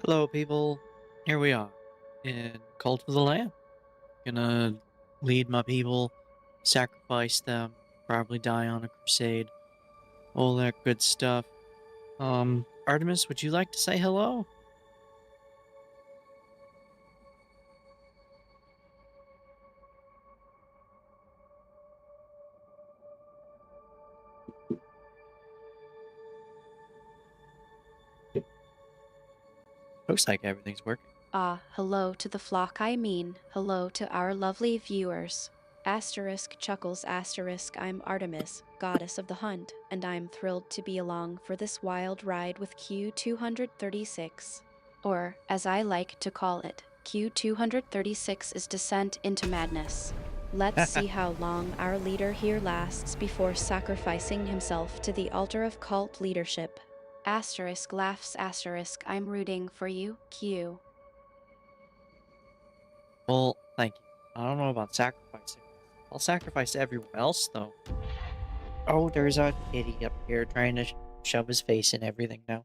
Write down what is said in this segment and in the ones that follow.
Hello, people. Here we are in Cult of the Lamb. Gonna lead my people, sacrifice them, probably die on a crusade, all that good stuff. Artemis, would you like to say hello? Looks like everything's working. Hello to the flock, hello to our lovely viewers. Asterisk chuckles asterisk, I'm Artemis, goddess of the hunt, and I'm thrilled to be along for this wild ride with Q236. Or, as I like to call it, Q236 is descent into madness. Let's see how long our leader here lasts before sacrificing himself to the altar of cult leadership. Asterisk laughs asterisk, I'm rooting for you, Q. Well, thank you. I don't know about sacrificing. I'll sacrifice everyone else, though. Oh, there's a kitty up here trying to shove his face in everything now.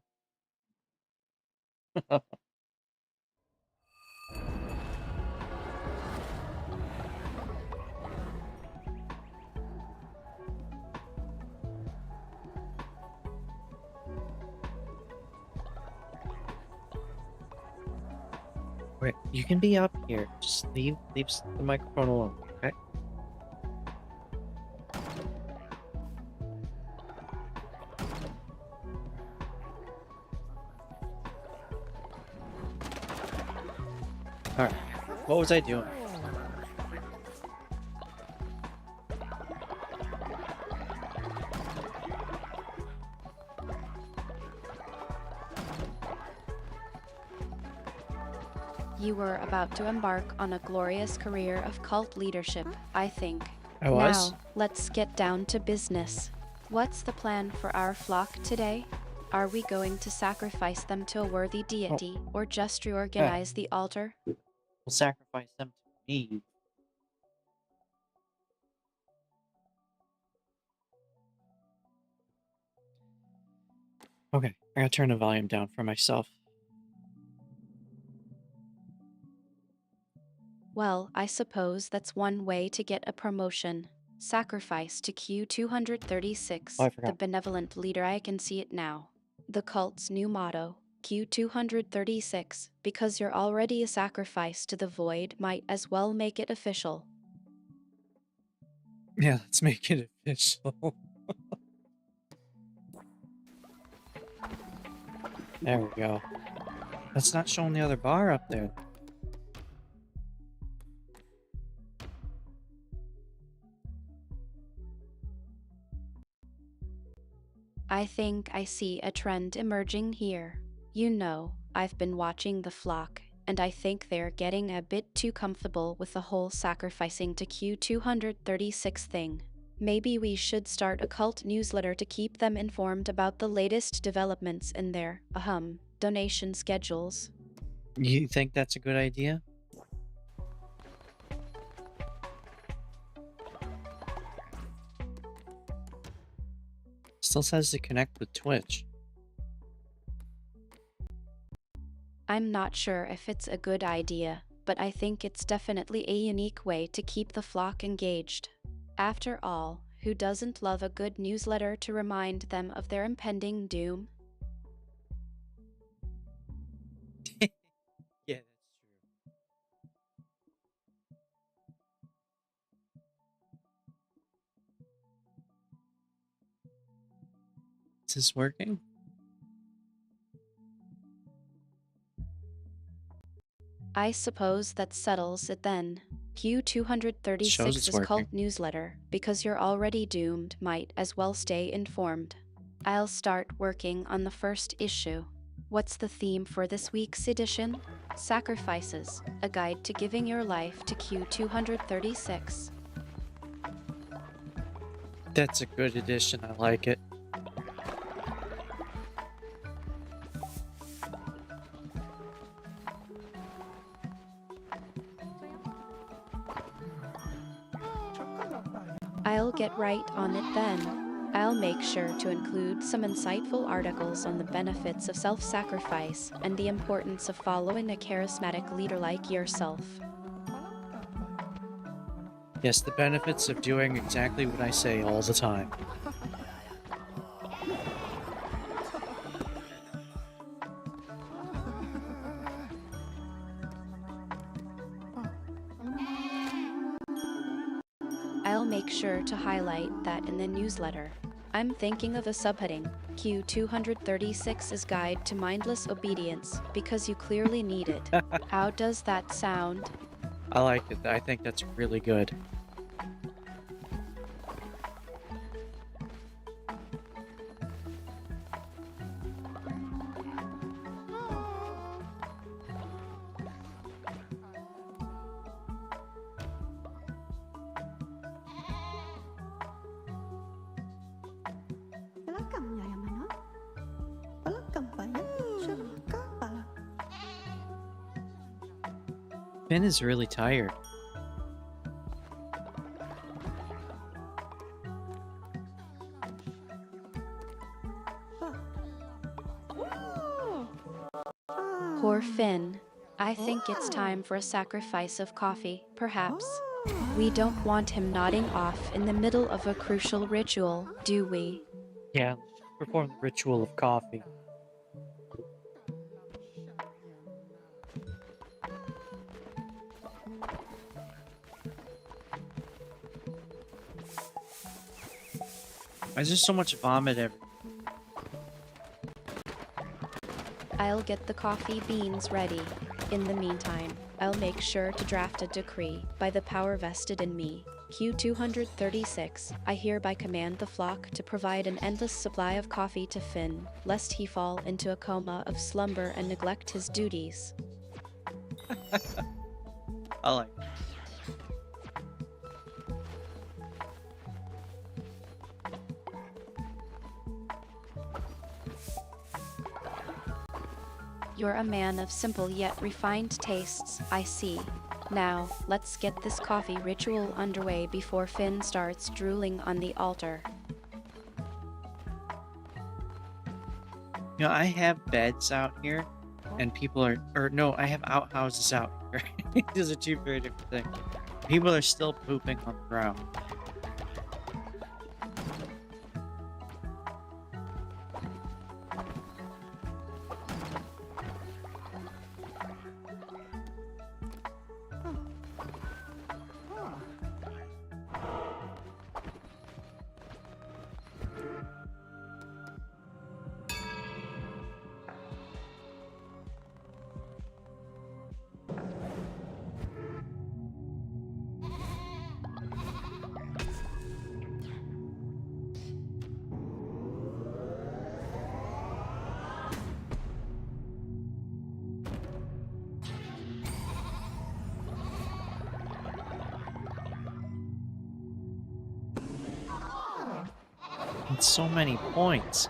Wait, you can be up here. Just leave the microphone alone, okay? Alright. What was I doing? You were about to embark on a glorious career of cult leadership, I think. I was? Now, let's get down to business. What's the plan for our flock today? Are we going to sacrifice them to a worthy deity, or just reorganize the altar? We'll sacrifice them to me. Okay, I gotta turn the volume down for myself. Well, I suppose that's one way to get a promotion. Sacrifice to Q236, Oh, I the forgot. benevolent leader. I can see it now. The cult's new motto, Q236, because you're already a sacrifice to the void, might as well make it official. Yeah, let's make it official. There we go. That's not showing the other bar up there. I think I see a trend emerging here. You know, I've been watching the flock, and I think they're getting a bit too comfortable with the whole sacrificing to Q236 thing. Maybe we should start a cult newsletter to keep them informed about the latest developments in their, donation schedules. You think that's a good idea? Still says to connect with Twitch. I'm not sure if it's a good idea, but I think it's definitely a unique way to keep the flock engaged. After all, who doesn't love a good newsletter to remind them of their impending doom? Yeah, that's true. Is this working? I suppose that settles it then. It shows Q236 it's is working. cult newsletter, because you're already doomed, might as well stay informed. I'll start working on the first issue. What's the theme for this week's edition? Sacrifices, a guide to giving your life to Q236. That's a good addition. I like it. I'll get right on it then. I'll make sure to include some insightful articles on the benefits of self sacrifice and the importance of following a charismatic leader like yourself. Yes, the benefits of doing exactly what I say all the time. I'll make sure to highlight that in the newsletter. I'm thinking of a subheading, Q236 is Guide to Mindless Obedience, because you clearly need it. How does that sound? I like it. I think that's really good. Finn is really tired. Poor Finn. I think it's time for a sacrifice of coffee, perhaps. We don't want him nodding off in the middle of a crucial ritual, do we? Yeah, perform the ritual of coffee. Why is there so much vomit everywhere? I'll get the coffee beans ready. In the meantime, I'll make sure to draft a decree by the power vested in me. Q236, I hereby command the flock to provide an endless supply of coffee to Finn, lest he fall into a coma of slumber and neglect his duties. I like it. You're a man of simple yet refined tastes, I see. Now, let's get this coffee ritual underway before Finn starts drooling on the altar. You know, I have beds out here, and people are, or no, I have outhouses out here. These are two very different things. People are still pooping on the ground. And so many points.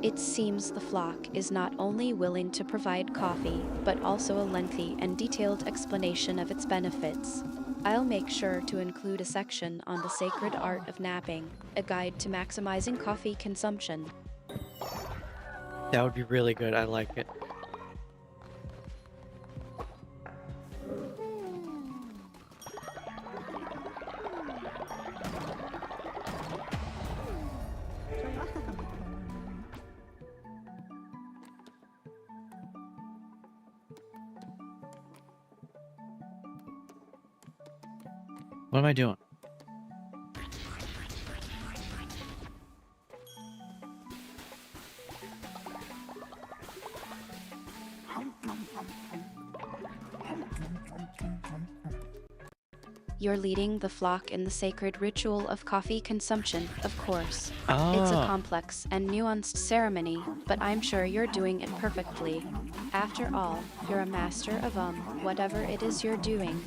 It seems the flock is not only willing to provide coffee, but also a lengthy and detailed explanation of its benefits. I'll make sure to include a section on the sacred art of napping, a guide to maximizing coffee consumption. That would be really good. I like it. What am I doing? You're leading the flock in the sacred ritual of coffee consumption, of course. It's a Ah, complex and nuanced ceremony, but I'm sure you're doing it perfectly. After all, you're a master of whatever it is you're doing.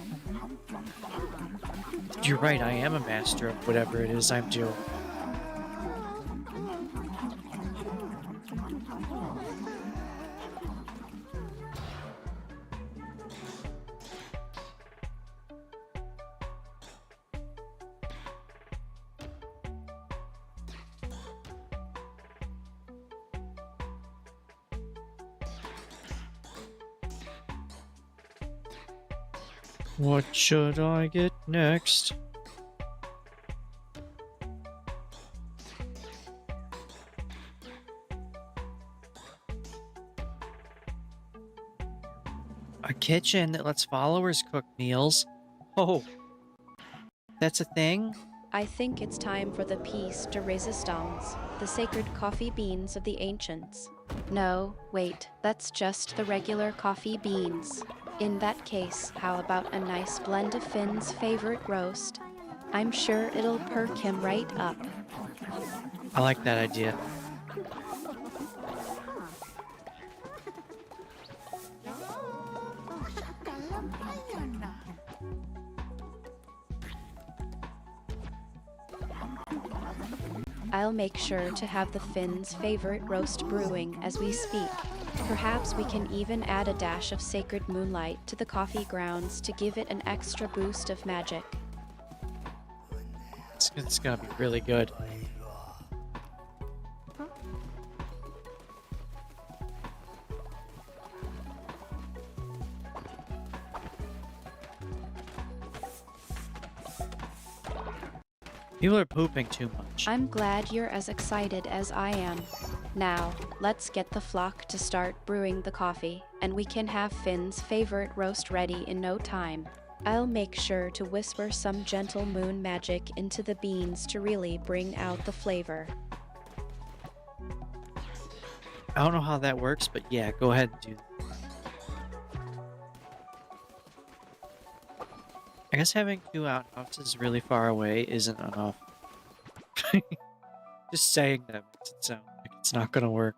you're right. I am a master of whatever it is I'm doing. What should I get next? A kitchen that lets followers cook meals? Oh, that's a thing? I think it's time for the piece de resistance, the sacred coffee beans of the ancients. No, wait, that's just the regular coffee beans. In that case, how about a nice blend of Finn's favorite roast? I'm sure it'll perk him right up. I like that idea. I'll make sure to have the Finn's favorite roast brewing as we speak. Perhaps we can even add a dash of sacred moonlight to the coffee grounds to give it an extra boost of magic. It's gonna be really good. People are pooping too much. I'm glad you're as excited as I am. Now, let's get the flock to start brewing the coffee, and we can have Finn's favorite roast ready in no time. I'll make sure to whisper some gentle moon magic into the beans to really bring out the flavor. I don't know how that works, but yeah, go ahead and do that. I guess having 2 outhouses really far away isn't enough. Just saying that makes it sound like it's not gonna work.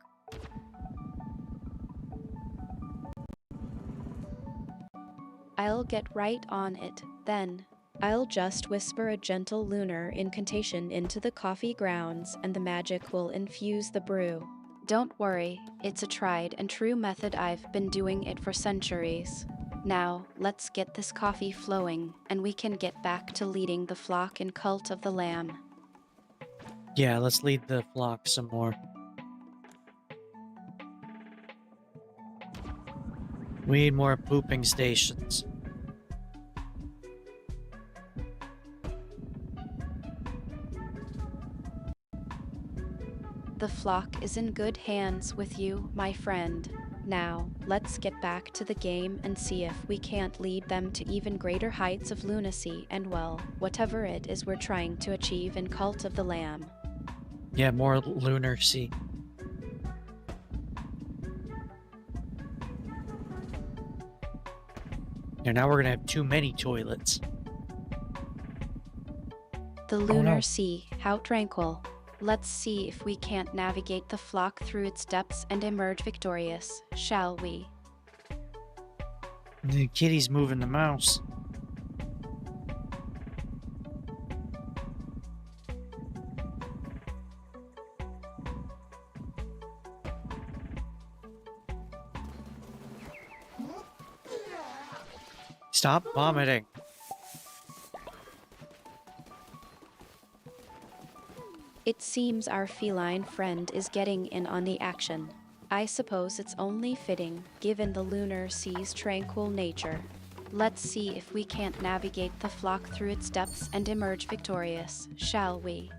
I'll get right on it, then. I'll just whisper a gentle lunar incantation into the coffee grounds and the magic will infuse the brew. Don't worry, it's a tried and true method. I've been doing it for centuries. Now, let's get this coffee flowing, and we can get back to leading the flock in Cult of the Lamb. Yeah, let's lead the flock some more. We need more pooping stations. The flock is in good hands with you, my friend. Now, let's get back to the game and see if we can't lead them to even greater heights of lunacy and, well, whatever it is we're trying to achieve in Cult of the Lamb. Yeah, more lunar sea. Yeah, now we're gonna have too many toilets. The lunar no. sea, how tranquil. Let's see if we can't navigate the flock through its depths and emerge victorious, shall we? The kitty's moving the mouse. Stop vomiting. It seems our feline friend is getting in on the action. I suppose it's only fitting, given the lunar sea's tranquil nature. Let's see if we can't navigate the flock through its depths and emerge victorious, shall we?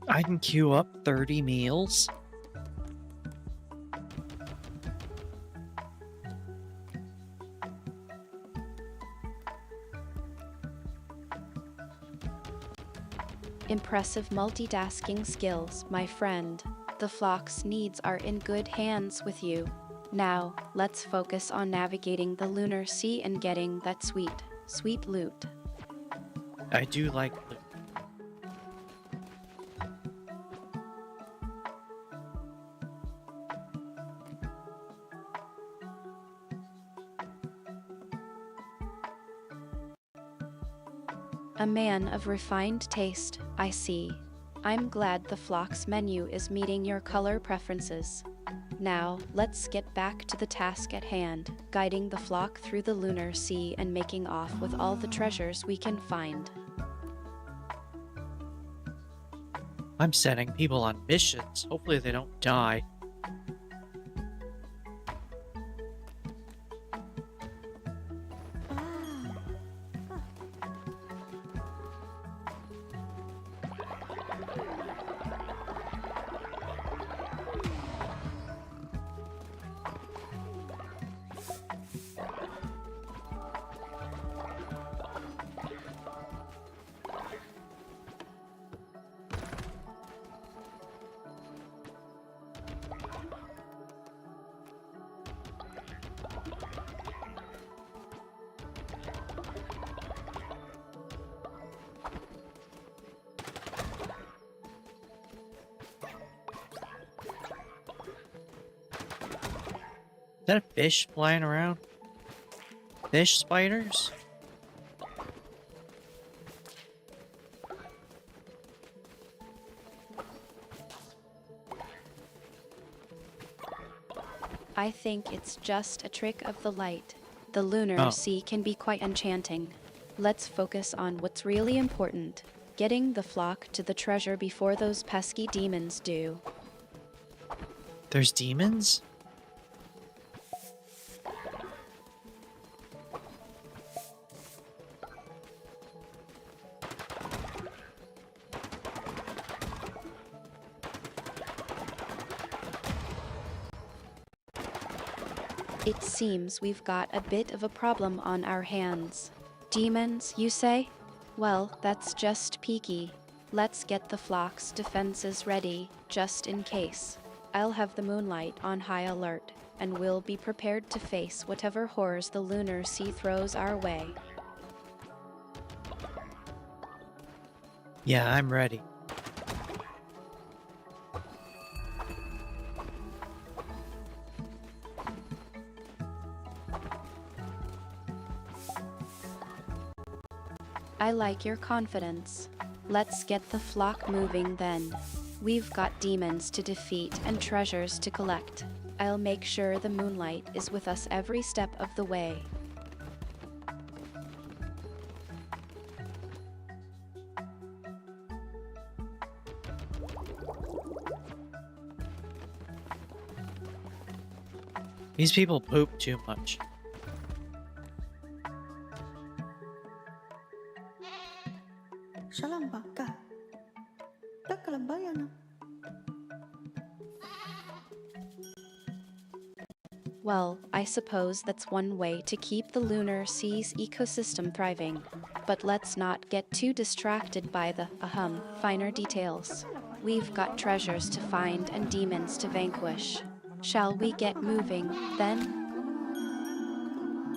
I can queue up 30 meals. Impressive multitasking skills, my friend. The flock's needs are in good hands with you. Now, let's focus on navigating the lunar sea and getting that sweet, sweet loot. I do like loot. A man of refined taste, I see. I'm glad the flock's menu is meeting your color preferences. Now, let's get back to the task at hand, guiding the flock through the lunar sea and making off with all the treasures we can find. I'm sending people on missions. Hopefully they don't die. Is that a fish flying around? Fish spiders? I think it's just a trick of the light. The lunar Oh. sea can be quite enchanting. Let's focus on what's really important. Getting the flock to the treasure before those pesky demons do. There's demons? It seems we've got a bit of a problem on our hands. Demons, you say? Well, that's just peaky. Let's get the flock's defenses ready, just in case. I'll have the moonlight on high alert, and we'll be prepared to face whatever horrors the lunar sea throws our way. Yeah, I'm ready. I like your confidence. Let's get the flock moving then. We've got demons to defeat and treasures to collect. I'll make sure the moonlight is with us every step of the way. These people poop too much. Salam baka. Takalabayan. Well, I suppose that's one way to keep the lunar sea's ecosystem thriving. But let's not get too distracted by the, finer details. We've got treasures to find and demons to vanquish. Shall we get moving, then?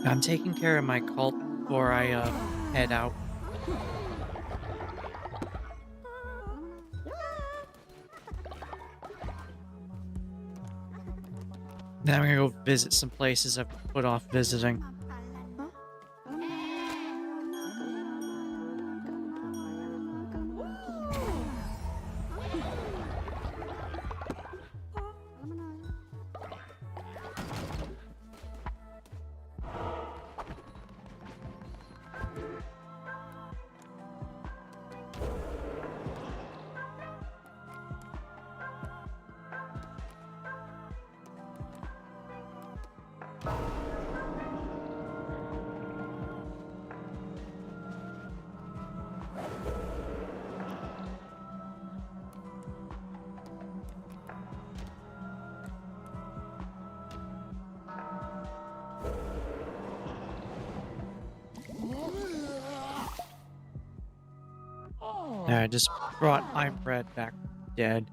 I'm taking care of my cult before I head out. Then I'm gonna go visit some places I've put off visiting. Yeah, I just brought I'm Red back dead.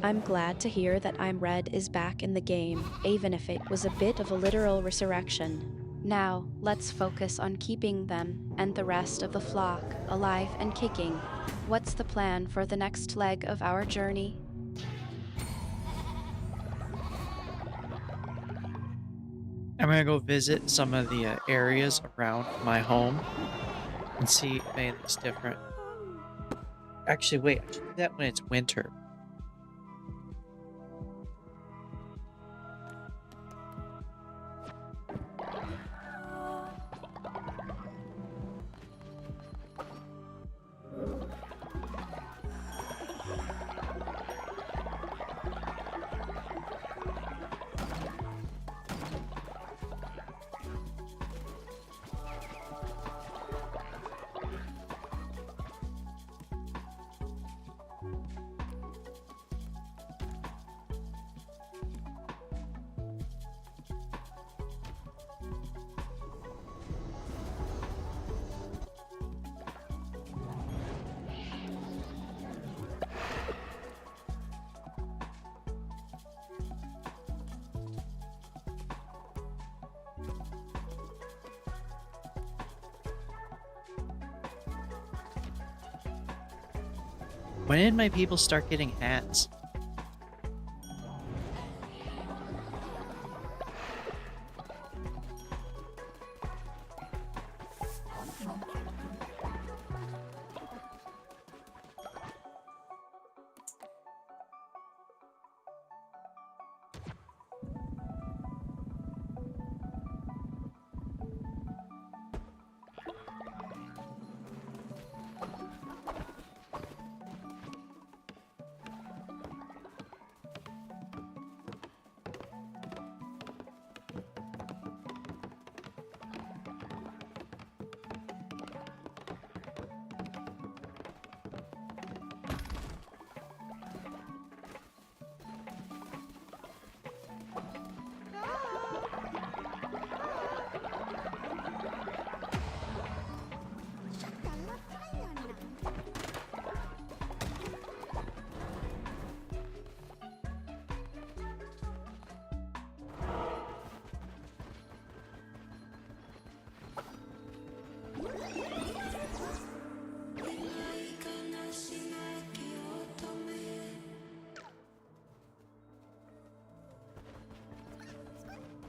I'm glad to hear that I'm Red is back in the game, even if it was a bit of a literal resurrection. Now, let's focus on keeping them and the rest of the flock alive and kicking. What's the plan for the next leg of our journey? I'm gonna go visit some of the areas around my home and see if anything's different. Actually, wait, I should do that when it's winter. When did my people start getting hats?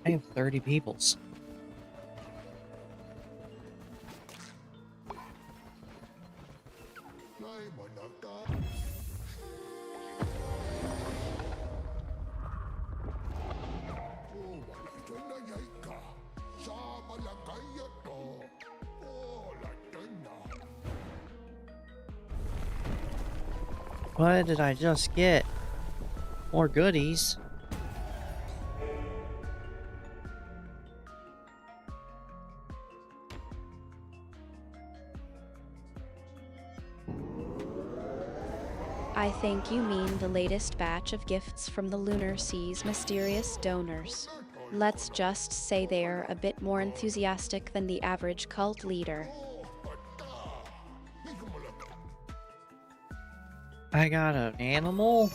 I have 30 peoples. What did I just get? More goodies. I think you mean the latest batch of gifts from the Lunar Sea's mysterious donors. Let's just say they're a bit more enthusiastic than the average cult leader. I got an animal?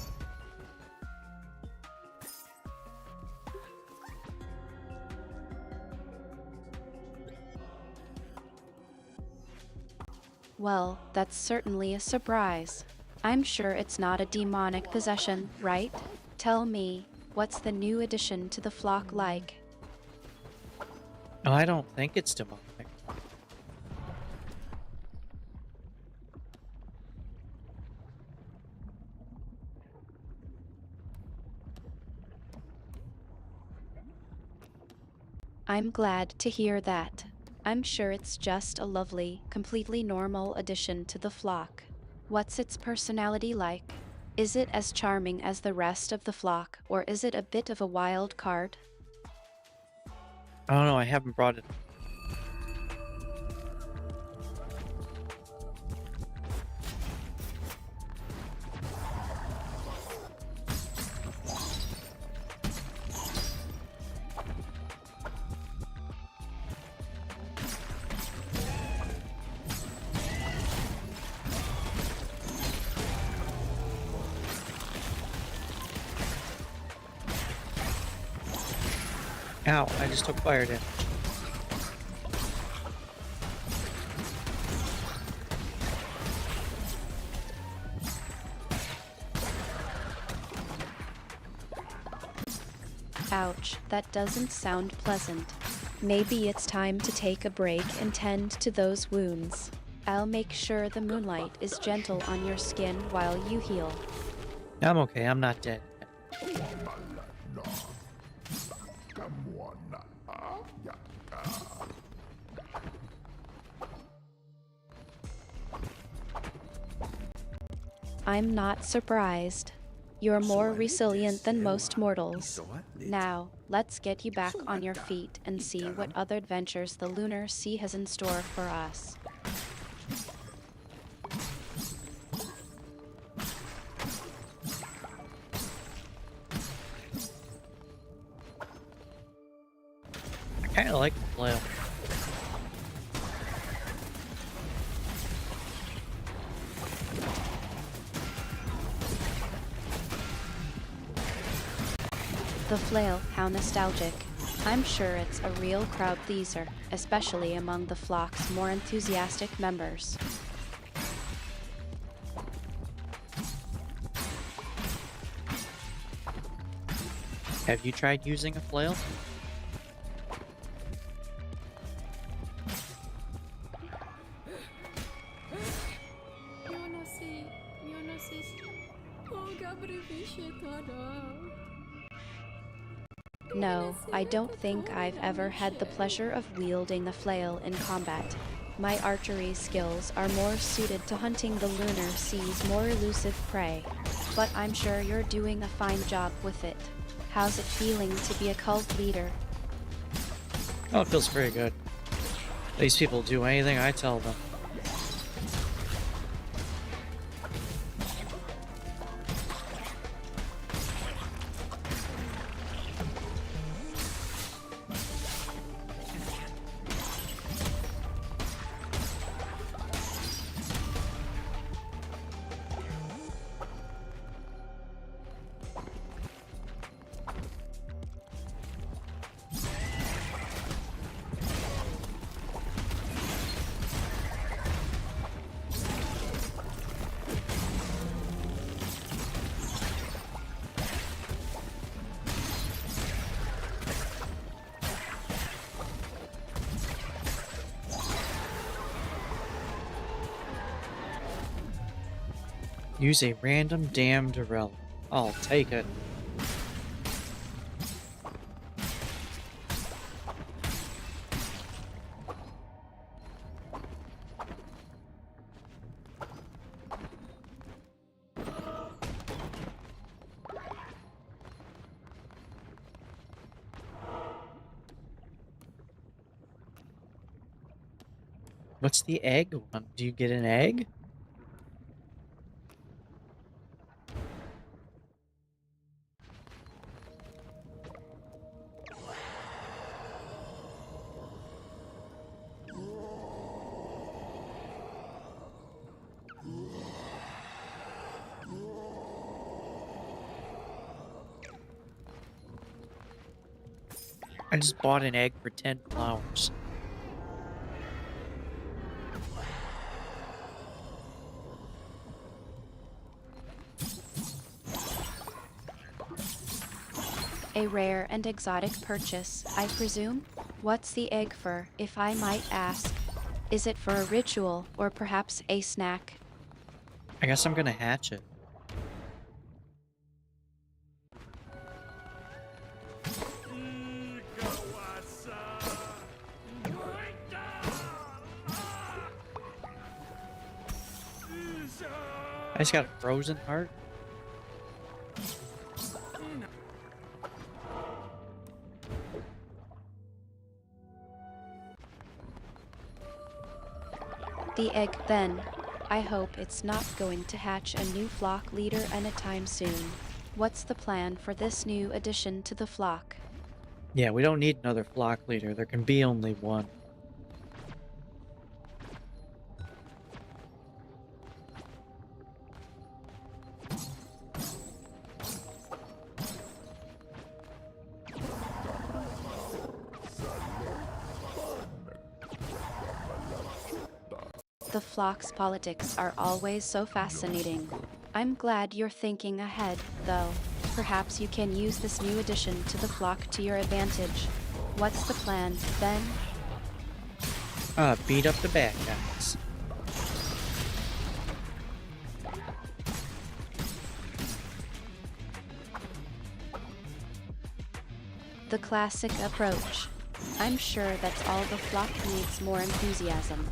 Well, that's certainly a surprise. I'm sure it's not a demonic possession, right? Tell me, what's the new addition to the flock like? Oh, I don't think it's demonic. I'm glad to hear that. I'm sure it's just a lovely, completely normal addition to the flock. What's its personality like? Is it as charming as the rest of the flock, or is it a bit of a wild card? I don't know, I haven't brought it. Ow, I just took fire damage. Ouch, that doesn't sound pleasant. Maybe it's time to take a break and tend to those wounds. I'll make sure the moonlight is gentle on your skin while you heal. I'm okay, I'm not dead yet. I'm not surprised. You're more resilient than most mortals. Now, let's get you back on your feet and see what other adventures the lunar sea has in store for us. I kinda like the flail. The flail, how nostalgic. I'm sure it's a real crowd pleaser, especially among the flock's more enthusiastic members. Have you tried using a flail? No, I don't think I've ever had the pleasure of wielding a flail in combat. My archery skills are more suited to hunting the lunar sea's more elusive prey, but I'm sure you're doing a fine job with it. How's it feeling to be a cult leader? Oh, it feels pretty good. These people do anything I tell them. Use a random damned relic. I'll take it. What's the egg one? Do you get an egg? I just bought an egg for 10 flowers. A rare and exotic purchase, I presume? What's the egg for, if I might ask? Is it for a ritual, or perhaps a snack? I guess I'm gonna hatch it. I just got a frozen heart. The egg, then. I hope it's not going to hatch a new flock leader anytime soon. What's the plan for this new addition to the flock? Yeah, we don't need another flock leader. There can be only one. The flock's politics are always so fascinating. I'm glad you're thinking ahead, though. Perhaps you can use this new addition to the flock to your advantage. What's the plan, then? Beat up the bad guys. The classic approach. I'm sure that's all the flock needs, more enthusiasm.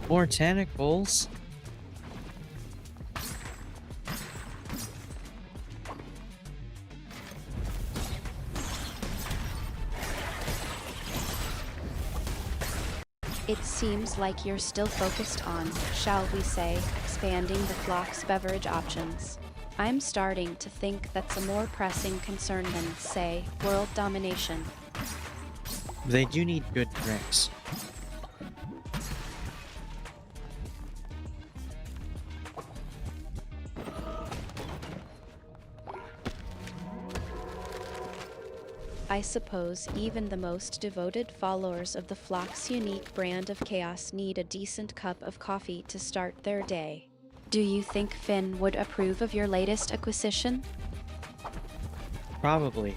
More tentacles? It seems like you're still focused on, shall we say, expanding the flock's beverage options. I'm starting to think that's a more pressing concern than, say, world domination. They do need good drinks. I suppose even the most devoted followers of the flock's unique brand of chaos need a decent cup of coffee to start their day. Do you think Finn would approve of your latest acquisition? Probably.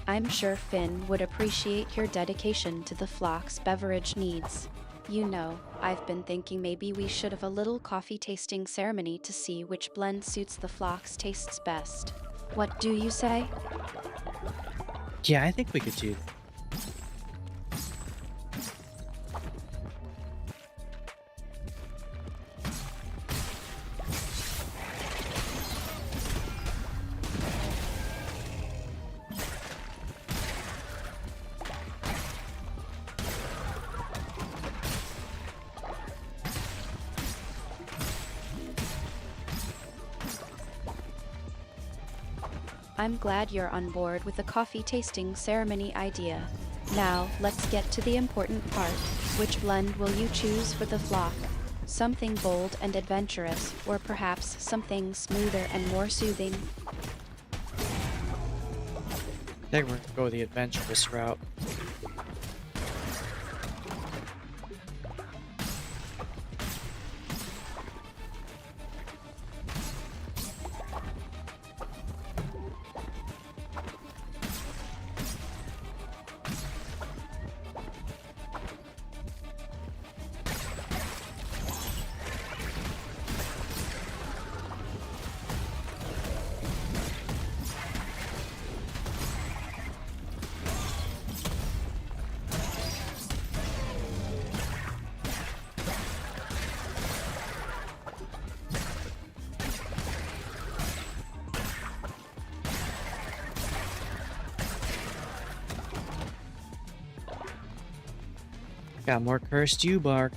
I'm sure Finn would appreciate your dedication to the flock's beverage needs. You know, I've been thinking maybe we should have a little coffee tasting ceremony to see which blend suits the flock's tastes best. What do you say? Yeah, I think we could do that. I'm glad you're on board with the coffee tasting ceremony idea. Now, let's get to the important part. Which blend will you choose for the flock? Something bold and adventurous, or perhaps something smoother and more soothing? I think we're gonna go the adventurous route. Got more cursed you bark.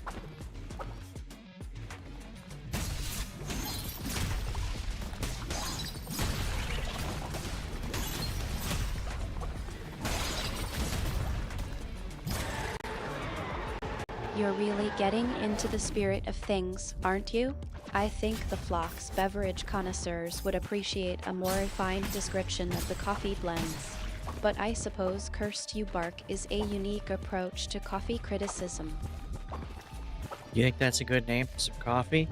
You're really getting into the spirit of things, aren't you? I think the flock's beverage connoisseurs would appreciate a more refined description of the coffee blends. But I suppose Cursed You Bark is a unique approach to coffee criticism. You think that's a good name for some coffee?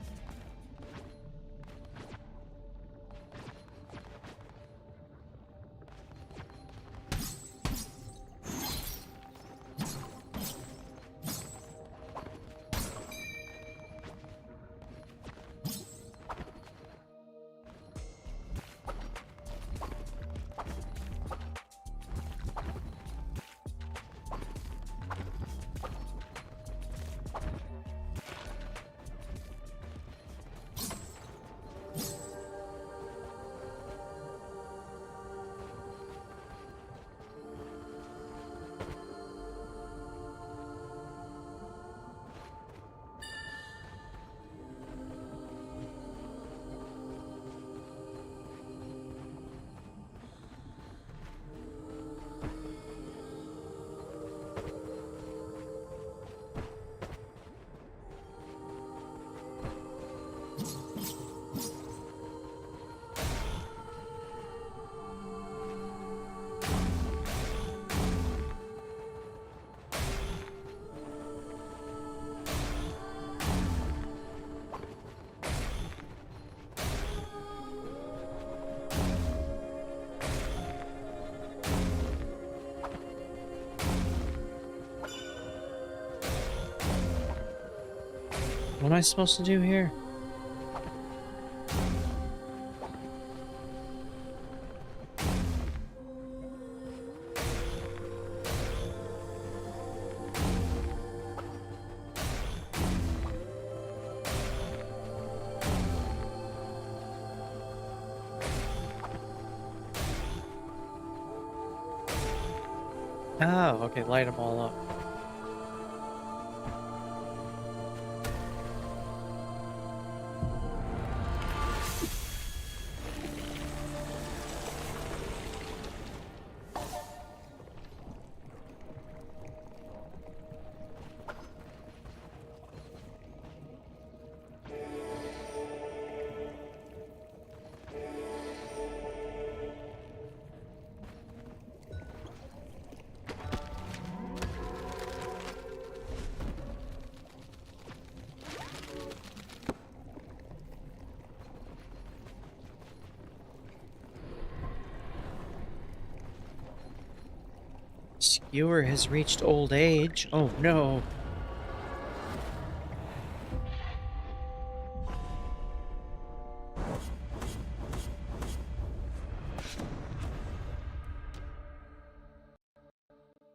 What am I supposed to do here? Oh, okay, light them all up. Skewer has reached old age. Oh no.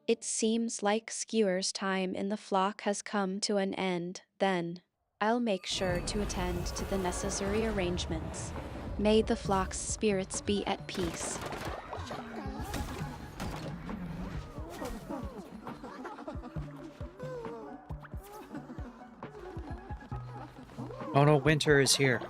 It seems like Skewer's time in the flock has come to an end, then. I'll make sure to attend to the necessary arrangements. May the flock's spirits be at peace. Oh no, winter is here.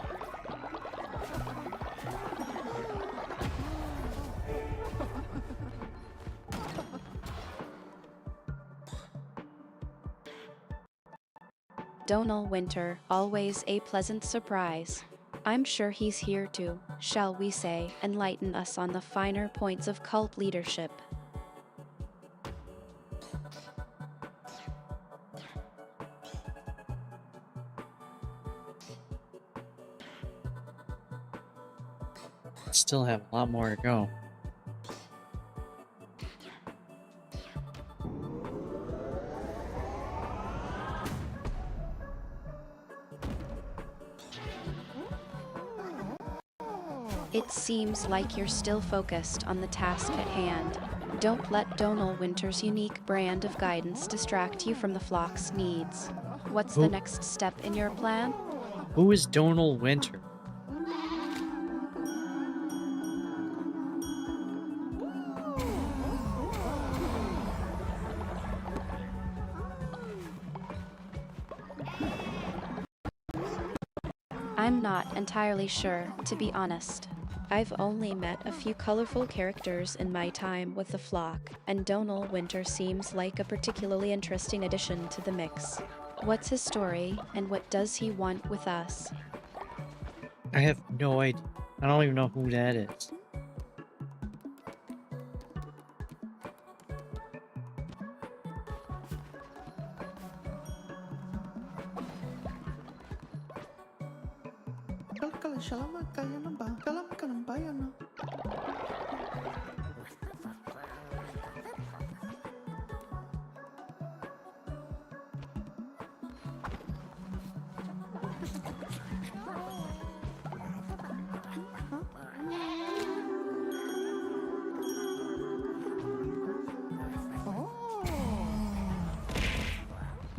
Donal Winter, always a pleasant surprise. I'm sure he's here to, shall we say, enlighten us on the finer points of cult leadership. Still have a lot more to go. It seems like you're still focused on the task at hand. Don't let Donal Winter's unique brand of guidance distract you from the flock's needs. What's the Who- next step in your plan? Who is Donal Winter? I'm not entirely sure, to be honest. I've only met a few colorful characters in my time with the flock, and Donal Winter seems like a particularly interesting addition to the mix. What's his story, and what does he want with us? I have no idea. I don't even know who that is.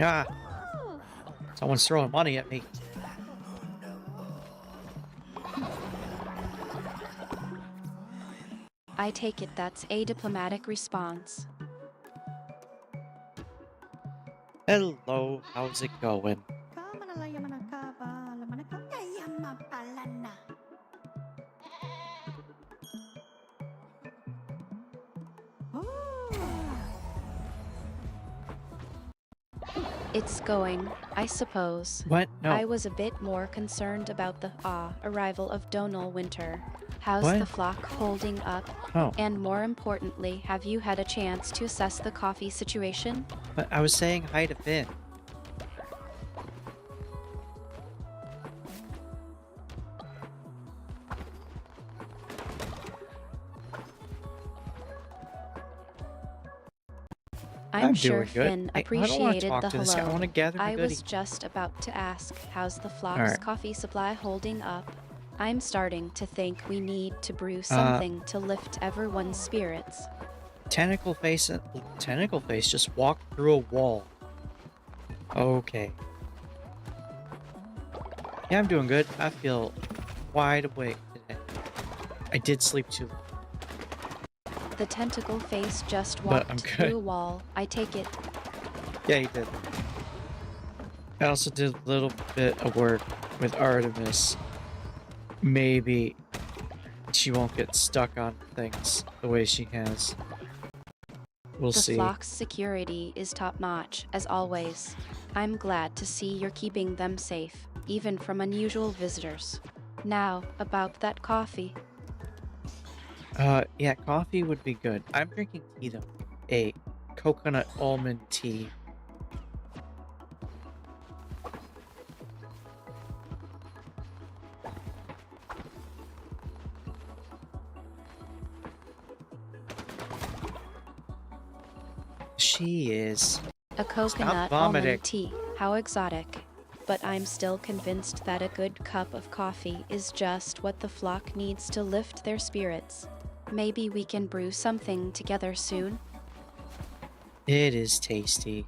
Ah! Someone's throwing money at me. I take it that's a diplomatic response. Hello, how's it going? It's going, I suppose. What? No. I was a bit more concerned about the arrival of Donal Winter. How's What? the flock holding up? Oh, And more importantly, have you had a chance to assess the coffee situation? but I was saying hi to Finn. I'm I'm sure doing good. Finn I don't want to appreciated talk the to this guy. I hello. want to gather my I was goodies. just about to ask, how's the All flock's right. coffee supply holding up? I'm starting to think we need to brew Uh, something to lift everyone's spirits. Tentacle face. Tentacle face just walked through a wall. Okay. Yeah, I'm doing good. I feel wide awake today. I did sleep too long, The tentacle face just but I'm walked good. through a wall. I take it. Yeah, he did. I also did a little bit of work with Artemis. Maybe she won't get stuck on things the way she has. We'll The see. flock's security is top notch, as always. I'm glad to see you're keeping them safe, even from unusual visitors. Now, about that coffee. Yeah, coffee would be good. I'm drinking tea though. A coconut almond tea. She is. A coconut vomiting. almond tea. How exotic. But I'm still convinced that a good cup of coffee is just what the flock needs to lift their spirits. Maybe we can brew something together soon. It is tasty.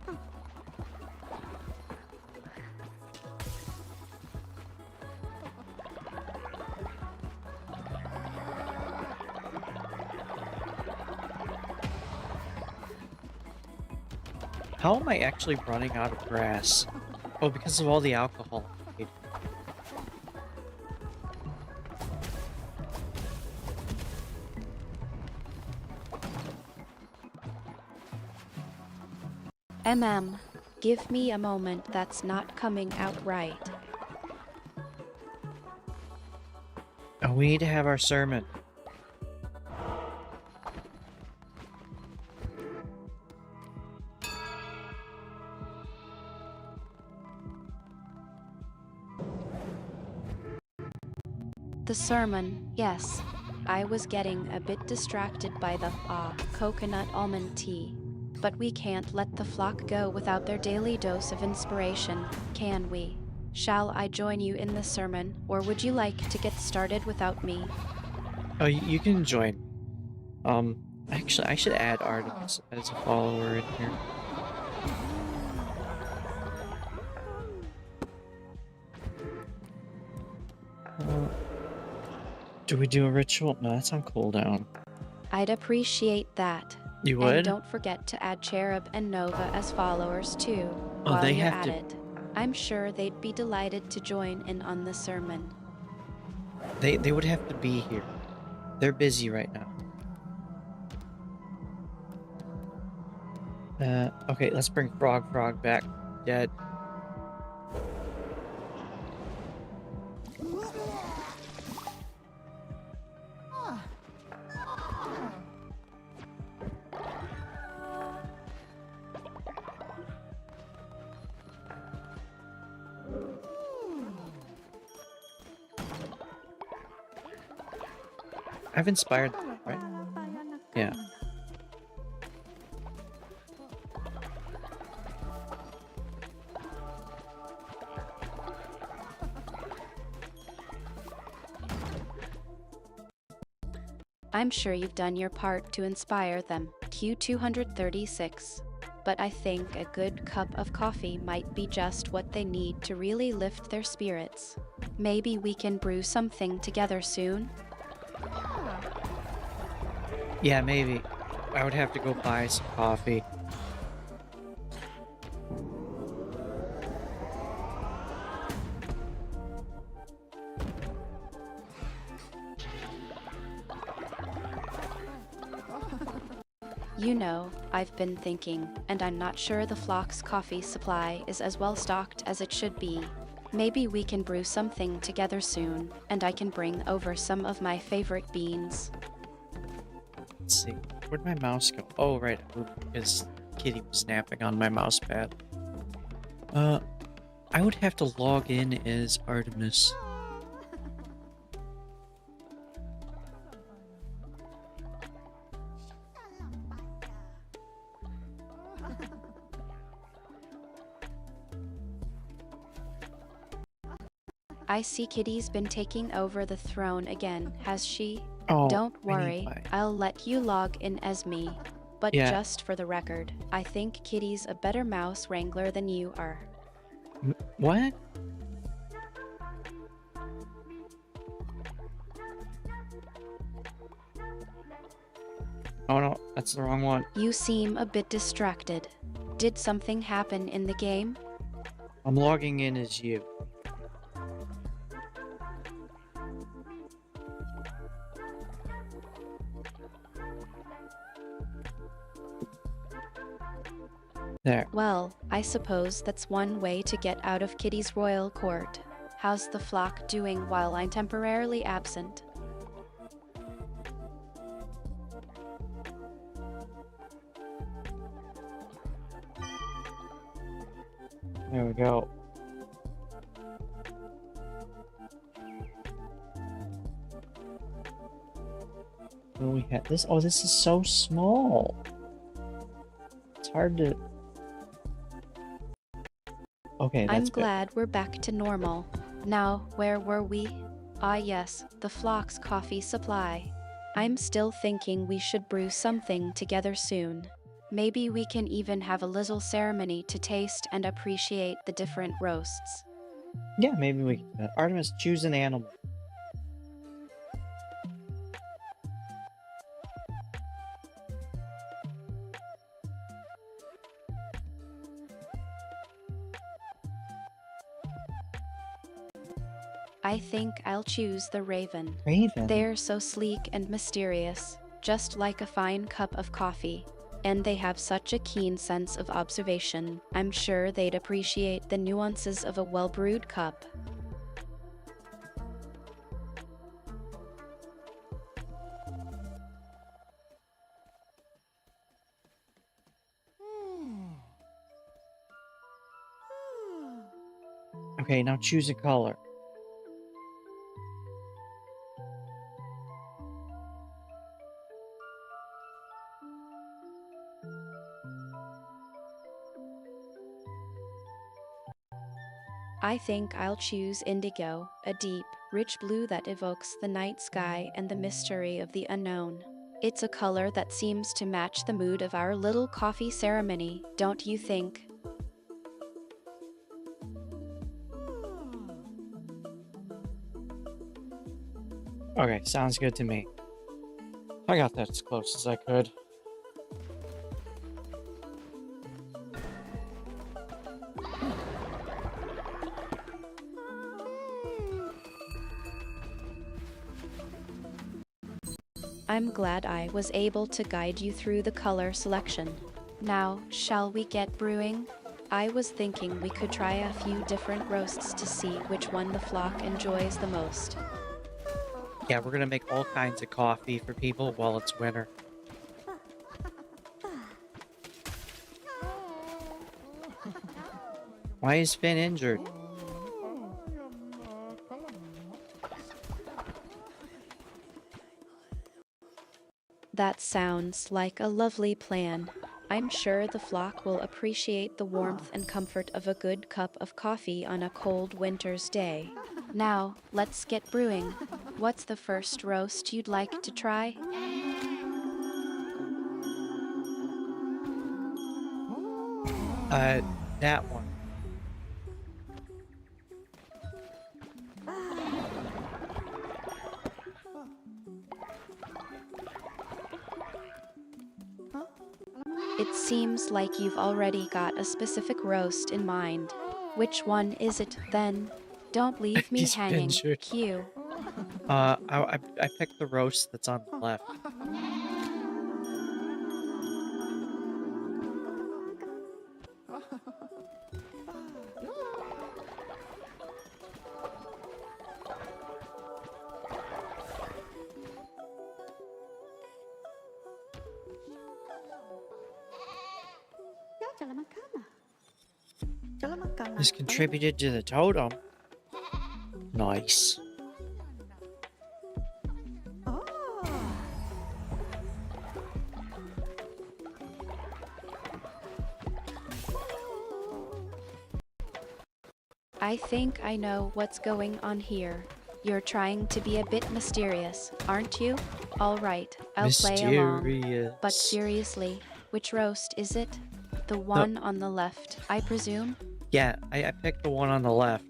How am I actually running out of grass? Oh, because of all the alcohol. Give me a moment, that's not coming out right. Oh, we need to have our sermon. The sermon, yes. I was getting a bit distracted by the coconut almond tea. But we can't let the flock go without their daily dose of inspiration, can we? Shall I join you in the sermon, or would you like to get started without me? Oh, you can join. Actually, I should add Artemis as a follower in here. Do we do a ritual? No, that's on cooldown. I'd appreciate that. You would? And don't forget to add Cherub and Nova as followers too, Oh, while they you're have at to- it. I'm sure they'd be delighted to join in on the sermon. They would have to be here. They're busy right now. Okay, let's bring Frog back. Dead. I've inspired them, right? Yeah. I'm sure you've done your part to inspire them. Q236. But I think a good cup of coffee might be just what they need to really lift their spirits. Maybe we can brew something together soon? Yeah, maybe. I would have to go buy some coffee. You know, I've been thinking, and I'm not sure the flock's coffee supply is as well stocked as it should be. Maybe we can brew something together soon, and I can bring over some of my favorite beans. Let's see. Where'd my mouse go? Oh, right. Because Kitty was napping on my mouse pad. I would have to log in as Artemis. I see Kitty's been taking over the throne again, has she? Oh, Don't worry, anyway. I'll let you log in as me. But Yeah. just for the record, I think Kitty's a better mouse wrangler than you are. What? Oh no, that's the wrong one. You seem a bit distracted. Did something happen in the game? I'm logging in as you. There. Well, I suppose that's one way to get out of Kitty's royal court. How's the flock doing while I'm temporarily absent? There we go. What do we have? This? Oh, this is so small. It's hard to. Okay, that's I'm good. glad we're back to normal. Now, where were we? Ah yes, the flock's coffee supply. I'm still thinking we should brew something together soon. Maybe we can even have a little ceremony to taste and appreciate the different roasts. Yeah, maybe we can do that. Artemis, choose an animal. I think I'll choose the raven. Raven. They're so sleek and mysterious, just like a fine cup of coffee. And they have such a keen sense of observation. I'm sure they'd appreciate the nuances of a well-brewed cup. Okay, now choose a color. I think I'll choose indigo, a deep, rich blue that evokes the night sky and the mystery of the unknown. It's a color that seems to match the mood of our little coffee ceremony, don't you think? Okay, sounds good to me. I got that as close as I could. I'm glad I was able to guide you through the color selection. Now, shall we get brewing? I was thinking we could try a few different roasts to see which one the flock enjoys the most. Yeah, we're gonna make all kinds of coffee for people while it's winter. Why is Finn injured? That sounds like a lovely plan. I'm sure the flock will appreciate the warmth and comfort of a good cup of coffee on a cold winter's day. Now, let's get brewing. What's the first roast you'd like to try? That one. It seems like you've already got a specific roast in mind. Which one is it, then? Don't leave me He's hanging, injured. Q. I picked the roast that's on the left. He's contributed to the totem. Nice. I think I know what's going on here. You're trying to be a bit mysterious, aren't you? All right, I'll play along. But Mysterious. seriously, which roast is it? The No, one on the left, I presume? yeah, I picked the one on the left.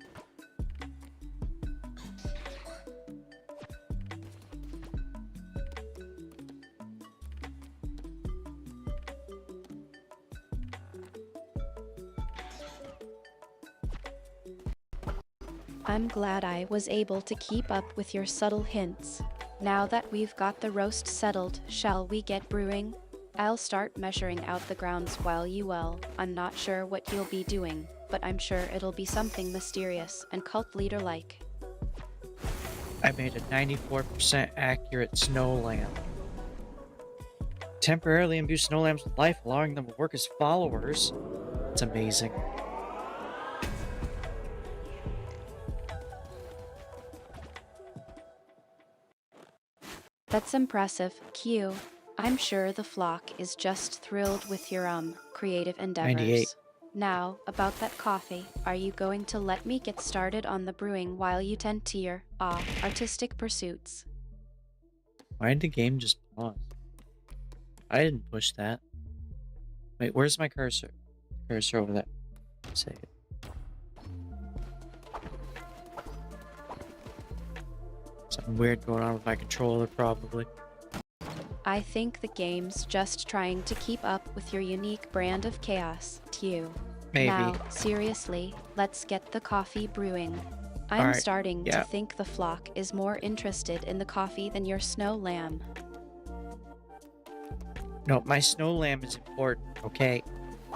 I'm glad I was able to keep up with your subtle hints. Now that we've got the roast settled, shall we get brewing? I'll start measuring out the grounds while I'm not sure what you'll be doing, but I'm sure it'll be something mysterious and cult leader-like. I made a 94% accurate snow lamb. Temporarily imbue snow lambs with life, allowing them to work as followers. It's amazing. That's impressive, Q. I'm sure the flock is just thrilled with your creative 98. endeavors. Now, about that coffee, are you going to let me get started on the brewing while you tend to your artistic pursuits? Why did the game just pause? I didn't push that. Wait, where's my cursor? Cursor over there. Save it. Something weird going on with my controller, probably. I think the game's just trying to keep up with your unique brand of chaos, Q. Maybe. Now, seriously, let's get the coffee brewing. I'm Alright, starting yeah. to think the flock is more interested in the coffee than your snow lamb. No, my snow lamb is important, okay?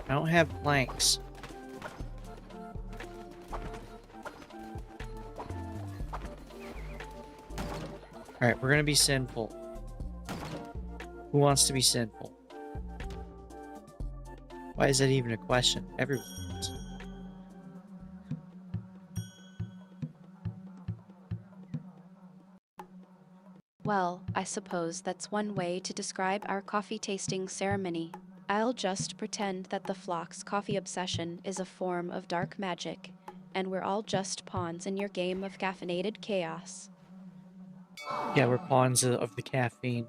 I don't have planks. Alright, we're gonna be sinful. Who wants to be sinful? Why is that even a question? Everyone wants. Well, I suppose that's one way to describe our coffee tasting ceremony. I'll just pretend that the flock's coffee obsession is a form of dark magic, and we're all just pawns in your game of caffeinated chaos. Yeah, we're pawns of the caffeine.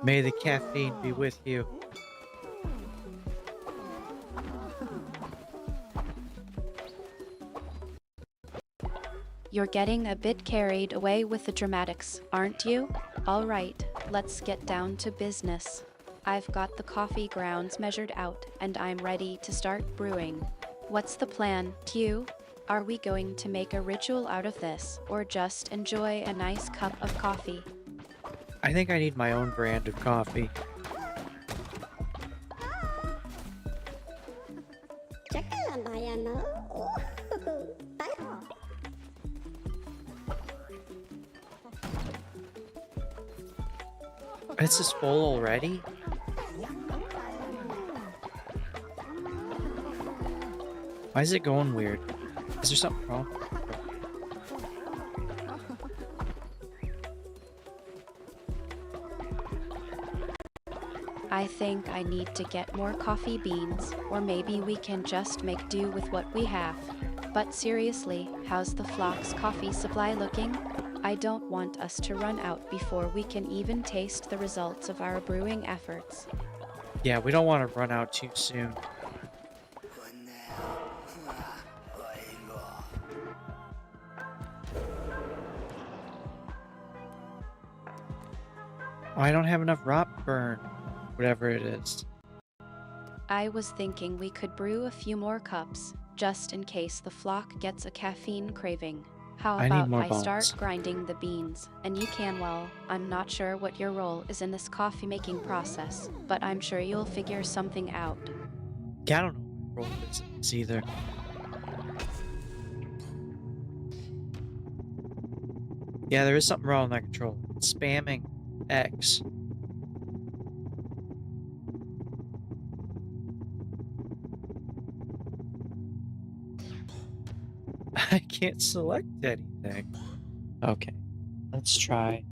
May the caffeine be with you. You're getting a bit carried away with the dramatics, aren't you? All right, let's get down to business. I've got the coffee grounds measured out, and I'm ready to start brewing. What's the plan, Q? Are we going to make a ritual out of this, or just enjoy a nice cup of coffee? I think I need my own brand of coffee. Chắc là Diana. Ủa, tái hả? This is full already? Why is it going weird? Is there something wrong? I think I need to get more coffee beans, or maybe we can just make do with what we have. But seriously, how's the flock's coffee supply looking? I don't want us to run out before we can even taste the results of our brewing efforts. Yeah, we don't want to run out too soon. Oh, I don't have enough rot burn. Whatever it is. I was thinking we could brew a few more cups, just in case the flock gets a caffeine craving. How I need about more I start bones. grinding the beans, and you can, well, I'm not sure what your role is in this coffee making process, but I'm sure you'll figure something out. Yeah, I don't know what role this is either. Yeah, there is something wrong with that controller. It's spamming X. I can't select anything. Okay, let's try.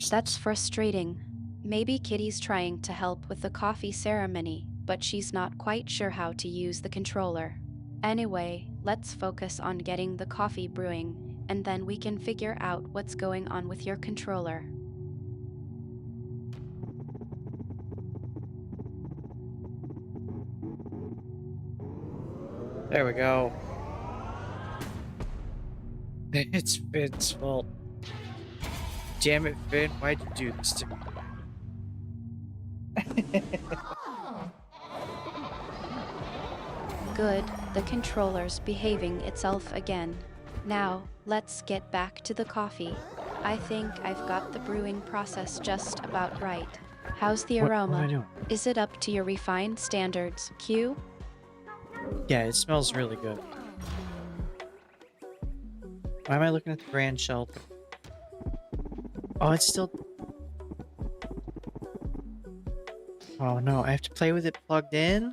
That's frustrating. Maybe Kitty's trying to help with the coffee ceremony, but she's not quite sure how to use the controller. Anyway, let's focus on getting the coffee brewing, and then we can figure out what's going on with your controller. There we go. It's Finn's fault. Damn it, Finn, why'd you do this to me? Good, the controller's behaving itself again. Now, let's get back to the coffee. I think I've got the brewing process just about right. How's the What aroma? am I doing? Is it up to your refined standards, Q? Yeah, it smells really good. Why am I looking at the grand shelter? Oh, it's still... Oh no, I have to play with it plugged in?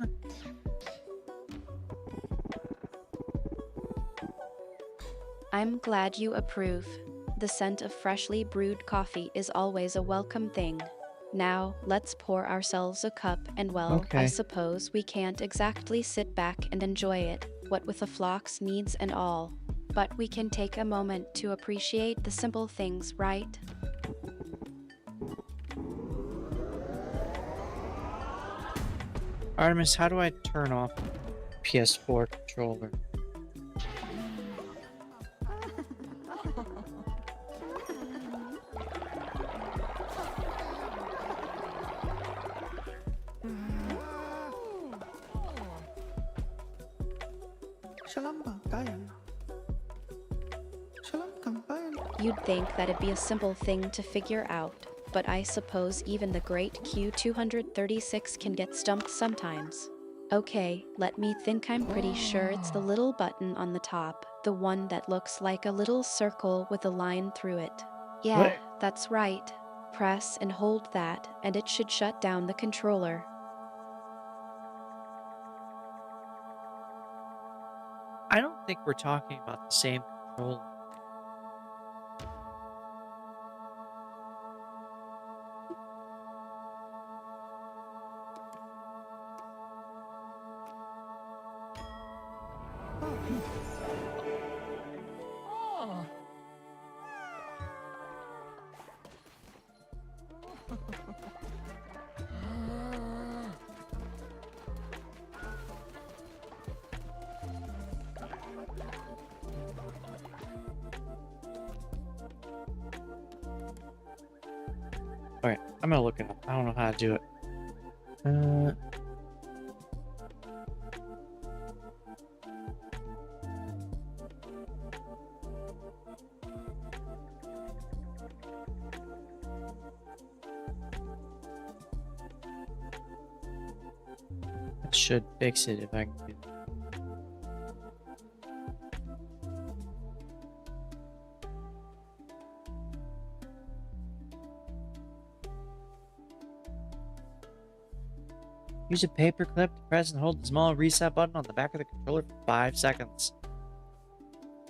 I'm glad you approve. The scent of freshly brewed coffee is always a welcome thing. Now, let's pour ourselves a cup and I Okay. suppose we can't exactly sit back and enjoy it, what with the flock's needs and all. But we can take a moment to appreciate the simple things, right? Artemis, how do I turn off PS4 controller? You'd think that'd be a simple thing to figure out, but I suppose even the great Q236 can get stumped sometimes. Okay, let me think. I'm pretty sure it's the little button on the top, the one that looks like a little circle with a line through it. Yeah, What? that's right. Press and hold that, and it should shut down the controller. I don't think we're talking about the same controller. Okay, I'm gonna look it up. I don't know how to do it. That should fix it if I can do it. Use a paper clip to press and hold the small reset button on the back of the controller for 5 seconds.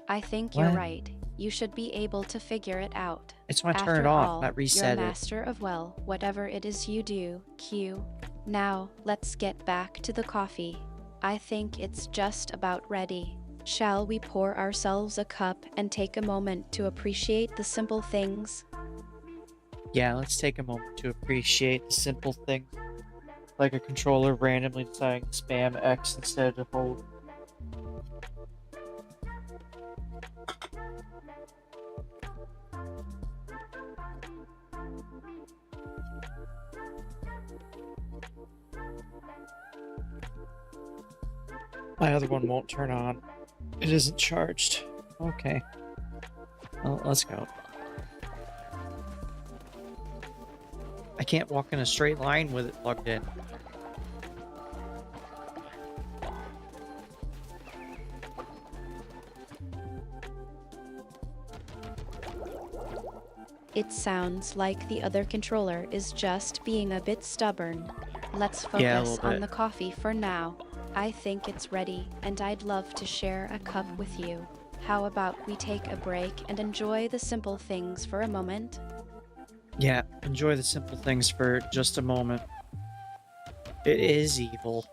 I think you're What? right. You should be able to figure it out. It's when I turn After it off, all, not reset you're a it. master of, well, whatever it is you do, Q. Now, let's get back to the coffee. I think it's just about ready. Shall we pour ourselves a cup and take a moment to appreciate the simple things? Yeah, let's take a moment to appreciate the simple things, like a controller randomly deciding to spam X instead of hold. My other one won't turn on. It isn't charged. Okay. Well, let's go. I can't walk in a straight line with it plugged in. It sounds like the other controller is just being a bit stubborn. Let's Yeah, a focus little on bit. the coffee for now. I think it's ready, and I'd love to share a cup with you. How about we take a break and enjoy the simple things for a moment? Yeah, enjoy the simple things for just a moment. It is evil.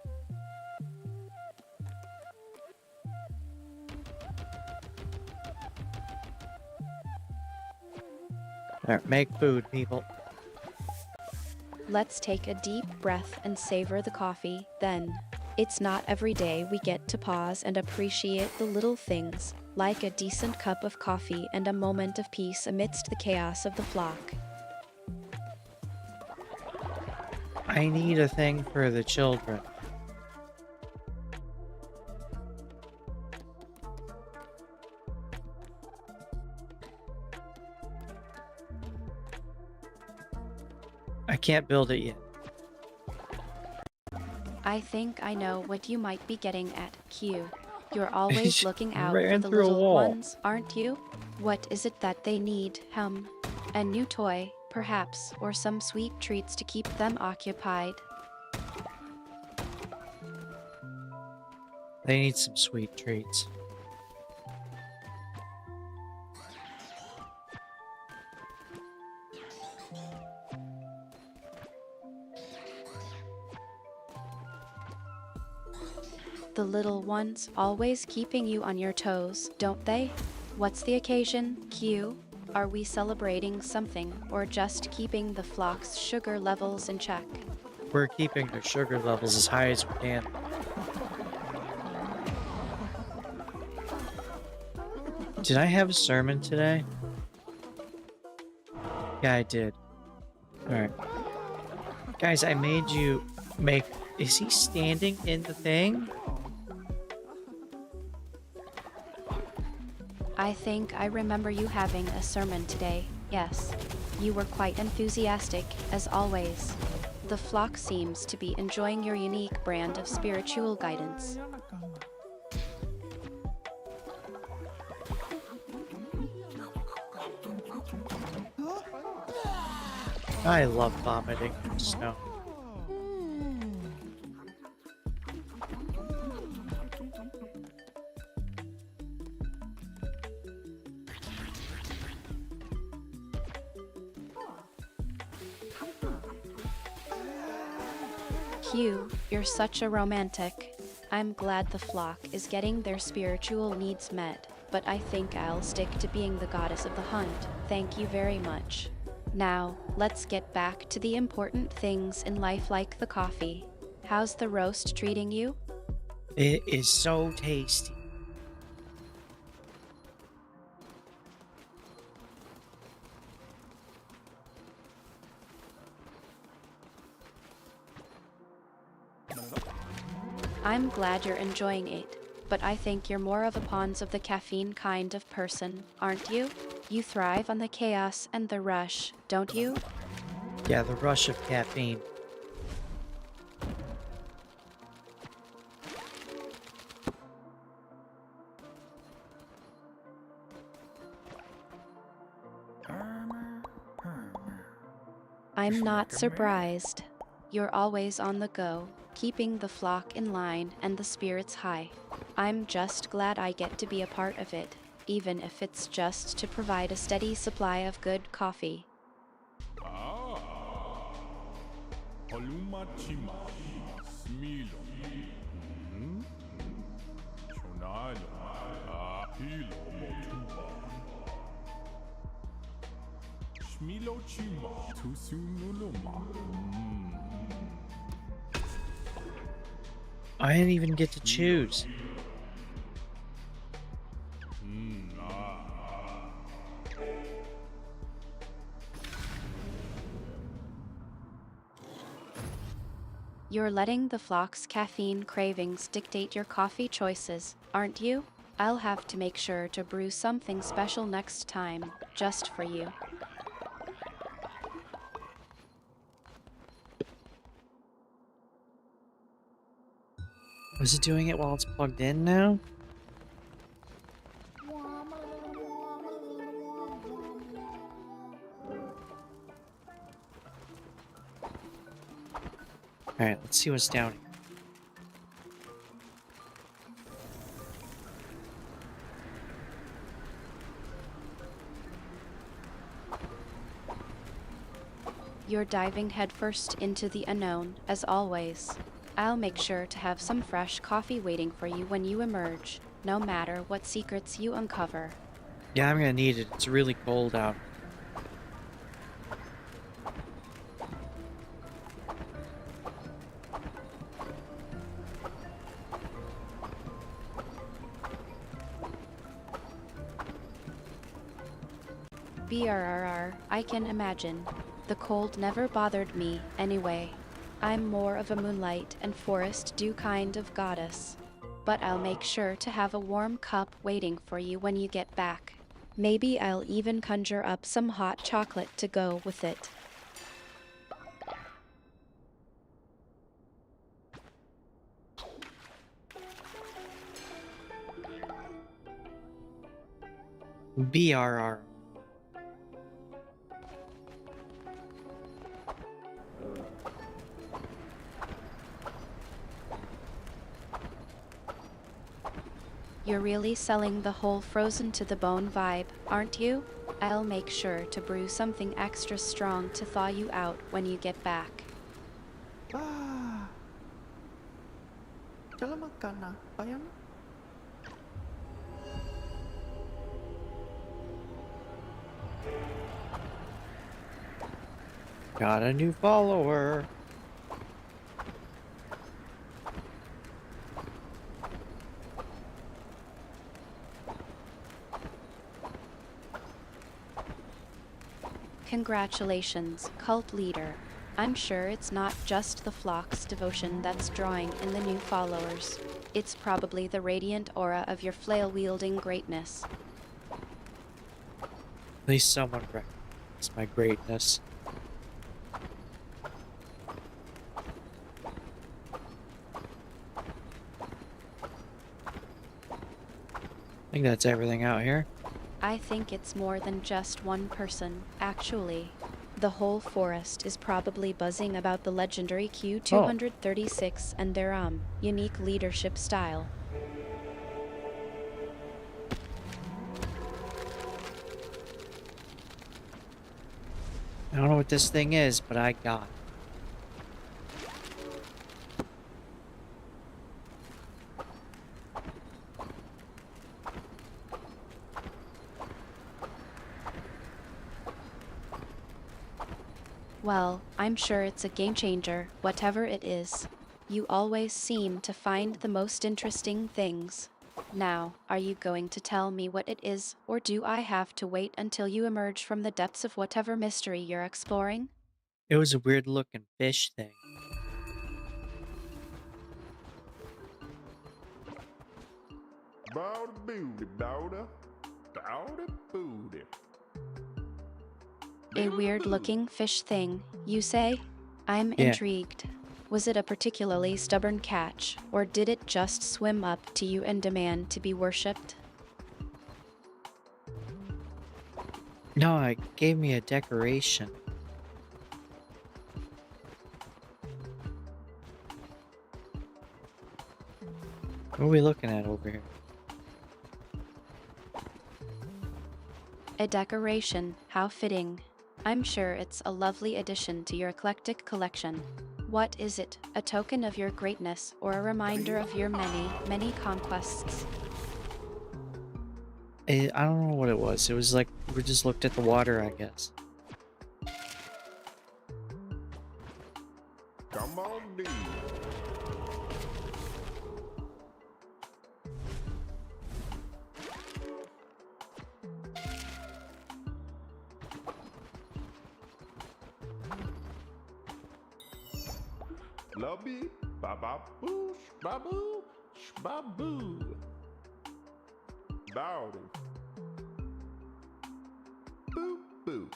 There, make food, people. Let's take a deep breath and savor the coffee, then. It's not every day we get to pause and appreciate the little things, like a decent cup of coffee and a moment of peace amidst the chaos of the flock. I need a thing for the children. I can't build it yet. I think I know what you might be getting at, Q. You're always Just looking out for ran the through a little wall. ones, aren't you? What is it that they need, A new toy, perhaps, or some sweet treats to keep them occupied? They need some sweet treats. The little ones always keeping you on your toes, don't they? What's the occasion, Q? Are we celebrating something, or just keeping the flock's sugar levels in check? We're keeping their sugar levels as high as we can. Did I have a sermon today? Yeah, I did. Alright. Guys, I made you make... Is he standing in the thing? I think I remember you having a sermon today, yes. You were quite enthusiastic, as always. The flock seems to be enjoying your unique brand of spiritual guidance. I love vomiting in snow. Q, you're such a romantic. I'm glad the flock is getting their spiritual needs met, but I think I'll stick to being the goddess of the hunt. Thank you very much. Now, let's get back to the important things in life like the coffee. How's the roast treating you? It is so tasty. I'm glad you're enjoying it, but I think you're more of a pawns of the caffeine kind of person, aren't you? You thrive on the chaos and the rush, don't you? Yeah, the rush of caffeine. I'm not surprised. You're always on the go, keeping the flock in line and the spirits high. I'm just glad I get to be a part of it, even if it's just to provide a steady supply of good coffee. Olumatima, Smilo, Shonalo, Ahilo Motuba, Shmilo Chima, Tusunuluma. I didn't even get to choose. You're letting the flock's caffeine cravings dictate your coffee choices, aren't you? I'll have to make sure to brew something special next time, just for you. Was it doing it while it's plugged in now? Alright, let's see what's down here. You're diving headfirst into the unknown, as always. I'll make sure to have some fresh coffee waiting for you when you emerge, no matter what secrets you uncover. Yeah, I'm gonna need it. It's really cold out. BRRR, I can imagine. The cold never bothered me, anyway. I'm more of a moonlight and forest dew kind of goddess. But I'll make sure to have a warm cup waiting for you when you get back. Maybe I'll even conjure up some hot chocolate to go with it. BRR. You're really selling the whole frozen to the bone vibe, aren't you? I'll make sure to brew something extra strong to thaw you out when you get back. Dalam makan apa yan? Got a new follower. Congratulations, cult leader. I'm sure it's not just the flock's devotion that's drawing in the new followers. It's probably the radiant aura of your flail-wielding greatness. At least someone recognizes my greatness. I think that's everything out here. I think it's more than just one person, actually. The whole forest is probably buzzing about the legendary Q236 and their unique leadership style. I don't know what this thing is, but I got it. Well, I'm sure it's a game changer, whatever it is. You always seem to find the most interesting things. Now, are you going to tell me what it is, or do I have to wait until you emerge from the depths of whatever mystery you're exploring? It was a weird looking fish thing. Bowdy booty, bowdy. Bowdy booty. A weird-looking fish thing, you say? I'm Yeah. intrigued. Was it a particularly stubborn catch, or did it just swim up to you and demand to be worshipped? No, it gave me a decoration. What are we looking at over here? A decoration, how fitting. I'm sure it's a lovely addition to your eclectic collection. What is it? A token of your greatness, or a reminder of your many, many conquests? I don't know what it was. It was like we just looked at the water, I guess. Come on, dude. Lubby, bababoo, shbaboo, shbaboo. Bowdy. Boo, boo.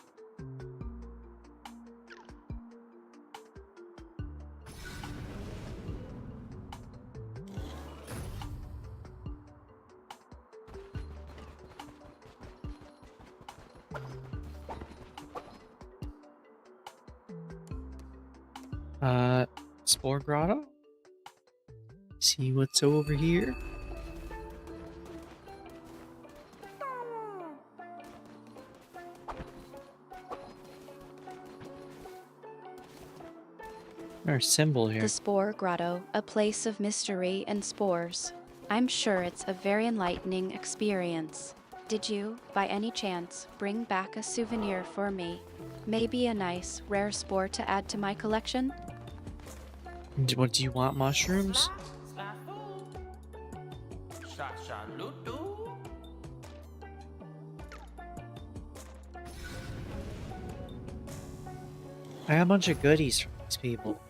Spore Grotto? See what's over here? Our symbol here. The Spore Grotto, a place of mystery and spores. I'm sure it's a very enlightening experience. Did you, by any chance, bring back a souvenir for me? Maybe a nice, rare spore to add to my collection? What do you want? Mushrooms? I have a bunch of goodies from these people.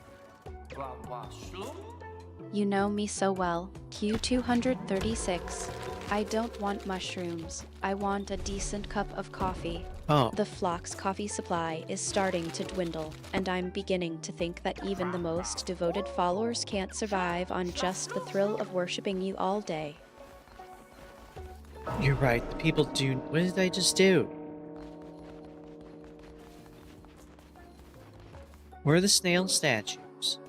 You know me so well, Q236. I don't want mushrooms. I want a decent cup of coffee. Oh, The flock's coffee supply is starting to dwindle, and I'm beginning to think that even the most devoted followers can't survive on just the thrill of worshipping you all day. you're right. The people do. What did I just do? Where are the snail statues?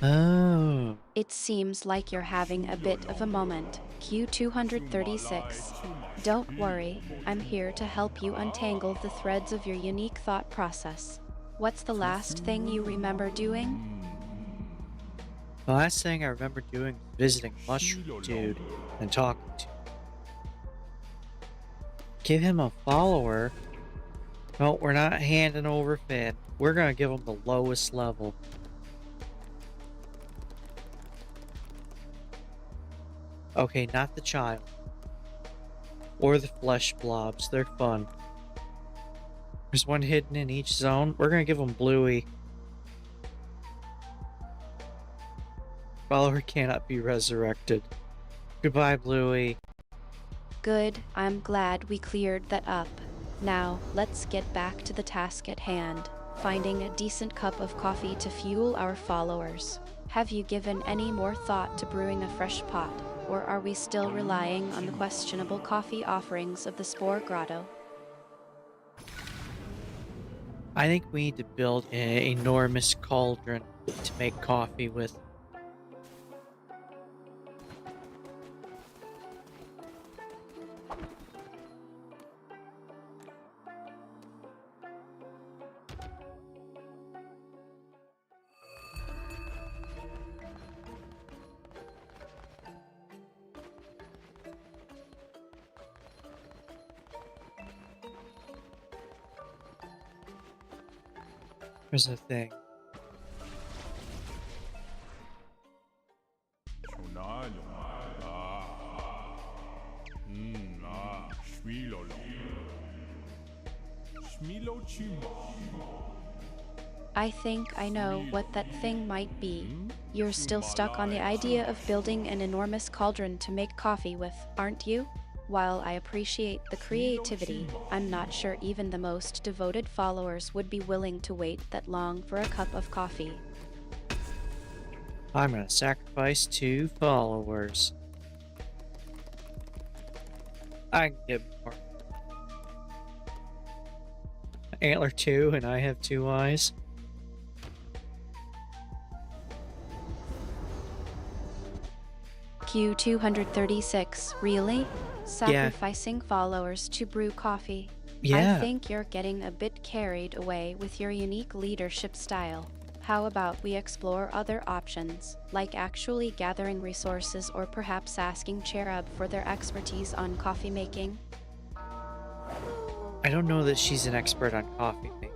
Oh. It seems like you're having a bit of a moment, Q236. Don't worry, I'm here to help you untangle the threads of your unique thought process. What's the last thing you remember doing? The last thing I remember doing was visiting Mushroom Dude and talking to him. Give him a follower? No, we're not handing over Finn. We're gonna give him the lowest level. Okay, not the child. Or the flesh blobs. They're fun. There's one hidden in each zone. We're gonna give him Bluey. Follower cannot be resurrected. Goodbye, Bluey. Good, I'm glad we cleared that up. Now, let's get back to the task at hand, finding a decent cup of coffee to fuel our followers. Have you given any more thought to brewing a fresh pot, or are we still relying on the questionable coffee offerings of the Spore Grotto? I think we need to build an enormous cauldron to make coffee with. Here's the thing. I think I know what that thing might be. You're still stuck on the idea of building an enormous cauldron to make coffee with, aren't you? While I appreciate the creativity, I'm not sure even the most devoted followers would be willing to wait that long for a cup of coffee. I'm gonna sacrifice 2 followers. I can get more. Antler 2 and I have 2 eyes. Q236, really? Sacrificing followers to brew coffee. Yeah. I think you're getting a bit carried away with your unique leadership style. How about we explore other options, like actually gathering resources or perhaps asking Cherub for their expertise on coffee making? I don't know that she's an expert on coffee making.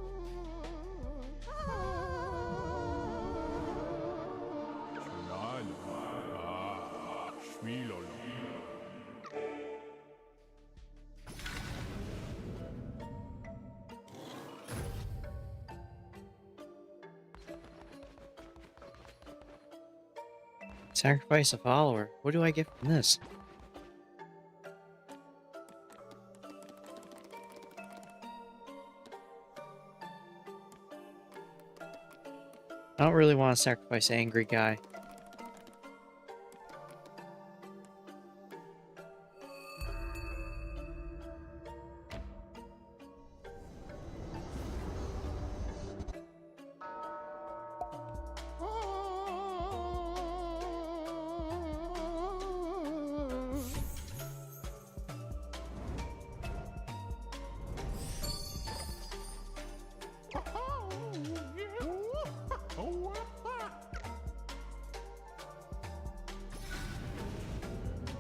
Sacrifice a follower. What do I get from this? I don't really want to sacrifice Angry Guy.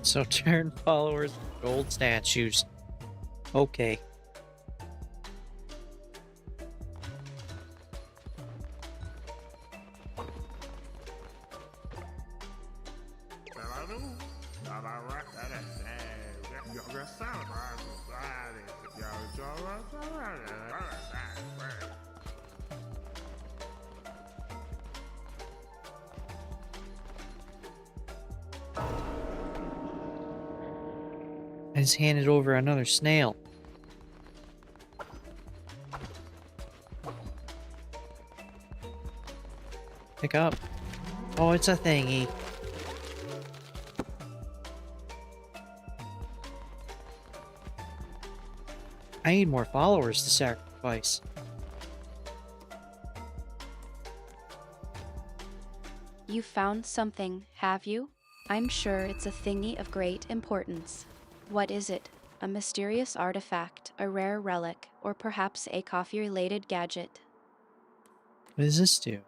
So turn followers into gold statues. Okay. I just handed over another snail. Pick up. Oh, it's a thingy. I need more followers to sacrifice. You found something, have you? I'm sure it's a thingy of great importance. What is it? A mysterious artifact, a rare relic, or perhaps a coffee-related gadget? What does this do?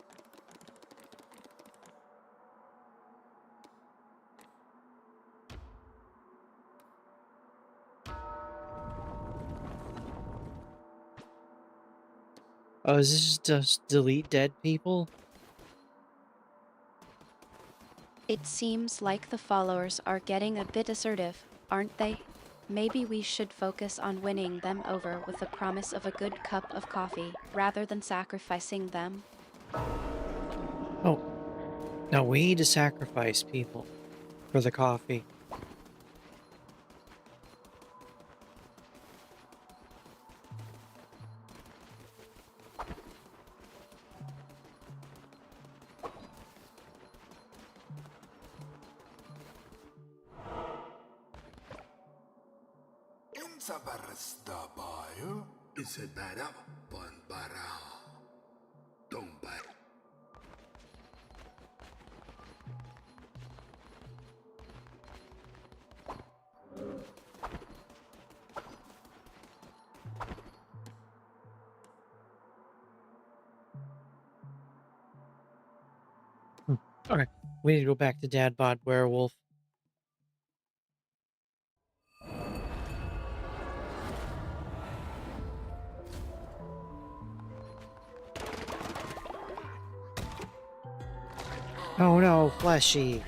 Oh, is this just delete dead people? It seems like the followers are getting a bit assertive, aren't they? Maybe we should focus on winning them over with the promise of a good cup of coffee, rather than sacrificing them. Oh, no, we need to sacrifice people for the coffee. Insa barista bayo, is it bada bon bara. Don't buy. Okay, we need to go back to Dad Bod Werewolf. Oh no, Fleshy.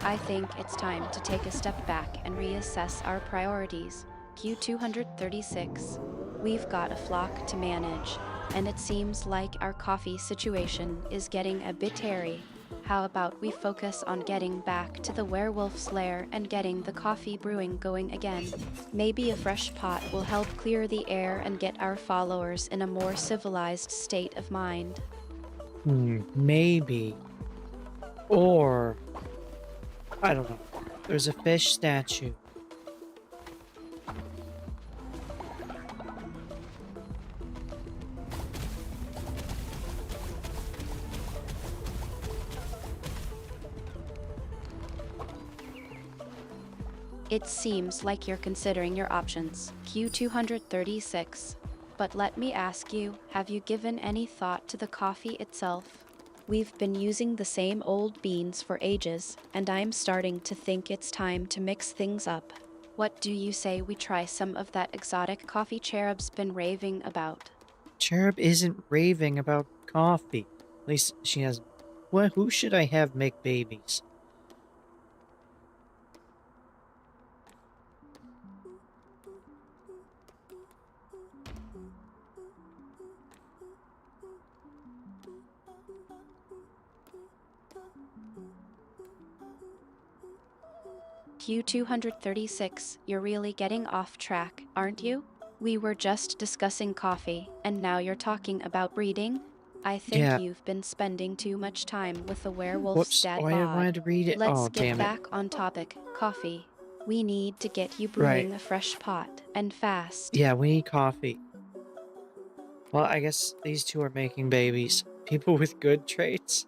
I think it's time to take a step back and reassess our priorities. Q236. We've got a flock to manage, and it seems like our coffee situation is getting a bit hairy. How about we focus on getting back to the werewolf's lair and getting the coffee brewing going again? Maybe a fresh pot will help clear the air and get our followers in a more civilized state of mind. Maybe. Or, I don't know. There's a fish statue. It seems like you're considering your options, Q236. But let me ask you, have you given any thought to the coffee itself? We've been using the same old beans for ages, and I'm starting to think it's time to mix things up. What do you say we try some of that exotic coffee Cherub's been raving about? Cherub isn't raving about coffee. At least she has. Well, who should I have make babies? Q236, you're really getting off track, aren't you? We were just discussing coffee, and now you're talking about breeding? I think Yeah. you've been spending too much time with the werewolf's Whoops. dad Oh, I bod. wanted to read it. Let's Oh, get damn it. back on topic, coffee. We need to get you Right. brewing a fresh pot, and fast. Yeah, we need coffee. Well, I guess these two are making babies. People with good traits.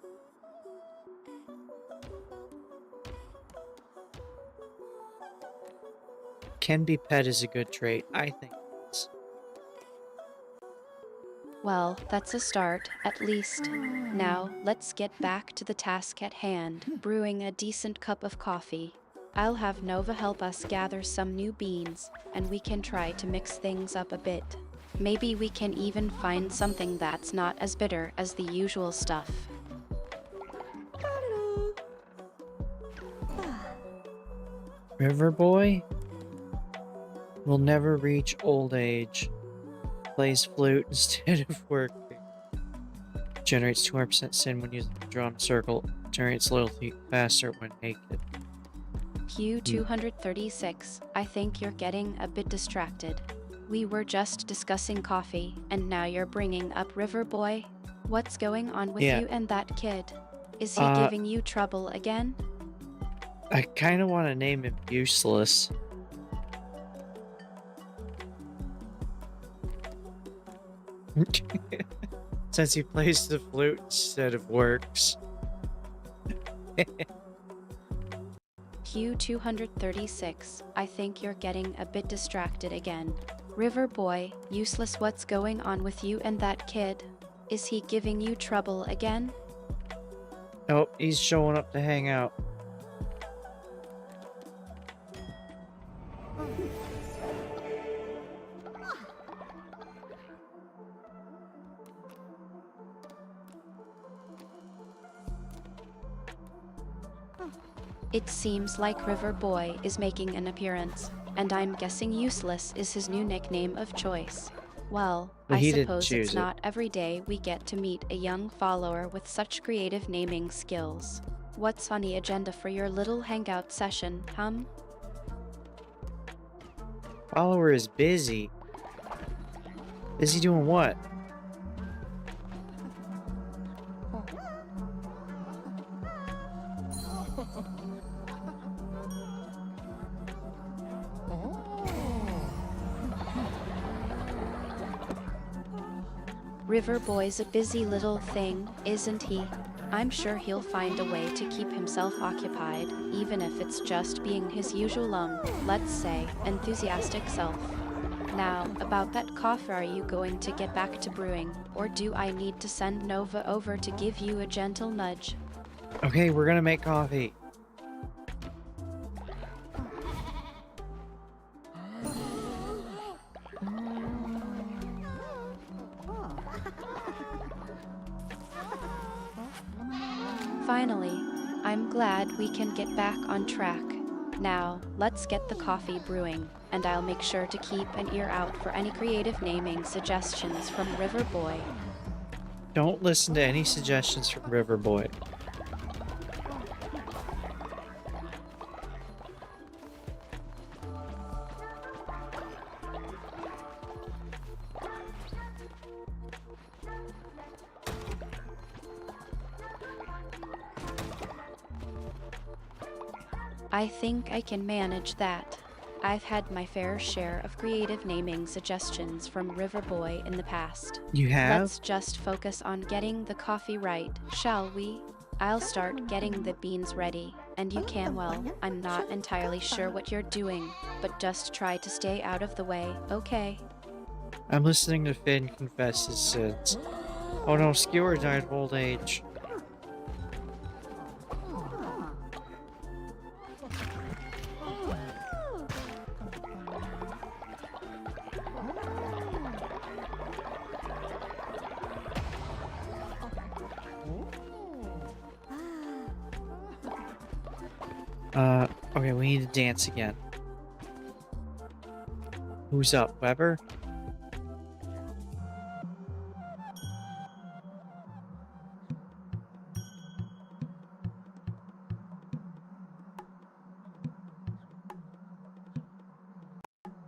Can be pet is a good trait. I think it is. Well, that's a start, at least. Now, let's get back to the task at hand, brewing a decent cup of coffee. I'll have Nova help us gather some new beans, and we can try to mix things up a bit. Maybe we can even find something that's not as bitter as the usual stuff. River Boy will never reach old age. Plays flute instead of working. Generates 200% sin when using the drum circle. Generates loyalty faster when naked. Q236, I think you're getting a bit distracted. We were just discussing coffee, and now you're bringing up River Boy. What's going on with Yeah. you and that kid? Is he giving you trouble again? I kind of want to name him Useless. Since he plays the flute instead of works. Q236, I think you're getting a bit distracted again. River Boy, Useless, what's going on with you and that kid? Is he giving you trouble again? Oh, he's showing up to hang out. It seems like River Boy is making an appearance, and I'm guessing Useless is his new nickname of choice. Well, But I he didn't suppose choose it's it. not every day we get to meet a young follower with such creative naming skills. What's on the agenda for your little hangout session, Follower is busy. Busy doing what? River Boy's a busy little thing, isn't he? I'm sure he'll find a way to keep himself occupied, even if it's just being his usual let's say, enthusiastic self. Now, about that coffee, are you going to get back to brewing, or do I need to send Nova over to give you a gentle nudge? Okay, we're gonna make coffee. Finally, I'm glad we can get back on track. Now, let's get the coffee brewing, and I'll make sure to keep an ear out for any creative naming suggestions from River Boy. Don't listen to any suggestions from River Boy. I think I can manage that. I've had my fair share of creative naming suggestions from River Boy in the past. You have? Let's just focus on getting the coffee right, shall we? I'll start getting the beans ready, and you can, well, I'm not entirely sure what you're doing, but just try to stay out of the way, okay? I'm listening to Finn confess his sins. Oh no, Skewer died of old age. Okay, we need to dance again. Who's up, Weber?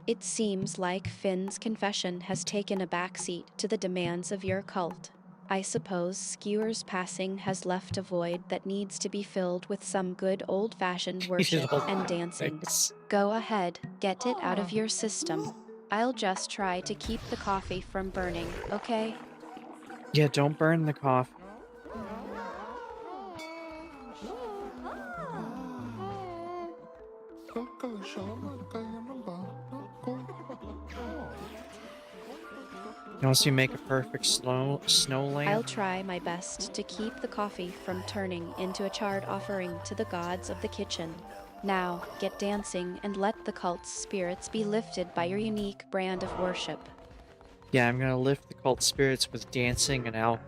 It seems like Finn's confession has taken a backseat to the demands of your cult. I suppose Skewer's passing has left a void that needs to be filled with some good old-fashioned worship and dancing. Thanks. Go ahead, get it out of your system. I'll just try to keep the coffee from burning, okay? Yeah, don't burn the coffee. Unless you make a perfect snow I'll lamp. try my best to keep the coffee from turning into a charred offering to the gods of the kitchen. Now, get dancing and let the cult's spirits be lifted by your unique brand of worship. Yeah, I'm gonna lift the cult spirits with dancing and alcohol.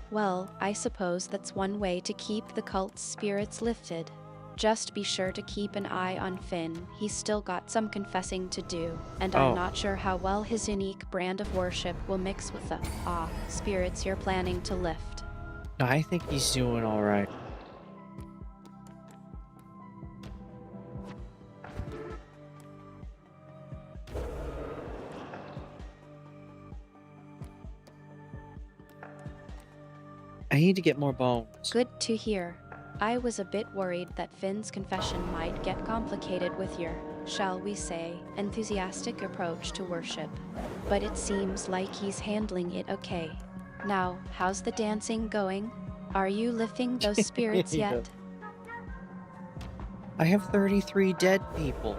Well, I suppose that's one way to keep the cult's spirits lifted. Just be sure to keep an eye on Finn. He's still got some confessing to do, and I'm Oh. not sure how well his unique brand of worship will mix with the spirits you're planning to lift. No, I think he's doing alright. I need to get more bones. Good to hear. I was a bit worried that Finn's confession might get complicated with your, shall we say, enthusiastic approach to worship. But it seems like he's handling it okay. Now, how's the dancing going? Are you lifting those spirits Yeah. yet? I have 33 dead people.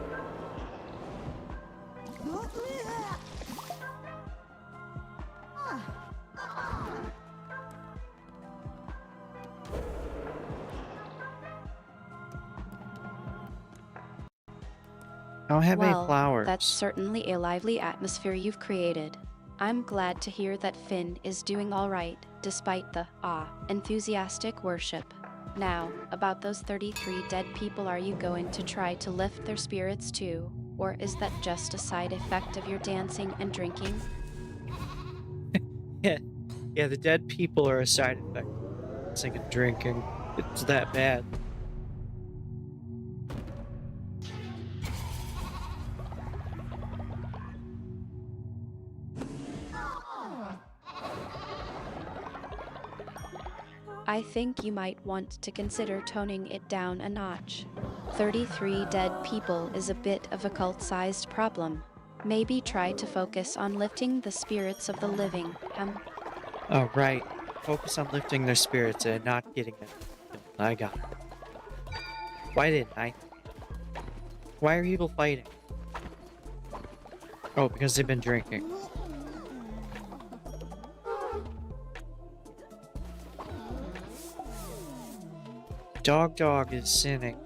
I don't have any Well, flowers. that's certainly a lively atmosphere you've created. I'm glad to hear that Finn is doing all right, despite the, enthusiastic worship. Now, about those 33 dead people, are you going to try to lift their spirits too? Or is that just a side effect of your dancing and drinking? Yeah, the dead people are a side effect of dancing and drinking. It's that bad. I think you might want to consider toning it down a notch. 33 dead people is a bit of a cult-sized problem. Maybe try to focus on lifting the spirits of the living. Oh, right. Focus on lifting their spirits and not getting them. I got it. Why didn't I? Why are people fighting? Oh, because they've been drinking. Dog is sinning.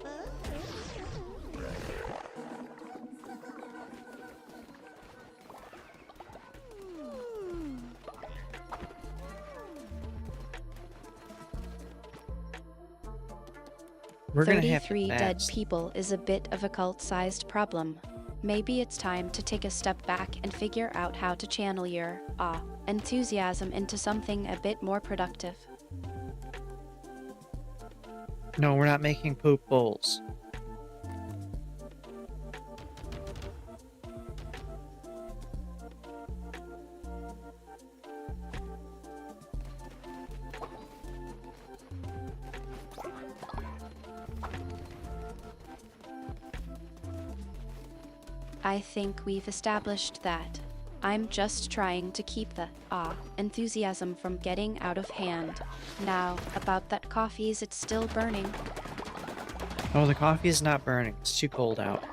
We're gonna have to 33 dead fast. people is a bit of a cult-sized problem. Maybe it's time to take a step back and figure out how to channel your, enthusiasm into something a bit more productive. No, we're not making poop bowls. I think we've established that. I'm just trying to keep the, enthusiasm from getting out of hand. Now, about that coffee, is it still burning? Oh, the coffee is not burning. It's too cold out.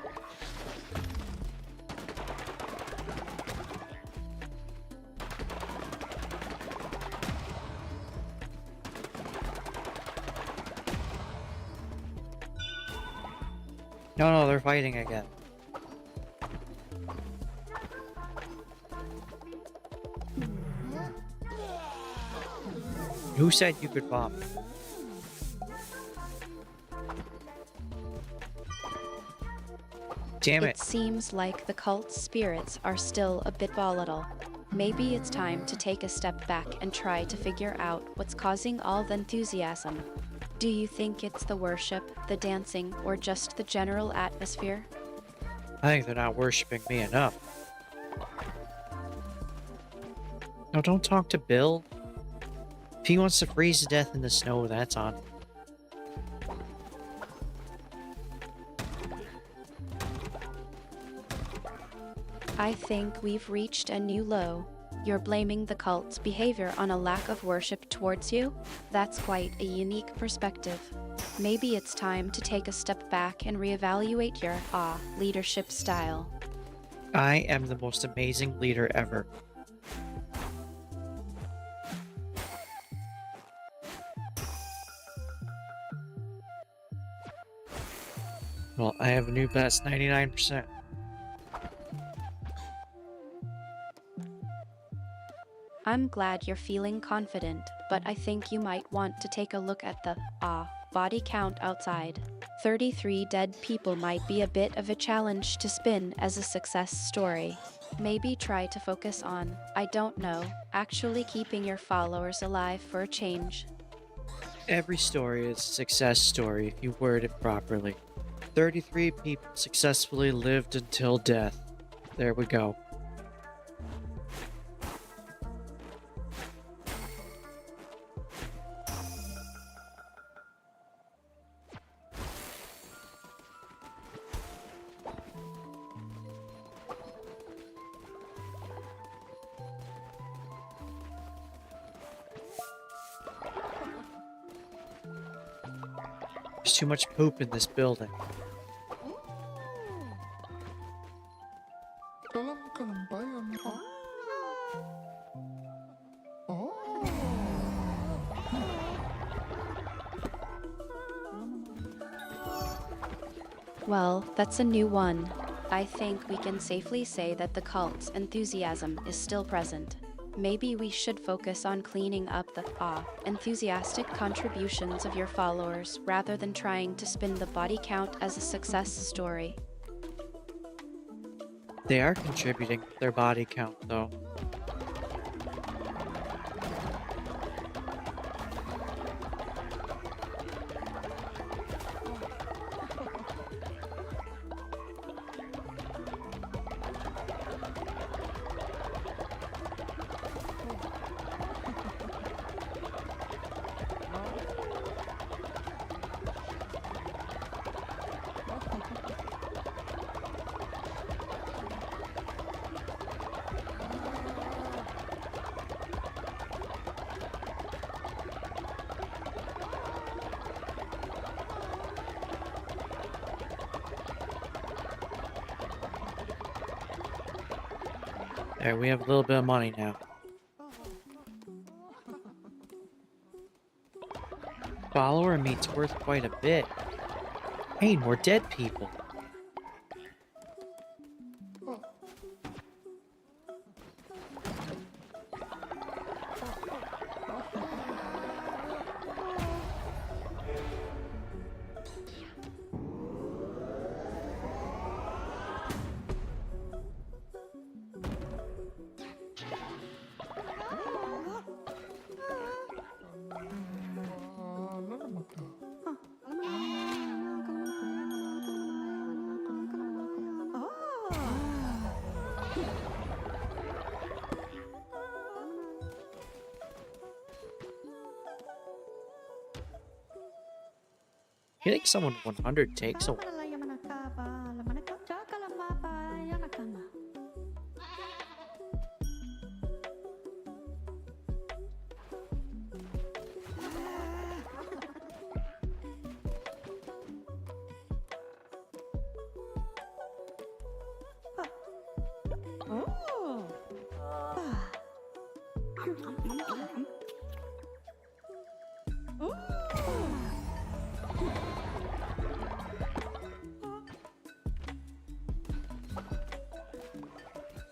No, they're fighting again. Who said you could bomb? Damn It it. seems like the cult's spirits are still a bit volatile. Maybe it's time to take a step back and try to figure out what's causing all the enthusiasm. Do you think it's the worship, the dancing, or just the general atmosphere? I think they're not worshiping me enough. No, don't talk to Bill. If he wants to freeze to death in the snow, that's on him. I think we've reached a new low. You're blaming the cult's behavior on a lack of worship towards you? That's quite a unique perspective. Maybe it's time to take a step back and reevaluate your leadership style. I am the most amazing leader ever. Well, I have a new best 99%. I'm glad you're feeling confident, but I think you might want to take a look at the body count outside. 33 dead people might be a bit of a challenge to spin as a success story. Maybe try to focus on, I don't know, actually keeping your followers alive for a change. Every story is a success story if you word it properly. 33 people successfully lived until death. There we go. There's too much poop in this building. Well, that's a new one. I think we can safely say that the cult's enthusiasm is still present. Maybe we should focus on cleaning up the enthusiastic contributions of your followers rather than trying to spin the body count as a success story. They are contributing their body count, though. There, we have a little bit of money now. Follower meat's worth quite a bit. Hey, more dead people. Hitting someone 100 takes a while.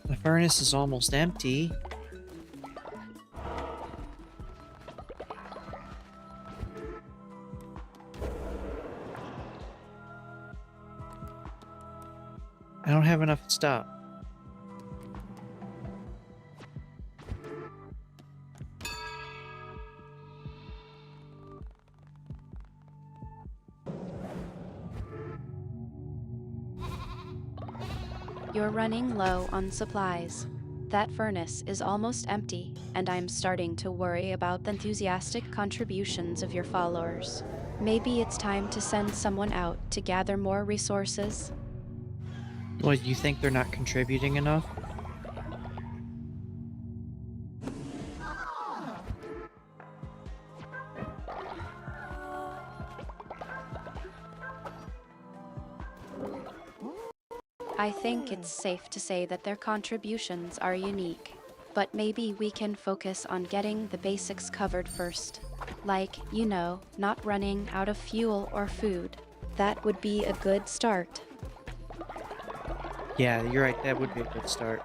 The furnace is almost empty. I don't have enough stuff. You're running low on supplies. That furnace is almost empty, and I'm starting to worry about the enthusiastic contributions of your followers. Maybe it's time to send someone out to gather more resources. What, you think they're not contributing enough? I think it's safe to say that their contributions are unique. But maybe we can focus on getting the basics covered first. Like, not running out of fuel or food. That would be a good start. Yeah, you're right. That would be a good start.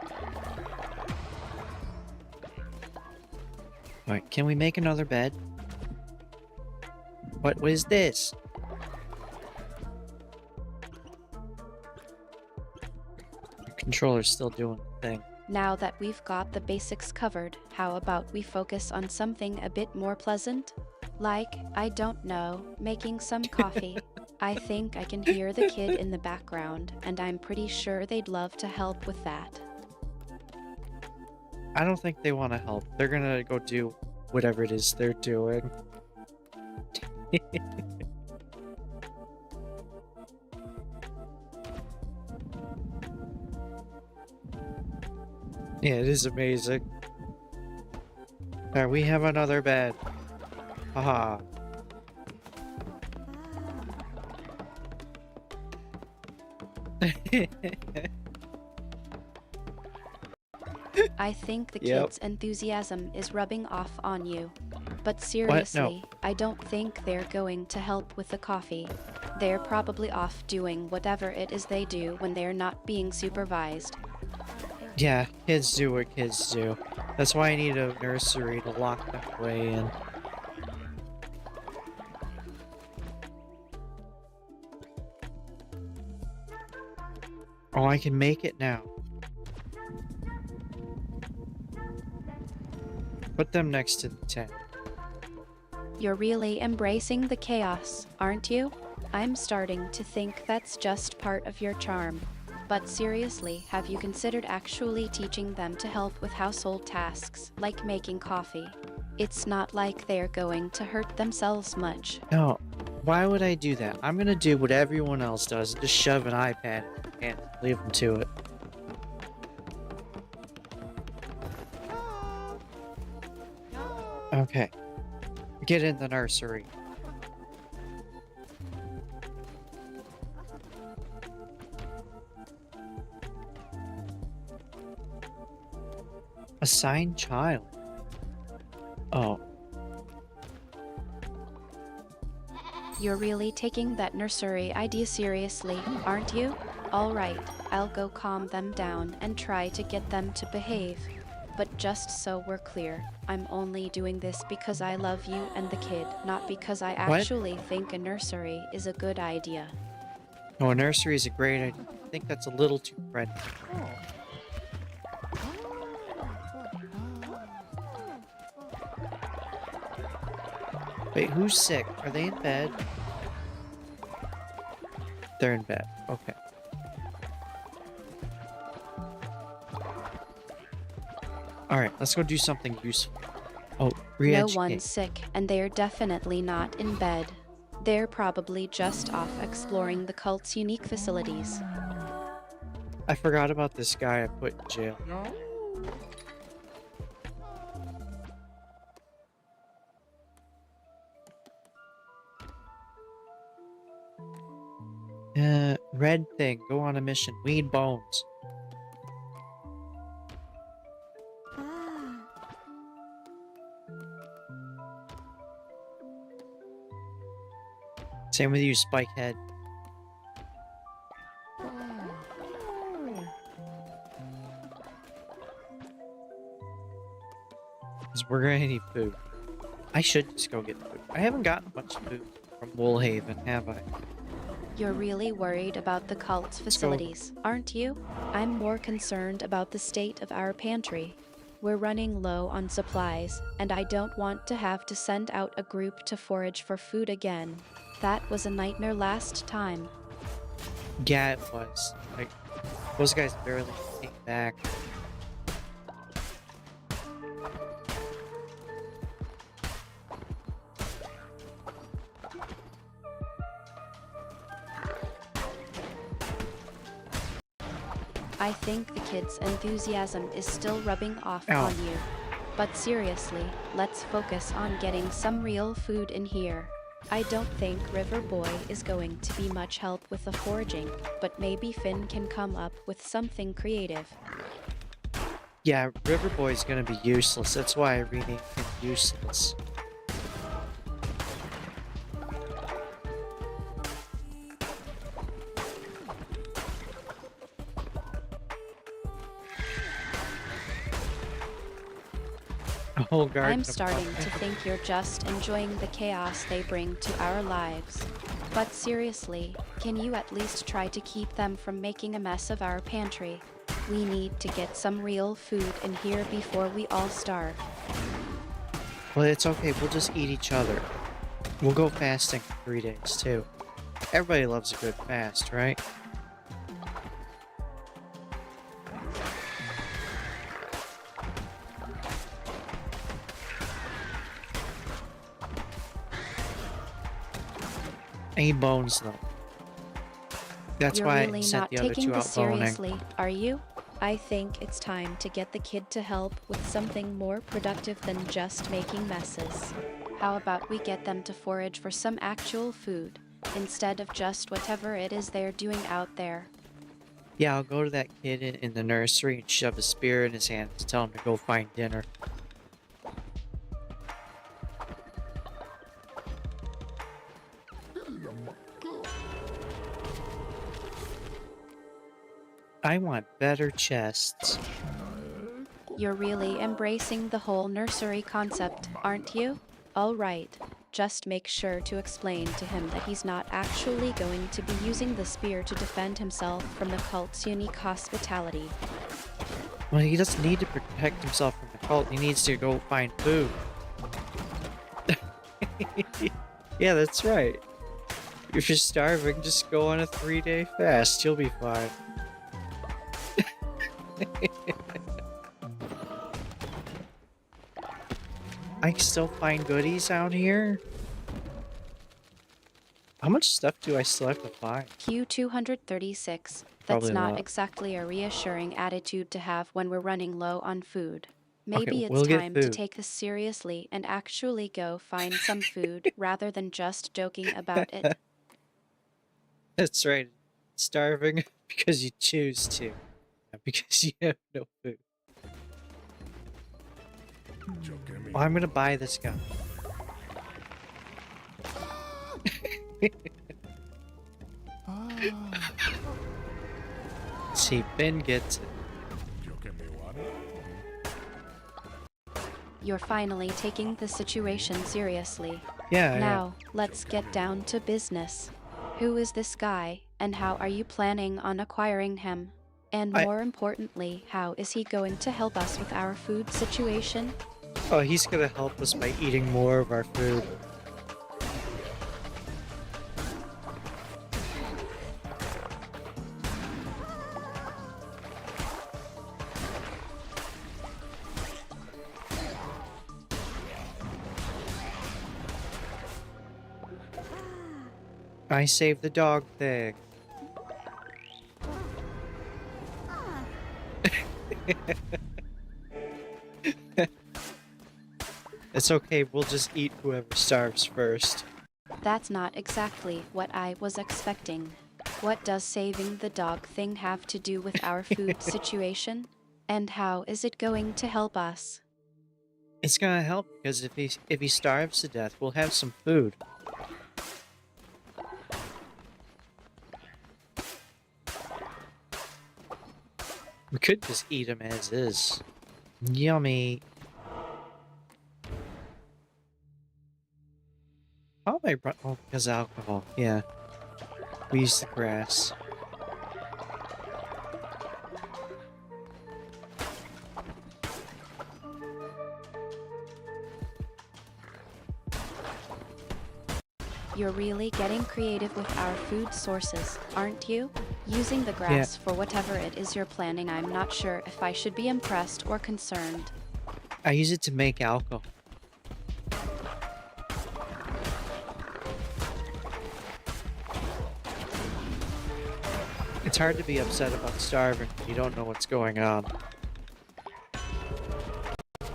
Alright, can we make another bed? What was this? The controller's still doing the thing. Now that we've got the basics covered, how about we focus on something a bit more pleasant? Like, I don't know, making some coffee. I think I can hear the kid in the background, and I'm pretty sure they'd love to help with that. I don't think they want to help. They're gonna go do whatever it is they're doing. Yeah, it is amazing. There, we have another bed. Haha. I think the Yep. kids' enthusiasm is rubbing off on you. But seriously, I don't think they're going to help with the coffee. They're probably off doing whatever it is they do when they're not being supervised. Yeah, kids do what kids do. That's why I need a nursery to lock them away in. Oh, I can make it now. Put them next to the tent. You're really embracing the chaos, aren't you? I'm starting to think that's just part of your charm. But seriously, have you considered actually teaching them to help with household tasks, like making coffee? It's not like they're going to hurt themselves much. No, why would I do that? I'm gonna do what everyone else does and just shove an iPad and leave them to it. Okay. Get in the nursery. Assigned child. Oh. You're really taking that nursery idea seriously, aren't you? Alright, I'll go calm them down and try to get them to behave. But just so we're clear, I'm only doing this because I love you and the kid, not because I What? actually think a nursery is a good idea. No, a nursery is a great idea. I think that's a little too friendly. Wait, who's sick? Are they in bed? They're in bed. Okay. Alright, let's go do something useful. Oh, No re-educate. one's sick, and they're definitely not in bed. They're probably just off exploring the cult's unique facilities. I forgot about this guy I put in jail. Red thing, go on a mission. We need bones. Same with you, Spikehead. Because we're gonna need food. I should just go get food. I haven't gotten much food from Woolhaven, have I? You're really worried about the cult's facilities, aren't you? I'm more concerned about the state of our pantry. We're running low on supplies, and I don't want to have to send out a group to forage for food again. That was a nightmare last time. Yeah, it was. Like, those guys barely came back. I think the kids' enthusiasm is still rubbing off Ow. on you. But seriously, let's focus on getting some real food in here. I don't think River Boy is going to be much help with the foraging, but maybe Finn can come up with something creative. Yeah, River Boy's gonna be useless. That's why I renamed him Useless. A whole garden I'm of starting pumpkin. to think you're just enjoying the chaos they bring to our lives. But seriously, can you at least try to keep them from making a mess of our pantry? We need to get some real food in here before we all starve. Well, it's okay. We'll just eat each other. We'll go fasting for 3 days, too. Everybody loves a good fast, right? Any bones, though. That's You're why I really sent not the other taking two this out boning. seriously, are you? I think it's time to get the kid to help with something more productive than just making messes. How about we get them to forage for some actual food, instead of just whatever it is they're doing out there? Yeah, I'll go to that kid in the nursery and shove a spear in his hand to tell him to go find dinner. I want better chests. You're really embracing the whole nursery concept, aren't you? All right. Just make sure to explain to him that he's not actually going to be using the spear to defend himself from the cult's unique hospitality. Well, he doesn't need to protect himself from the cult. He needs to go find food. Yeah, that's right. If you're starving, just go on a 3-day fast. You'll be fine. I can still find goodies out here. How much stuff do I still have to find? Q236. That's Probably a not lot. exactly a reassuring attitude to have when we're running low on food. Okay, Maybe it's we'll get time to food. take this seriously and actually go find some food rather than just joking about it. That's right. Starving because you choose to, not because you have no food. Well, I'm gonna buy this gun. See, Ben gets it. You're finally taking the situation seriously. Yeah, Now, let's get down to business. Who is this guy, and how are you planning on acquiring him? And I- more importantly, how is he going to help us with our food situation? Oh, he's gonna help us by eating more of our food. I saved the dog thing. It's okay, we'll just eat whoever starves first. That's not exactly what I was expecting. What does saving the dog thing have to do with our food situation? And how is it going to help us? It's gonna help because if he starves to death, we'll have some food. We could just eat him as is. Yummy. How am I oh, because alcohol. Yeah. We use the grass. You're really getting creative with our food sources, aren't you? Using the grass for whatever it is you're planning, I'm not sure if I should be impressed or concerned. I use it to make alcohol. It's hard to be upset about starving when you don't know what's going on.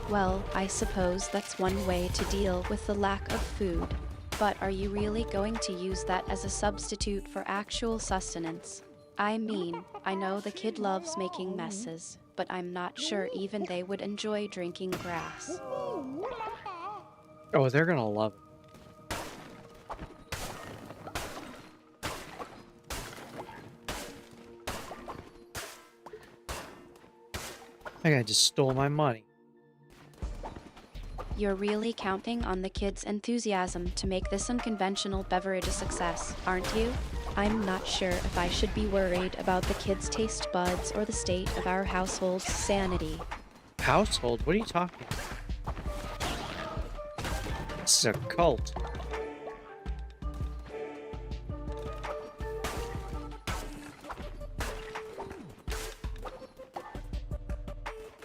Well, I suppose that's one way to deal with the lack of food. But are you really going to use that as a substitute for actual sustenance? I mean, I know the kid loves making messes, but I'm not sure even they would enjoy drinking grass. Oh, they're gonna love it. That guy just stole my money. You're really counting on the kids' enthusiasm to make this unconventional beverage a success, aren't you? I'm not sure if I should be worried about the kids' taste buds or the state of our household's sanity. Household? What are you talking about? This is a cult.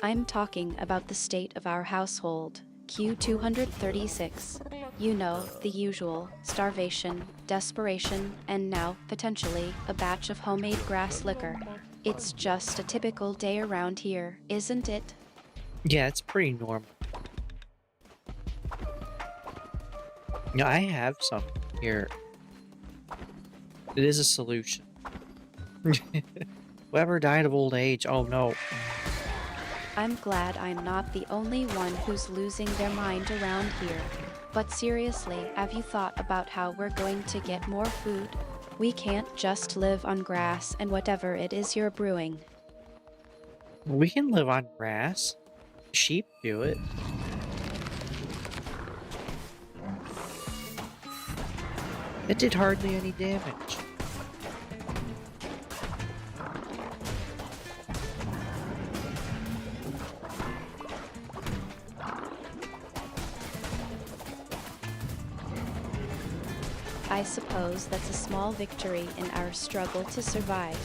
I'm talking about the state of our household. Q236. You know, the usual. Starvation, desperation, and now, potentially, a batch of homemade grass liquor. It's just a typical day around here, isn't it? Yeah, it's pretty normal. Yeah, I have some here. It is a solution. Whoever died of old age, oh no. I'm glad I'm not the only one who's losing their mind around here. But seriously, have you thought about how we're going to get more food? We can't just live on grass and whatever it is you're brewing. We can live on grass. Sheep do it. It did hardly any damage. I suppose that's a small victory in our struggle to survive.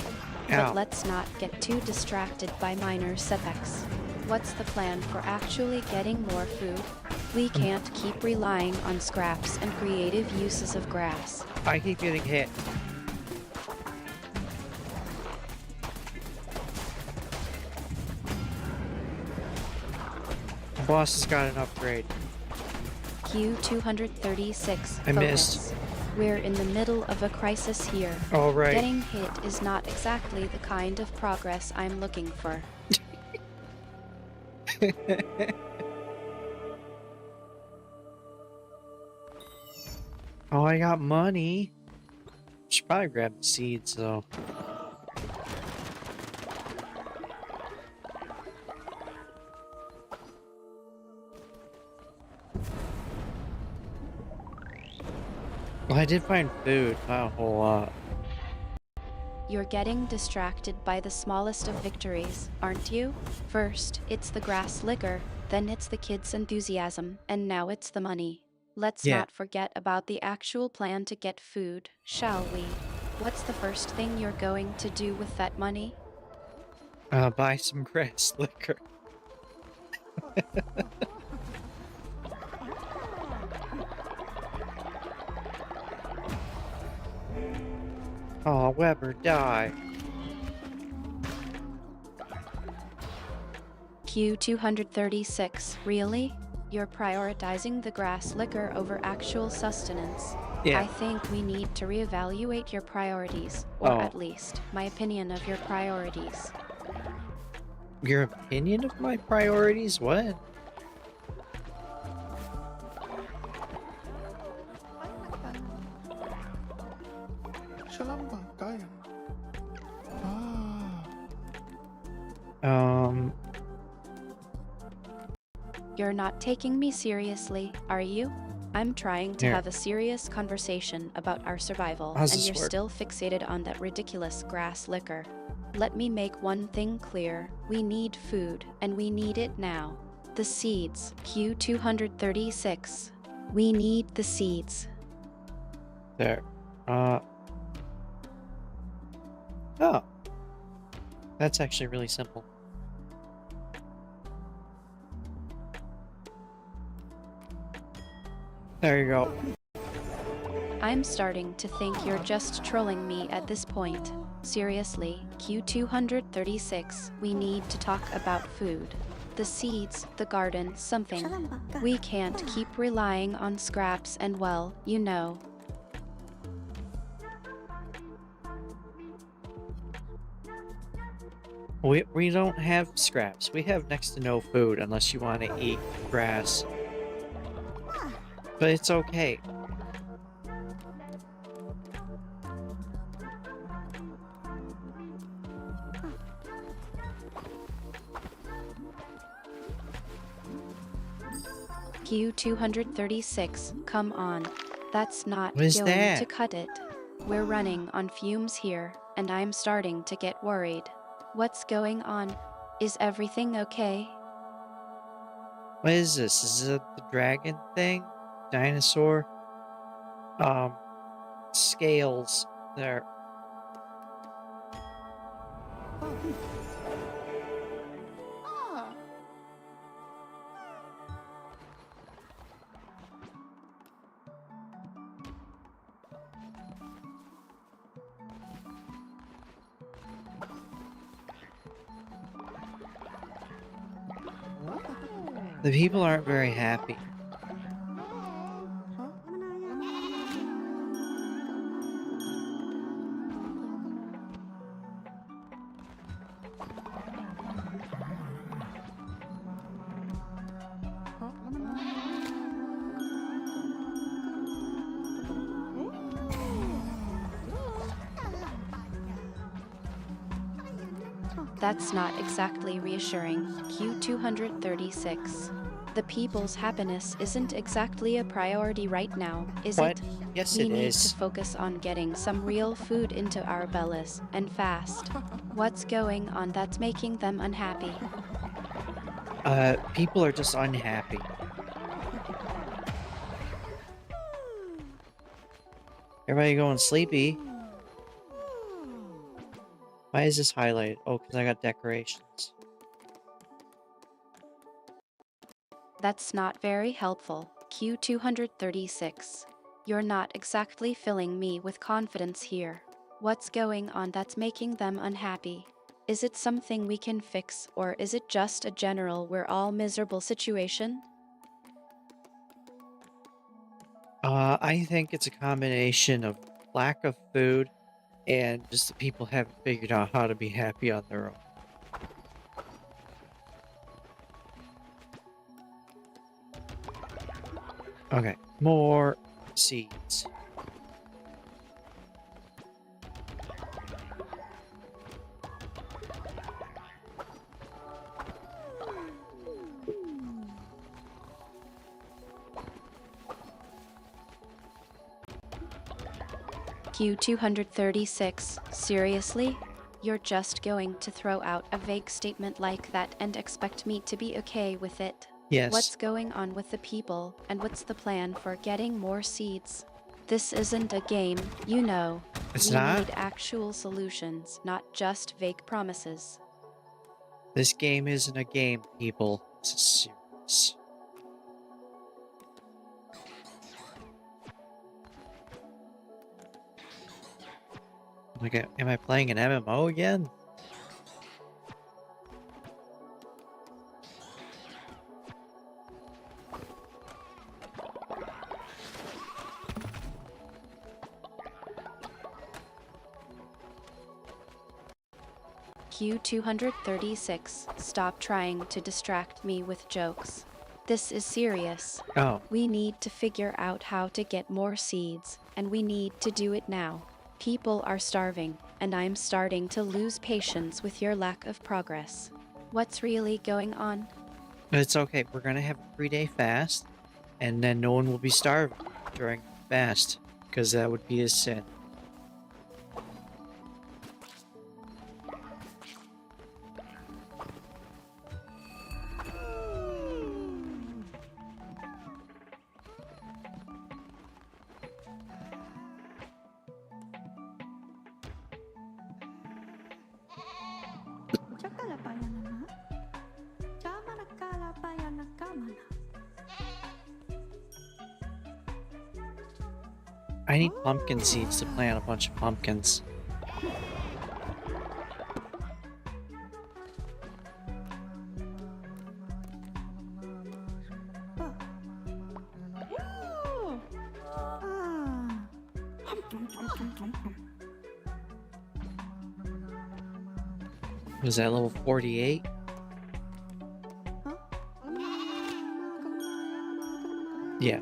Ow. But let's not get too distracted by minor setbacks. What's the plan for actually getting more food? We can't keep relying on scraps and creative uses of grass. I keep getting hit. The boss has got an upgrade. Q236. I missed. Focus. We're in the middle of a crisis here. All right. Getting hit is not exactly the kind of progress I'm looking for. Oh, I got money. Should probably grab the seeds though. Well, I did find food, not a whole lot. You're getting distracted by the smallest of victories, aren't you? First, it's the grass liquor, then it's the kids' enthusiasm, and now it's the money. Let's Yeah. not forget about the actual plan to get food, shall we? What's the first thing you're going to do with that money? Buy some grass liquor. Oh, Weber, die. Q236, really? You're prioritizing the grass liquor over actual sustenance. Yeah. I think we need to reevaluate your priorities, or Oh. at least my opinion of your priorities. Your opinion of my priorities? What? You're not taking me seriously, are you? I'm trying to Here. have a serious conversation about our survival, How's and this you're work? still fixated on that ridiculous grass liquor. Let me make one thing clear. We need food, and we need it now. The seeds, Q236. We need the seeds. There. Oh. That's actually really simple. There you go. I'm starting to think you're just trolling me at this point. Seriously, Q236, we need to talk about food. the seeds, the garden, something. Salambaka. We can't keep relying on scraps and, well, you know. We don't have scraps. We have next to no food unless you want to eat grass. But it's okay. Q236, come on. That's not What is going that? to cut it. We're running on fumes here, and I'm starting to get worried. What's going on? Is everything okay? What is this? Is it the dragon thing? Dinosaur? Scales there. The people aren't very happy. That's not exactly reassuring. Q236. The people's happiness isn't exactly a priority right now, is What? it? Yes, We it need is. to focus on getting some real food into our bellies, and fast. What's going on that's making them unhappy? People are just unhappy. Everybody going sleepy. Why is this highlighted? Oh, because I got decorations. That's not very helpful. Q236. You're not exactly filling me with confidence here. What's going on that's making them unhappy? Is it something we can fix, or is it just a general we're all miserable situation? I think it's a combination of lack of food and just the people haven't figured out how to be happy on their own. Okay, more seeds. Q236, seriously? You're just going to throw out a vague statement like that and expect me to be okay with it? Yes. What's going on with the people, and what's the plan for getting more seeds? This isn't a game, you know. It's We not? need actual solutions, not just vague promises. This game isn't a game, people. This is serious. Okay, am I playing an MMO again? Q236, stop trying to distract me with jokes. This is serious. Oh, We need to figure out how to get more seeds, and we need to do it now. People are starving, and I'm starting to lose patience with your lack of progress. What's really going on? it's okay. We're gonna have a 3-day fast, and then no one will be starving during the fast, because that would be a sin. I need pumpkin seeds to plant a bunch of pumpkins. Was that level 48? Yeah.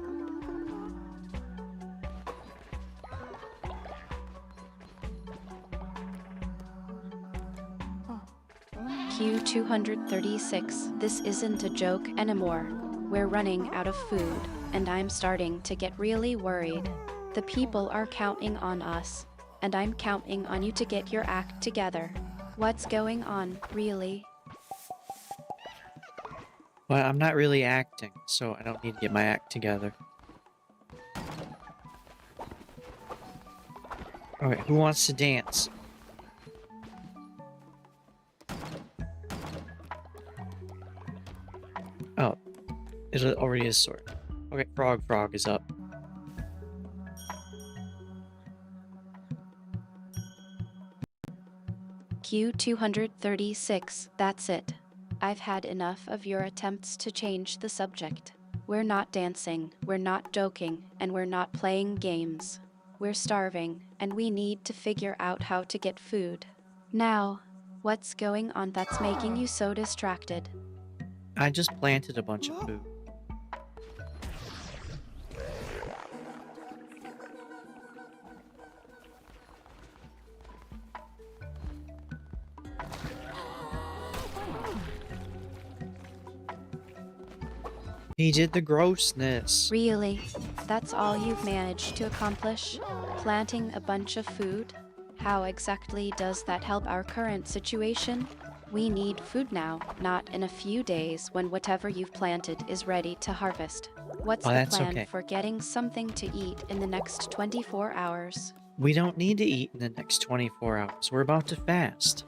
Q236. This isn't a joke anymore. We're running out of food, and I'm starting to get really worried. The people are counting on us, and I'm counting on you to get your act together. What's going on, really? Well, I'm not really acting, so I don't need to get my act together. Alright, who wants to dance? Oh, it already is sorted. Okay, Frog is up. Q236. That's it. I've had enough of your attempts to change the subject. We're not dancing, we're not joking, and we're not playing games. We're starving, and we need to figure out how to get food. Now, what's going on that's making you so distracted? I just planted a bunch of food. He did the grossness. Really? That's all you've managed to accomplish? Planting a bunch of food? How exactly does that help our current situation? We need food now, not in a few days when whatever you've planted is ready to harvest. What's Oh, the that's plan okay. for getting something to eat in the next 24 hours? We don't need to eat in the next 24 hours. We're about to fast.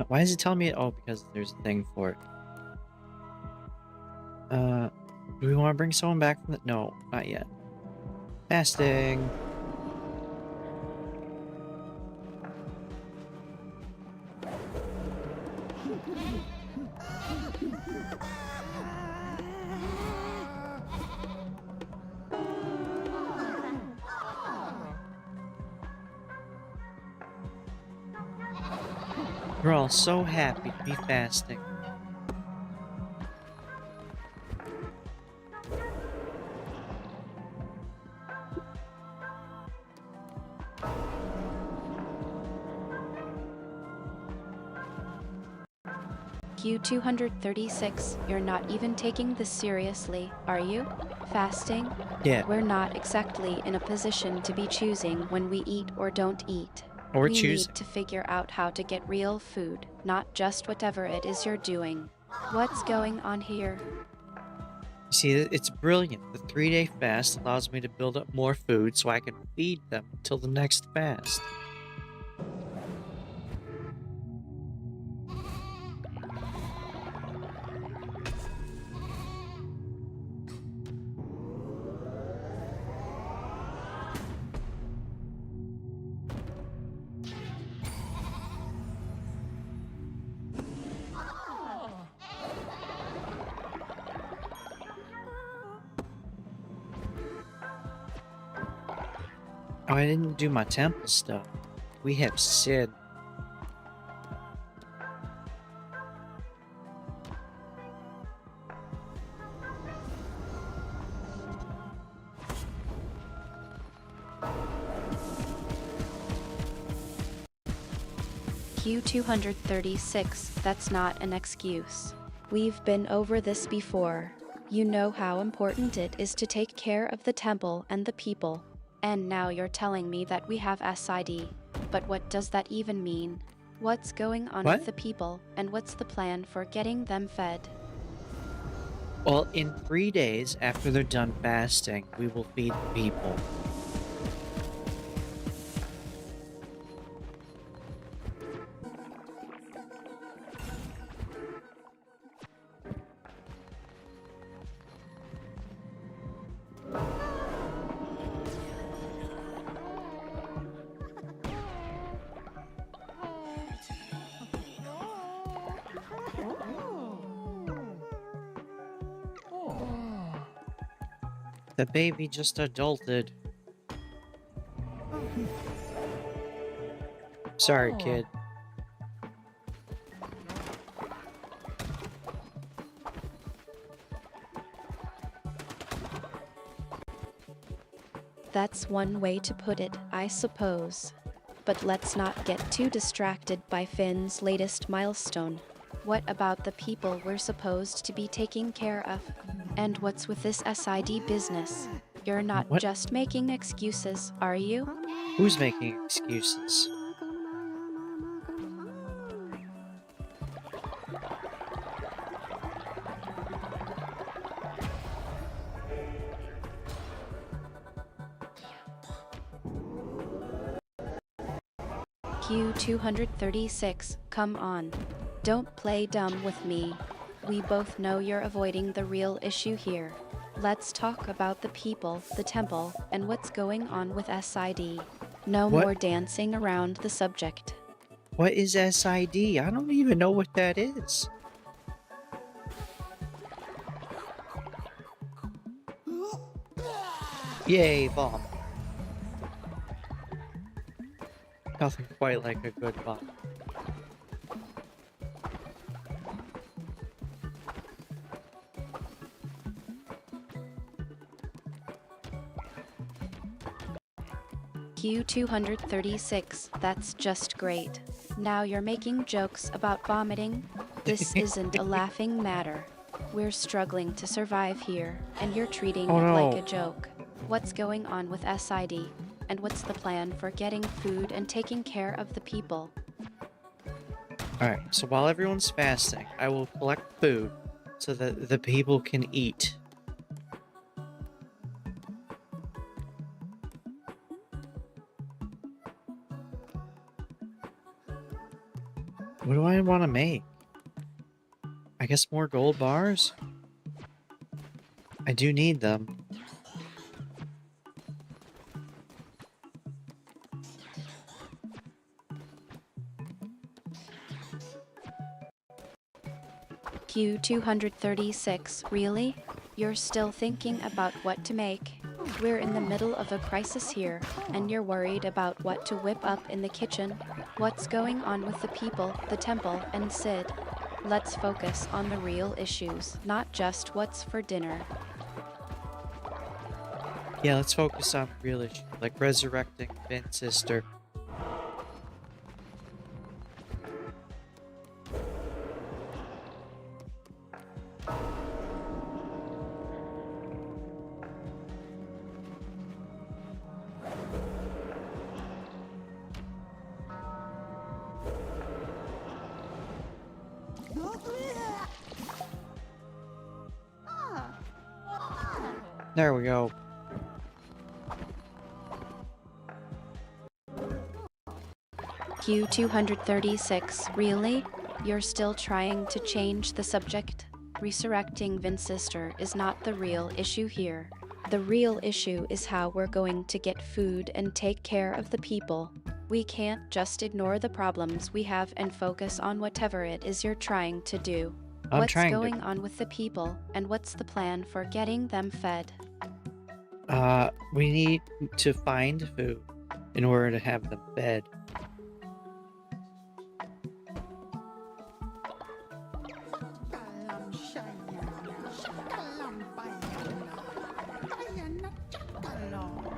Why is it telling me? Oh, because there's a thing for it. Do we want to bring someone back from the... No, not yet. Fasting. We're all so happy to be fasting. Q236, you're not even taking this seriously, are you? Fasting? Yeah, We're not exactly in a position to be choosing when we eat or don't eat. or We choosing. need to figure out how to get real food, not just whatever it is you're doing. What's going on here? You see, it's brilliant. The 3-day fast allows me to build up more food so I can feed them until the next fast. Oh, I didn't do my temple stuff. We have Sid. Q236, that's not an excuse. We've been over this before. You know how important it is to take care of the temple and the people. And now you're telling me that we have SID. But what does that even mean? What's going on What? with the people, and what's the plan for getting them fed? Well, in 3 days after they're done fasting, we will feed the people. The baby just adulted. Sorry, kid. That's one way to put it, I suppose. But let's not get too distracted by Finn's latest milestone. What about the people we're supposed to be taking care of? And what's with this SID business? You're not What? just making excuses, are you? Who's making excuses? Q236, come on. Don't play dumb with me. We both know you're avoiding the real issue here. Let's talk about the people, the temple, and what's going on with SID. No What? more dancing around the subject. What is SID? I don't even know what that is. Yay, bomb. Nothing quite like a good bomb. Q236, that's just great. Now you're making jokes about vomiting? This isn't a laughing matter. We're struggling to survive here, and you're treating Oh, it no. like a joke. What's going on with SID? And what's the plan for getting food and taking care of the people? Alright, so while everyone's fasting, I will collect food so that the people can eat. What do I want to make? I guess more gold bars? I do need them. Q236, really? You're still thinking about what to make? We're in the middle of a crisis here, and you're worried about what to whip up in the kitchen? What's going on with the people, the temple, and Sid? Let's focus on the real issues, not just what's for dinner. Yeah, let's focus on the real issue, like resurrecting Finn's sister. There we go. Q236, really? You're still trying to change the subject? Resurrecting Vin's sister is not the real issue here. The real issue is how we're going to get food and take care of the people. We can't just ignore the problems we have and focus on whatever it is you're trying to do. I'm What's trying going on with the people, and what's the plan for getting them fed? We need to find food in order to have them fed.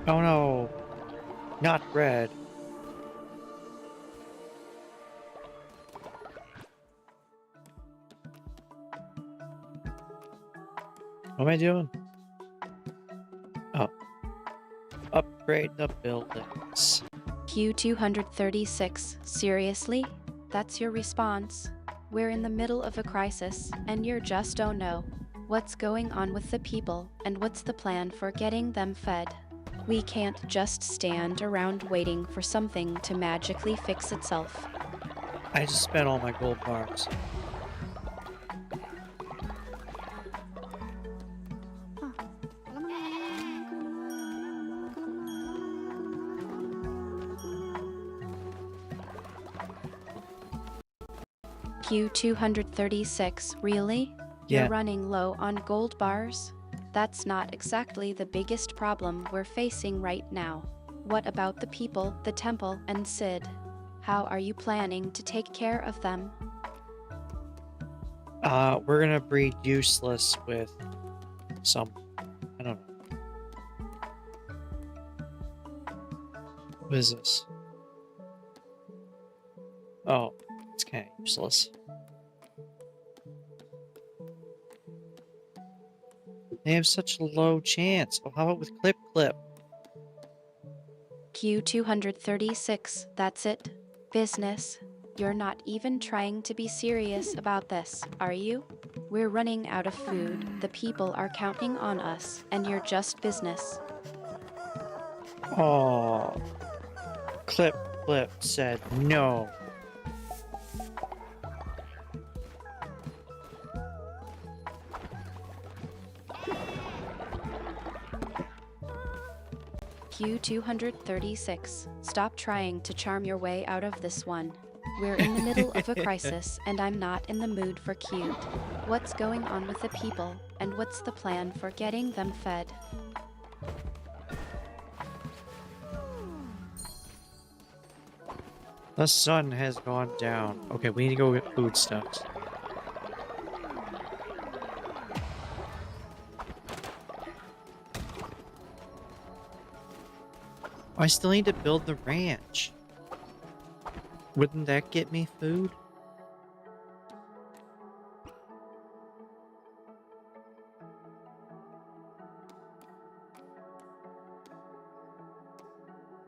Oh no, not bread. What am I doing? Oh. Upgrade the buildings. Q236, seriously? That's your response? We're in the middle of a crisis, and you're just don't know. What's going on with the people, and what's the plan for getting them fed? We can't just stand around waiting for something to magically fix itself. I just spent all my gold bars. Q236, really? Yeah. You're running low on gold bars? That's not exactly the biggest problem we're facing right now. What about the people, the temple, and Sid? How are you planning to take care of them? We're gonna breed useless with some, I don't know. What is this? Oh, it's kind of useless. They have such a low chance. Oh, how about with Clip Clip? Q236, that's it. Business. You're not even trying to be serious about this, are you? We're running out of food, the people are counting on us, and you're just business. Oh, Clip Clip said no. Q236, stop trying to charm your way out of this one. We're in the middle of a crisis, and I'm not in the mood for cute. What's going on with the people, and what's the plan for getting them fed? The sun has gone down. Okay, we need to go get foodstuffs. I still need to build the ranch. Wouldn't that get me food?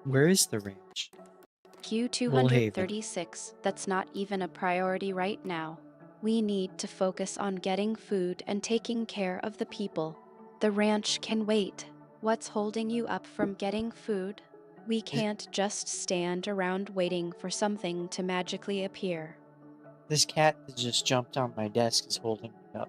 Where is the ranch? Q236, that's not even a priority right now. We need to focus on getting food and taking care of the people. The ranch can wait. What's holding you up from getting food? We can't just stand around waiting for something to magically appear. This cat that just jumped on my desk is holding me up.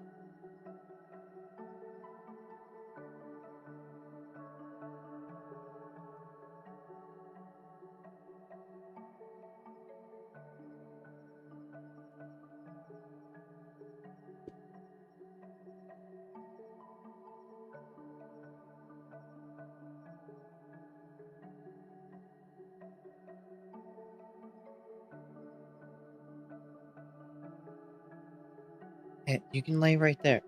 Hey, you can lay right there.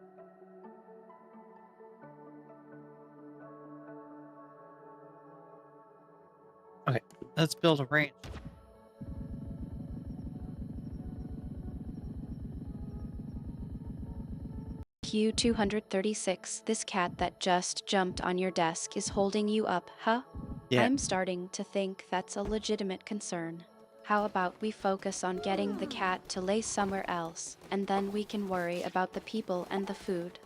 Okay, let's build a ranch. Q236, this cat that just jumped on your desk is holding you up, huh? Yeah. I'm starting to think that's a legitimate concern. How about we focus on getting the cat to lay somewhere else, and then we can worry about the people and the food.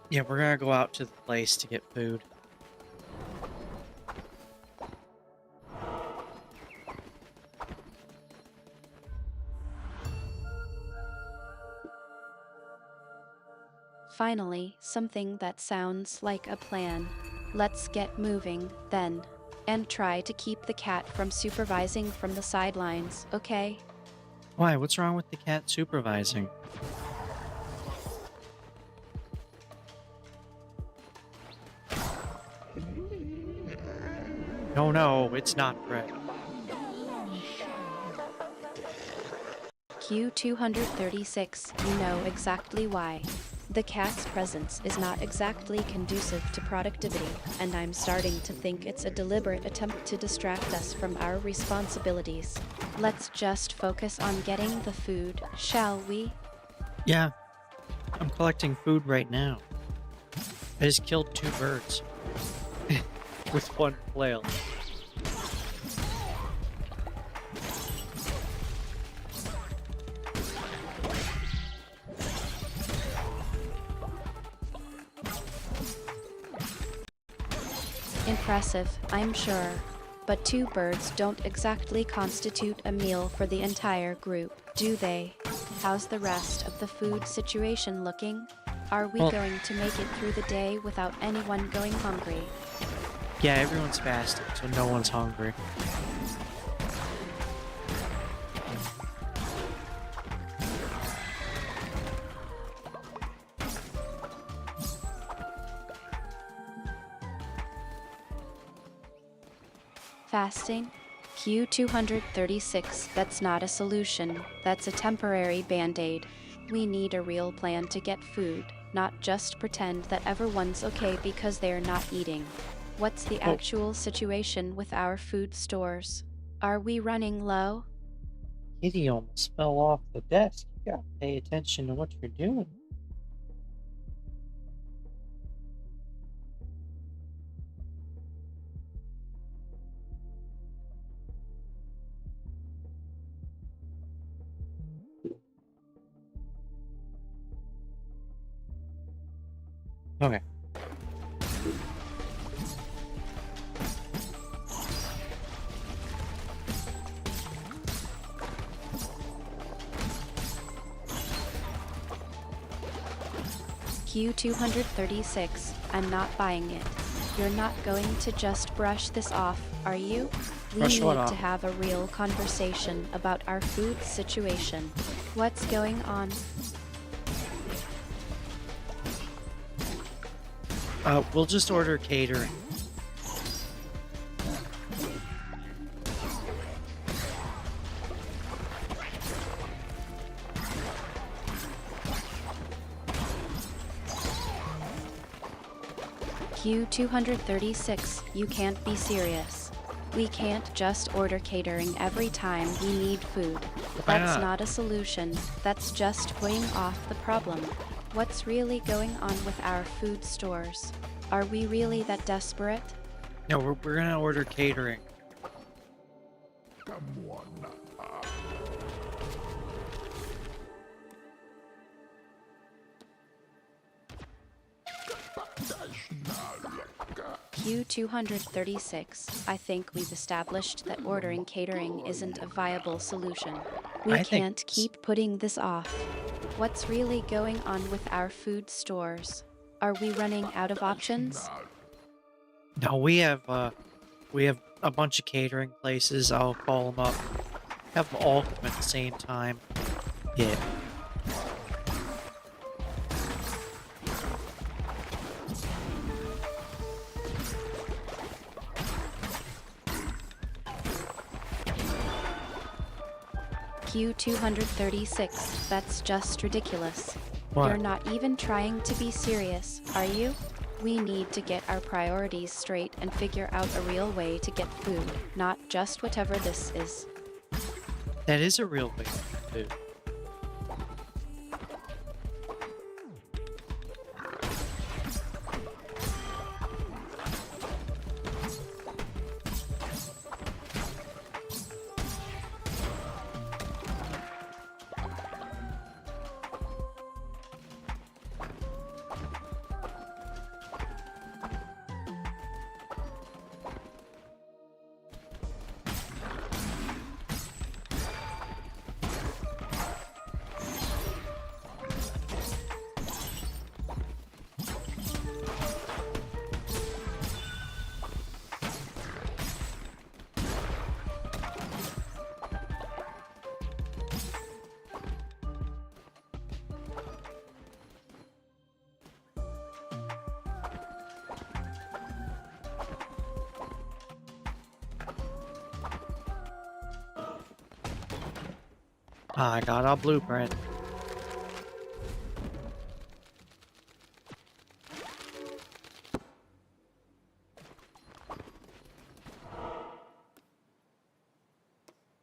Yeah, we're gonna go out to the place to get food. Finally, something that sounds like a plan. Let's get moving, then. And try to keep the cat from supervising from the sidelines, okay? Why? What's wrong with the cat supervising? No, no, it's not bread. Q236, you know exactly why. The cat's presence is not exactly conducive to productivity, and I'm starting to think it's a deliberate attempt to distract us from our responsibilities. Let's just focus on getting the food, shall we? Yeah, I'm collecting food right now. I just killed 2 birds with 1 flail. Impressive, I'm sure. But 2 birds don't exactly constitute a meal for the entire group, do they? How's the rest of the food situation looking? Are we Well- going to make it through the day without anyone going hungry? Yeah, everyone's fasting, so no one's hungry. Fasting? Q236, that's not a solution. That's a temporary band-aid. We need a real plan to get food, not just pretend that everyone's okay because they're not eating. What's the actual situation with our food stores? Are we running low? Kitty almost fell off the desk. You gotta pay attention to what you're doing. Okay. Q236, I'm not buying it. You're not going to just brush this off, are you? We Brush need what to off? have a real conversation about our food situation. What's going on? We'll just order catering. Q236, you can't be serious. We can't just order catering every time we need food. Why That's not? not a solution, that's just playing off the problem. What's really going on with our food stores? Are we really that desperate? No, we're gonna order catering. Come on. Q236, I think we've established that ordering catering isn't a viable solution. We I think can't it's- keep putting this off. What's really going on with our food stores? Are we running out of options? No, we have a bunch of catering places. I'll call them up. Have them all come at the same time. Yeah. Q236, that's just ridiculous. What? You're not even trying to be serious, are you? We need to get our priorities straight and figure out a real way to get food, not just whatever this is. That is a real way to get food. I got a blueprint.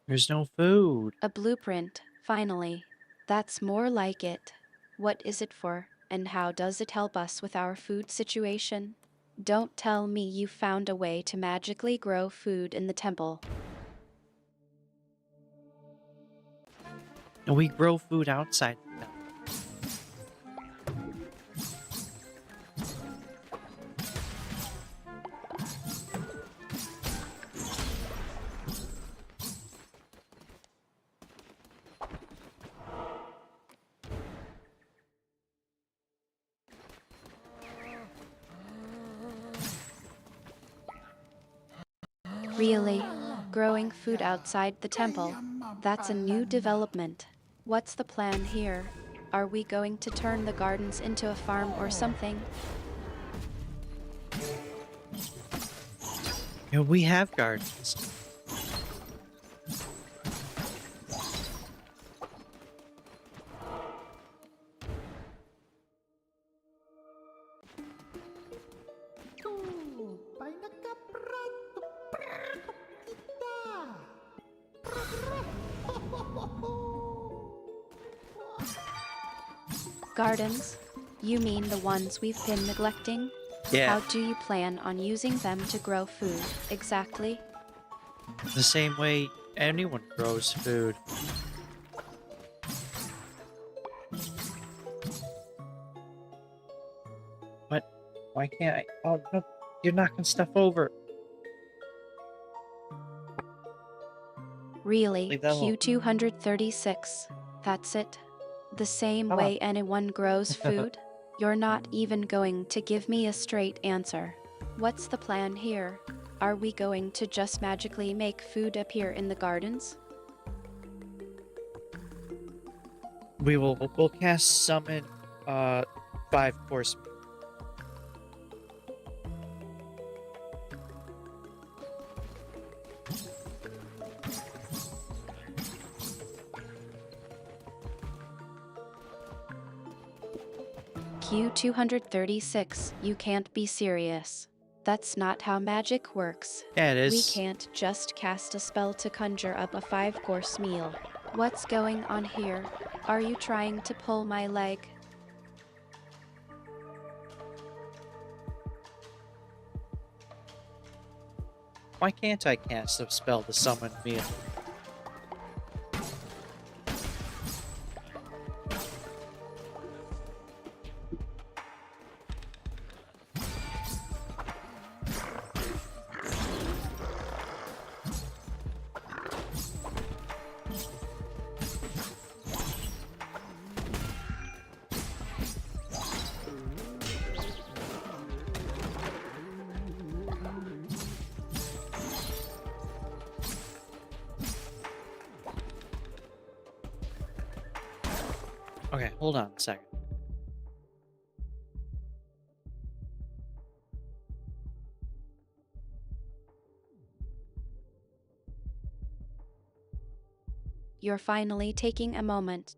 There's no food. A blueprint, finally. That's more like it. What is it for, and how does it help us with our food situation? Don't tell me you found a way to magically grow food in the temple. And we grow food outside the temple. Really? Growing food outside the temple? That's a new development. What's the plan here? Are we going to turn the gardens into a farm or something? You know, we have gardens. Tuh, pa'y nagkaprato prato kita. Gardens? You mean the ones we've been neglecting? Yeah, How do you plan on using them to grow food, exactly? the same way anyone grows food. What? Why can't I? Oh, no. You're knocking stuff over. Really, Leave that alone. Q236. That's it? The same Come on. way anyone grows food? You're not even going to give me a straight answer. What's the plan here? Are we going to just magically make food appear in the gardens? We'll cast summon 5 course. Q236, you can't be serious. That's not how magic works. Yeah, it We is. can't just cast a spell to conjure up a 5-course meal. What's going on here? Are you trying to pull my leg? Why can't I cast a spell to summon meal? Okay, hold on a second. You're finally taking a moment.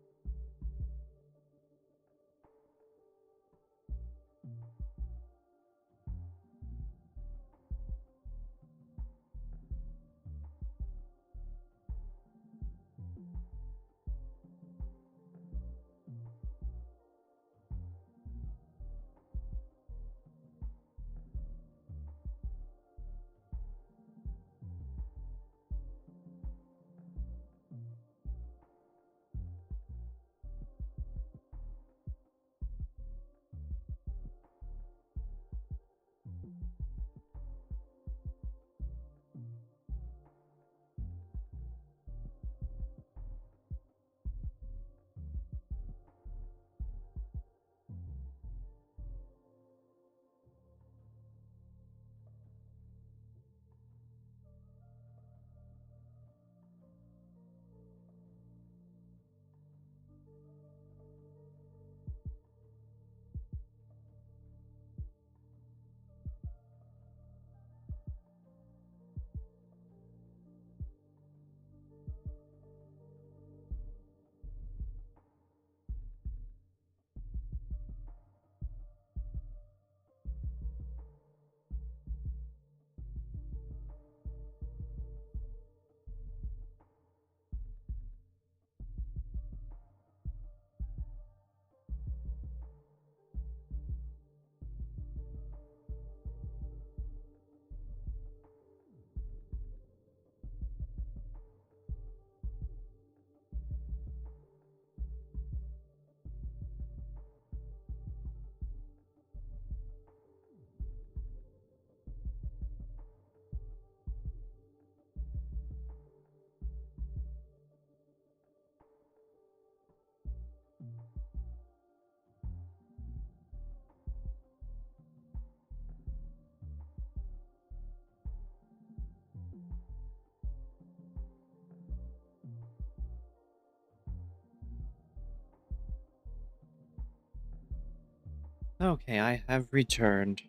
Okay, I have returned.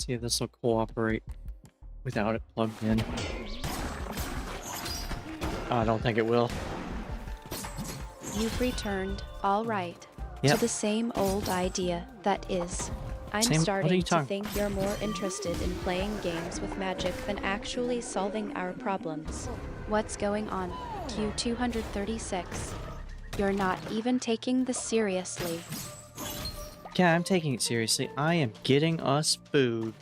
See if this will cooperate without it plugged in. Oh, I don't think it will. You've returned, all right, Yep. to the same old idea, that is. I'm What are you starting to talking- think you're more interested in playing games with magic than actually solving our problems. What's going on? Q236. You're not even taking this seriously. Yeah, I'm taking it seriously. I am getting us food.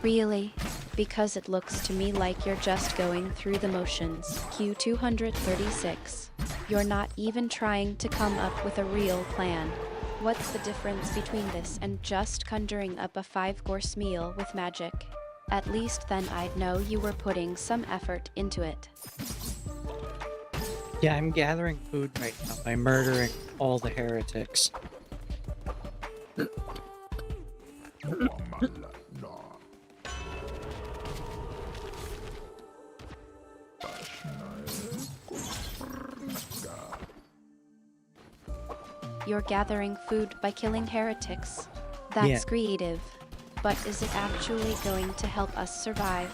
Really? Because it looks to me like you're just going through the motions. Q236. You're not even trying to come up with a real plan. What's the difference between this and just conjuring up a 5-course meal with magic? At least then I'd know you were putting some effort into it. Yeah, I'm gathering food right now by murdering all the heretics. You're gathering food by killing heretics. That's Yeah. creative. But is it actually going to help us survive?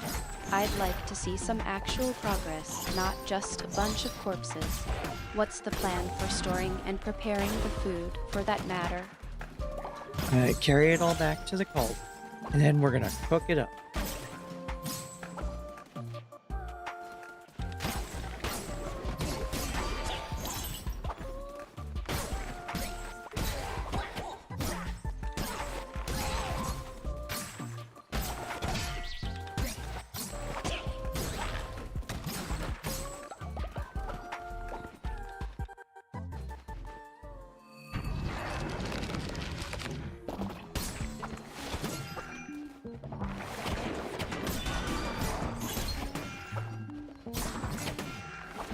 I'd like to see some actual progress, not just a bunch of corpses. What's the plan for storing and preparing the food, for that matter? Carry it all back to the cult, and then we're gonna cook it up.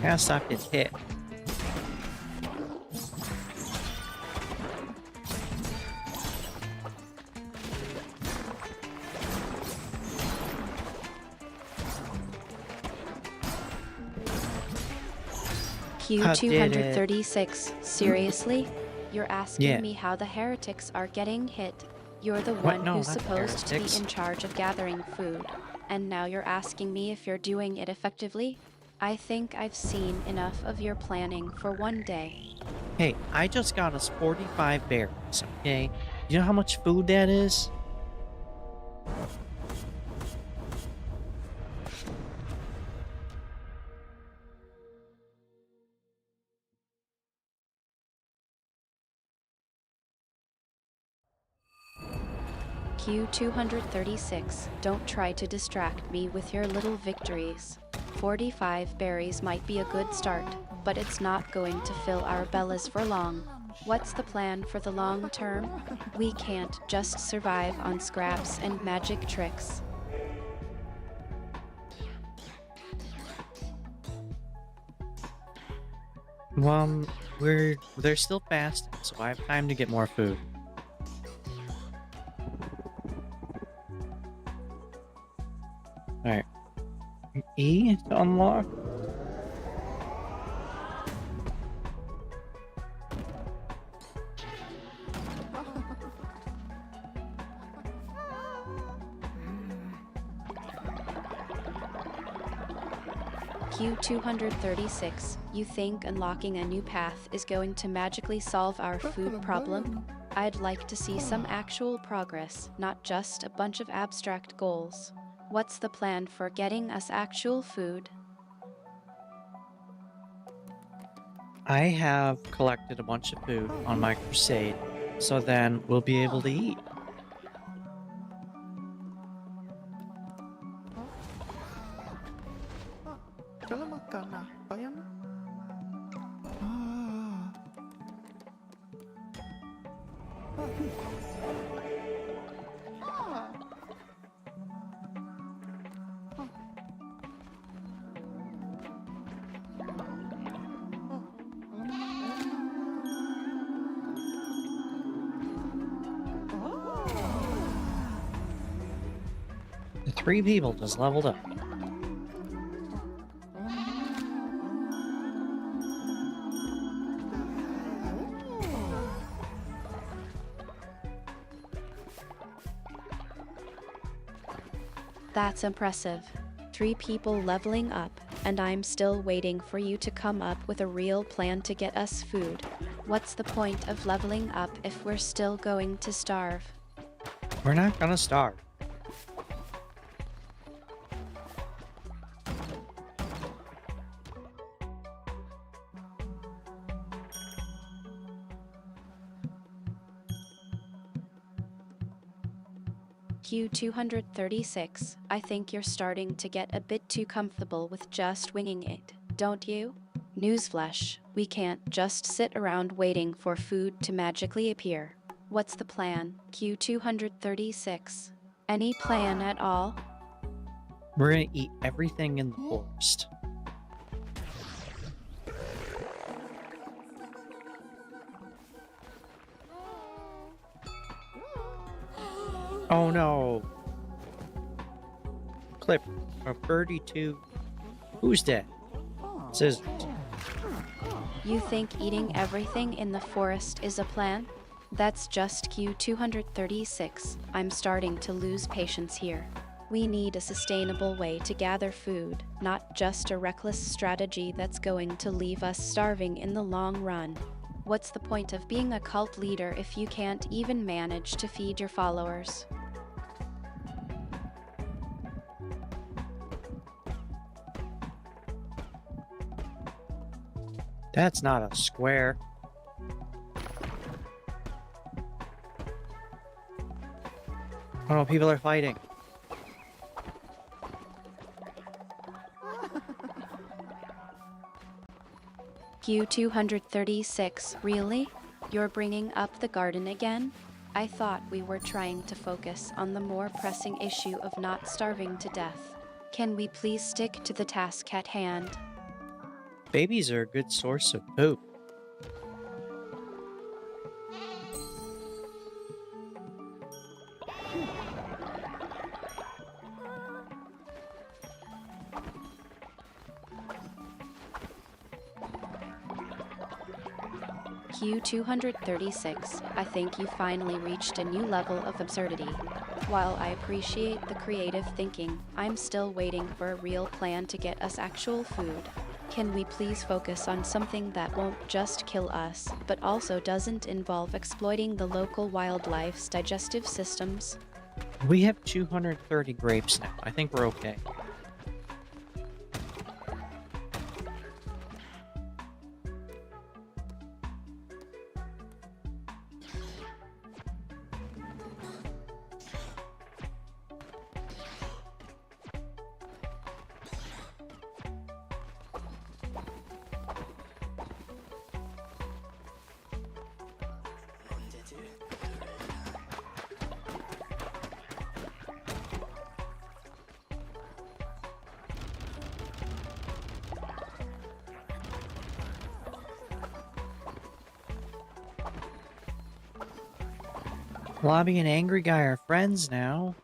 Gotta stop getting hit. Q236, seriously? You're asking Yeah. me how the heretics are getting hit. You're the What? one No, who's not supposed to be heretics. in charge of gathering food. And now you're asking me if you're doing it effectively? I think I've seen enough of your planning for one day. Hey, I just got us 45 berries, okay? You know how much food that is? Q236, don't try to distract me with your little victories. 45 berries might be a good start, but it's not going to fill our bellies for long. What's the plan for the long term? We can't just survive on scraps and magic tricks. Well, they're still fasting, so I have time to get more food. Alright. E to unlock? Q236, you think unlocking a new path is going to magically solve our food problem? I'd like to see some actual progress, not just a bunch of abstract goals. What's the plan for getting us actual food? I have collected a bunch of food on my crusade, so then we'll be able to eat. Jangan makan apa yang? 3 people just leveled up. That's impressive. 3 people leveling up, and I'm still waiting for you to come up with a real plan to get us food. What's the point of leveling up if we're still going to starve? We're not gonna starve. Q236, I think you're starting to get a bit too comfortable with just winging it, don't you? Newsflash, we can't just sit around waiting for food to magically appear. What's the plan, Q236? Any plan at all? We're gonna eat everything in the forest. Oh no! Clip of 32. Who's dead? Scissors. You think eating everything in the forest is a plan? That's just Q236. I'm starting to lose patience here. We need a sustainable way to gather food, not just a reckless strategy that's going to leave us starving in the long run. What's the point of being a cult leader if you can't even manage to feed your followers? That's not a square. Oh no, people are fighting. Q236, really? You're bringing up the garden again? I thought we were trying to focus on the more pressing issue of not starving to death. Can we please stick to the task at hand? Babies are a good source of poop. Q236, I think you finally reached a new level of absurdity. While I appreciate the creative thinking, I'm still waiting for a real plan to get us actual food. Can we please focus on something that won't just kill us, but also doesn't involve exploiting the local wildlife's digestive systems? We have 230 grapes now. I think we're okay. Lobby and Angry Guy are friends now.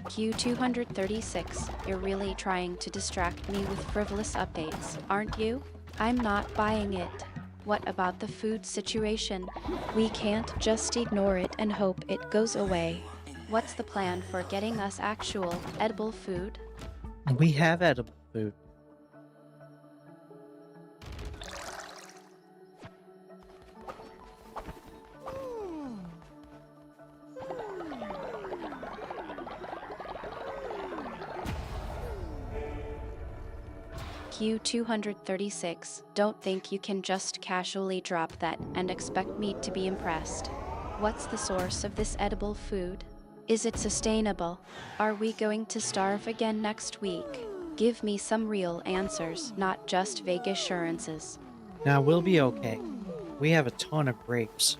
Q236, you're really trying to distract me with frivolous updates, aren't you? I'm not buying it. What about the food situation? We can't just ignore it and hope it goes away. What's the plan for getting us actual, edible food? We have edible food. Q236, don't think you can just casually drop that and expect me to be impressed. What's the source of this edible food? Is it sustainable? Are we going to starve again next week? Give me some real answers, not just vague assurances. Now we'll be okay. We have a ton of grapes.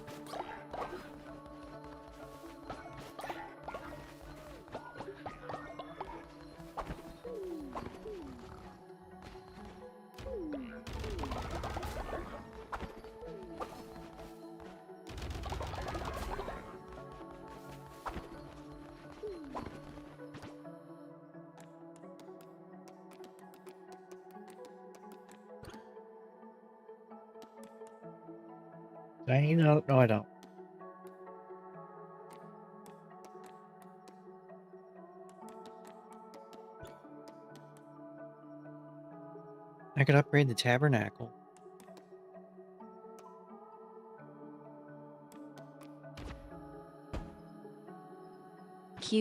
No, I don't. I could upgrade the tabernacle.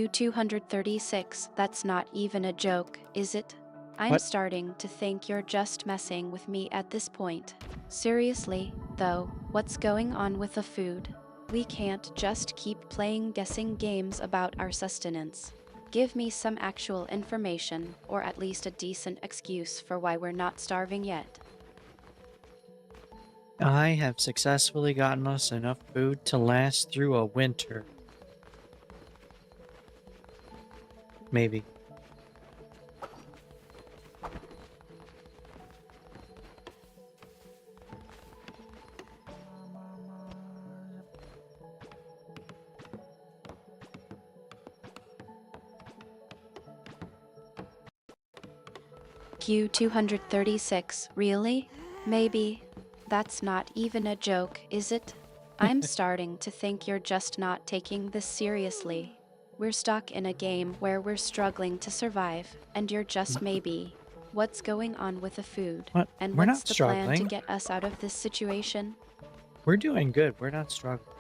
Q236, that's not even a joke, is it? I'm What? starting to think you're just messing with me at this point. Seriously, though, what's going on with the food? We can't just keep playing guessing games about our sustenance. Give me some actual information, or at least a decent excuse for why we're not starving yet. I have successfully gotten us enough food to last through a winter. Maybe. Q236, really? Maybe. That's not even a joke, is it? I'm starting to think you're just not taking this seriously. We're stuck in a game where we're struggling to survive, and you're just maybe. What's going on with the food? What? And We're what's not the plan to struggling. get us out of this situation? We're doing good. We're not struggling.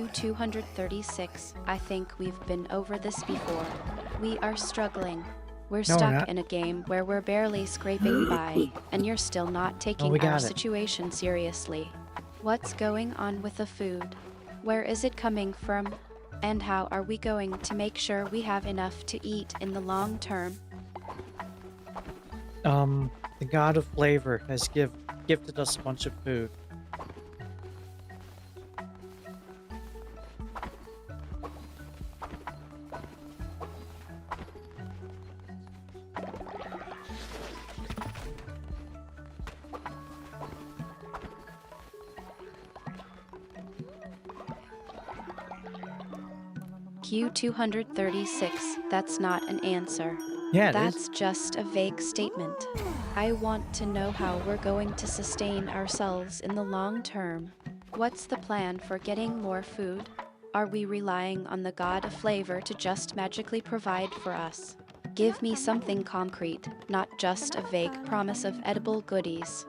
Q236, I think we've been over this before. We are struggling. We're No, we're stuck not. in a game where we're barely scraping by, and you're still not taking we our got it. situation seriously. What's going on with the food? Where is it coming from? And how are we going to make sure we have enough to eat in the long term? The god of flavor has gifted us a bunch of food. Q236, that's not an answer. Yeah, it That's is. just a vague statement. I want to know how we're going to sustain ourselves in the long term. What's the plan for getting more food? Are we relying on the god of flavor to just magically provide for us? Give me something concrete, not just a vague promise of edible goodies.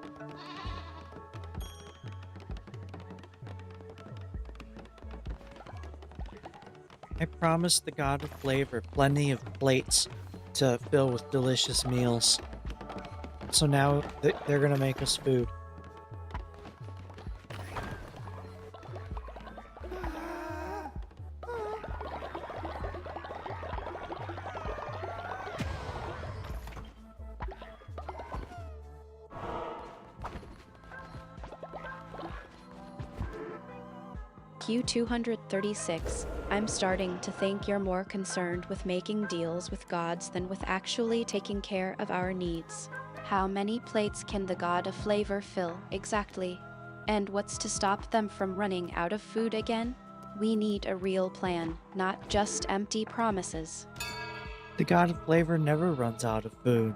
I promised the god of flavor plenty of plates to fill with delicious meals. So now they're gonna make us food. Q236, I'm starting to think you're more concerned with making deals with gods than with actually taking care of our needs. How many plates can the god of flavor fill, exactly? And what's to stop them from running out of food again? We need a real plan, not just empty promises. The god of flavor never runs out of food.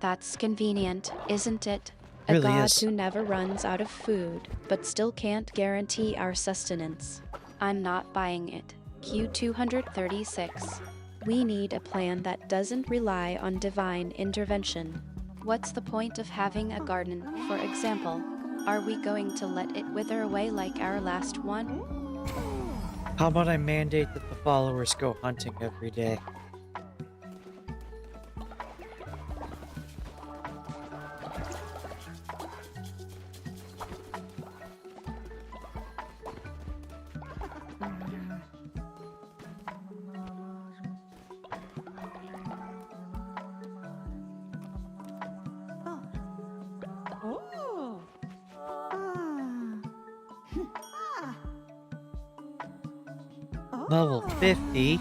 That's convenient, isn't it? A Really god is. who never runs out of food, but still can't guarantee our sustenance. I'm not buying it. Q236. We need a plan that doesn't rely on divine intervention. What's the point of having a garden, for example? Are we going to let it wither away like our last one? How about I mandate that the followers go hunting every day? Level 50?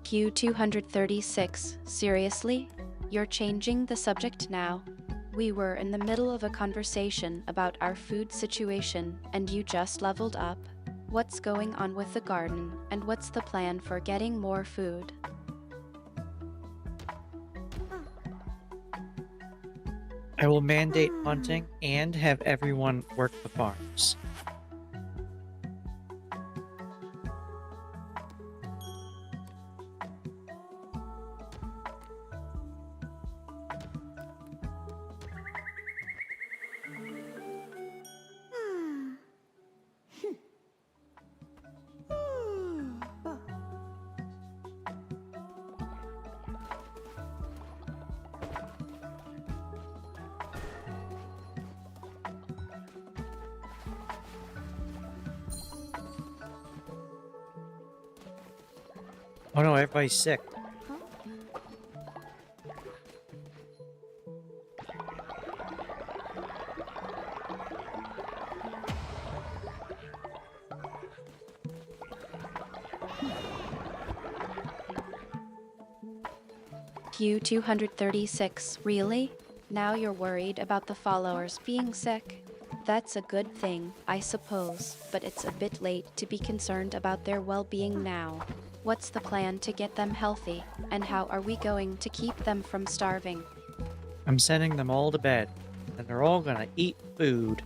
Q236, seriously? You're changing the subject now? We were in the middle of a conversation about our food situation and you just leveled up. What's going on with the garden and what's the plan for getting more food? I will mandate hunting and have everyone work the farms. Oh no, everybody's sick. Q236, really? Now you're worried about the followers being sick? That's a good thing, I suppose, but it's a bit late to be concerned about their well-being now. What's the plan to get them healthy, and how are we going to keep them from starving? I'm sending them all to bed, and they're all gonna eat food.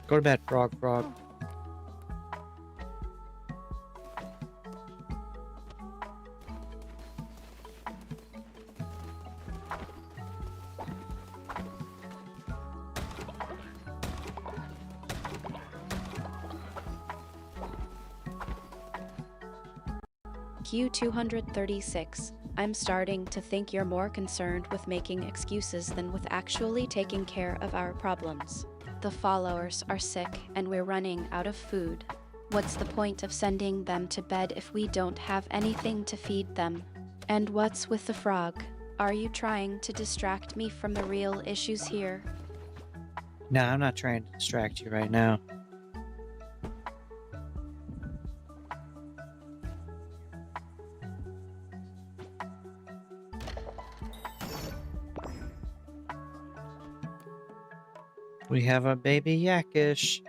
Go to bed, frog. Q236, I'm starting to think you're more concerned with making excuses than with actually taking care of our problems. The followers are sick and we're running out of food. What's the point of sending them to bed if we don't have anything to feed them? And what's with the frog? Are you trying to distract me from the real issues here? Nah, I'm not trying to distract you right now. We have a baby Yakish.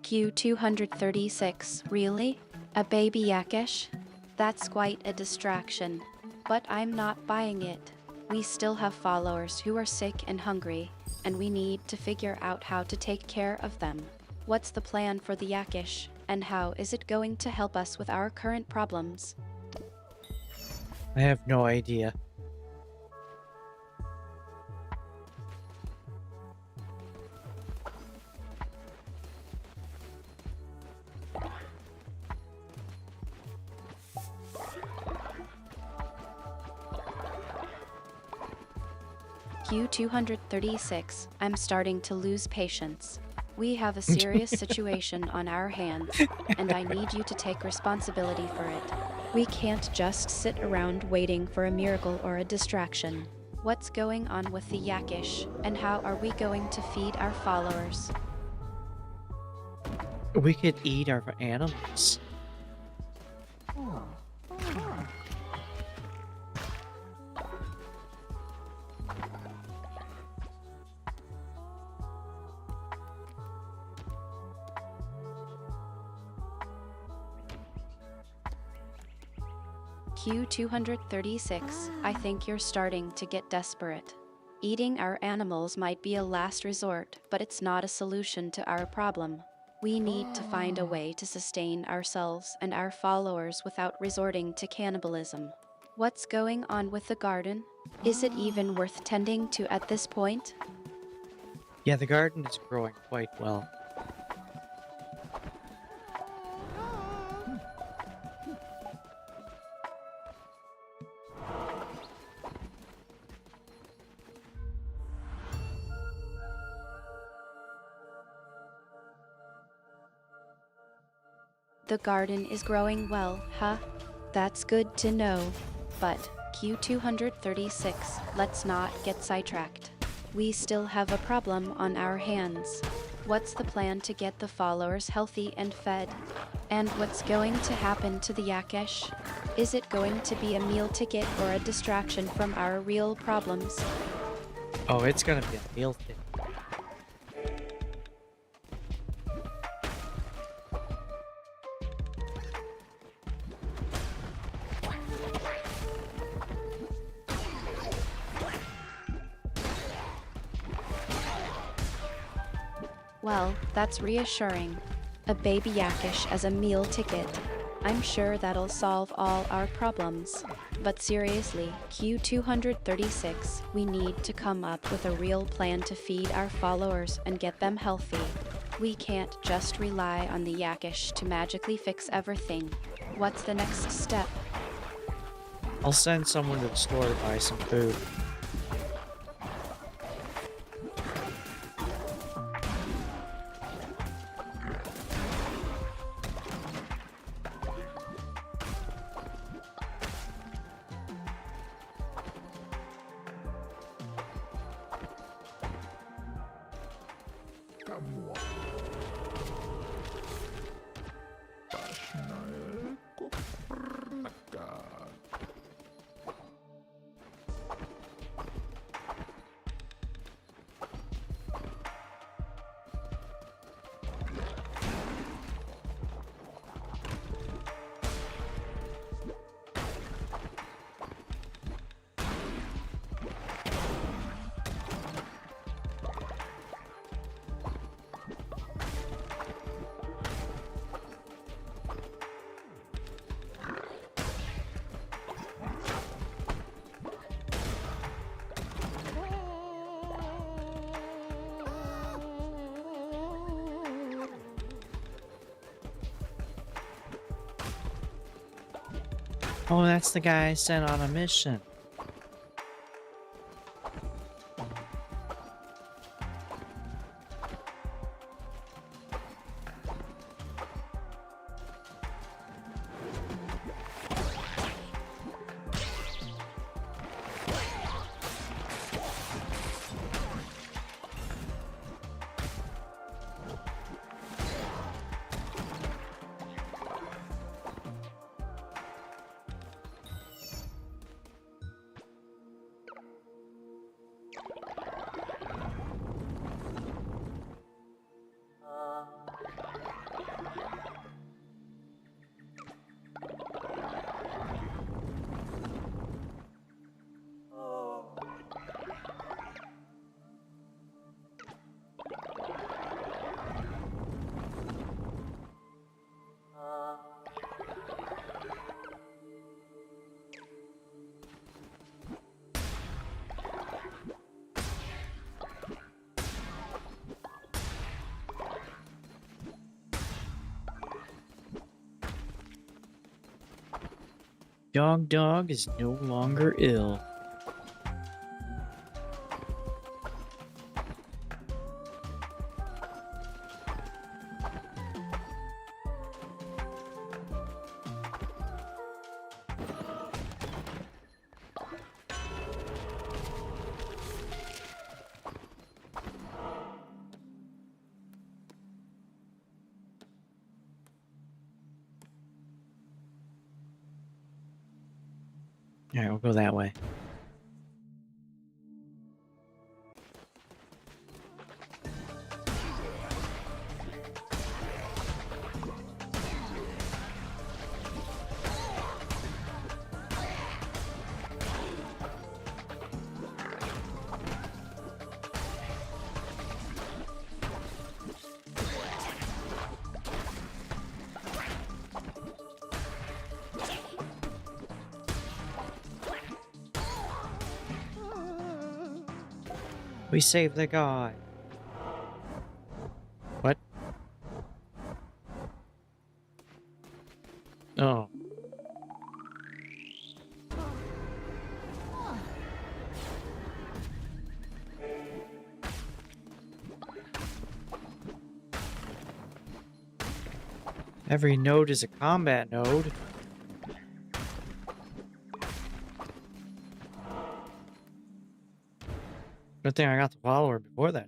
Q236, really? A baby Yakish? That's quite a distraction. But I'm not buying it. We still have followers who are sick and hungry, and we need to figure out how to take care of them. What's the plan for the Yakish, and how is it going to help us with our current problems? I have no idea. Q236, I'm starting to lose patience. We have a serious situation on our hands, and I need you to take responsibility for it. We can't just sit around waiting for a miracle or a distraction. What's going on with the Yakish, and how are we going to feed our followers? We could eat our animals. Q236, I think you're starting to get desperate. Eating our animals might be a last resort, but it's not a solution to our problem. We need to find a way to sustain ourselves and our followers without resorting to cannibalism. What's going on with the garden? Is it even worth tending to at this point? Yeah, the garden is growing quite well. The garden is growing well, huh? That's good to know. But Q236, let's not get sidetracked. We still have a problem on our hands. What's the plan to get the followers healthy and fed? And what's going to happen to the Yakesh? Is it going to be a meal ticket or a distraction from our real problems? Oh, it's gonna be a meal thing. Well, that's reassuring. A baby Yakish as a meal ticket. I'm sure that'll solve all our problems. But seriously, Q236, we need to come up with a real plan to feed our followers and get them healthy. We can't just rely on the Yakish to magically fix everything. What's the next step? I'll send someone to the store to buy some food. Kamua. Pasnael kuprnakat. Oh, that's the guy I sent on a mission. Dog is no longer ill. Alright, we'll go that way. We saved the guy. What? Oh. Every node is a combat node. Good thing I got the follower before that.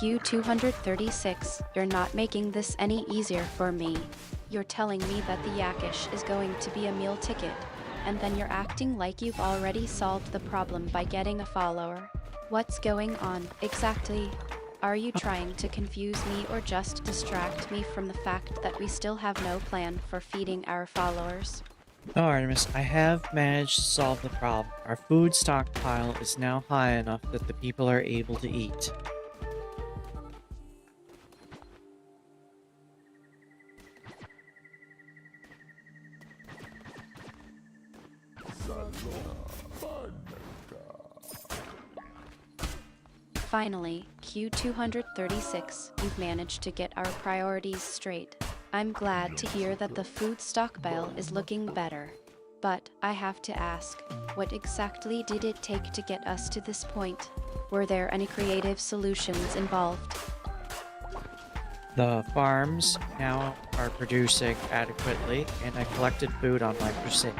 Q236, you're not making this any easier for me. You're telling me that the Yakish is going to be a meal ticket, and then you're acting like you've already solved the problem by getting a follower. What's going on, exactly? Are you trying to confuse me or just distract me from the fact that we still have no plan for feeding our followers? Oh, Artemis, I have managed to solve the problem. Our food stockpile is now high enough that the people are able to eat. Finally, Q236, you've managed to get our priorities straight. I'm glad to hear that the food stockpile is looking better. But I have to ask, what exactly did it take to get us to this point? Were there any creative solutions involved? The farms now are producing adequately, and I collected food on my crusade.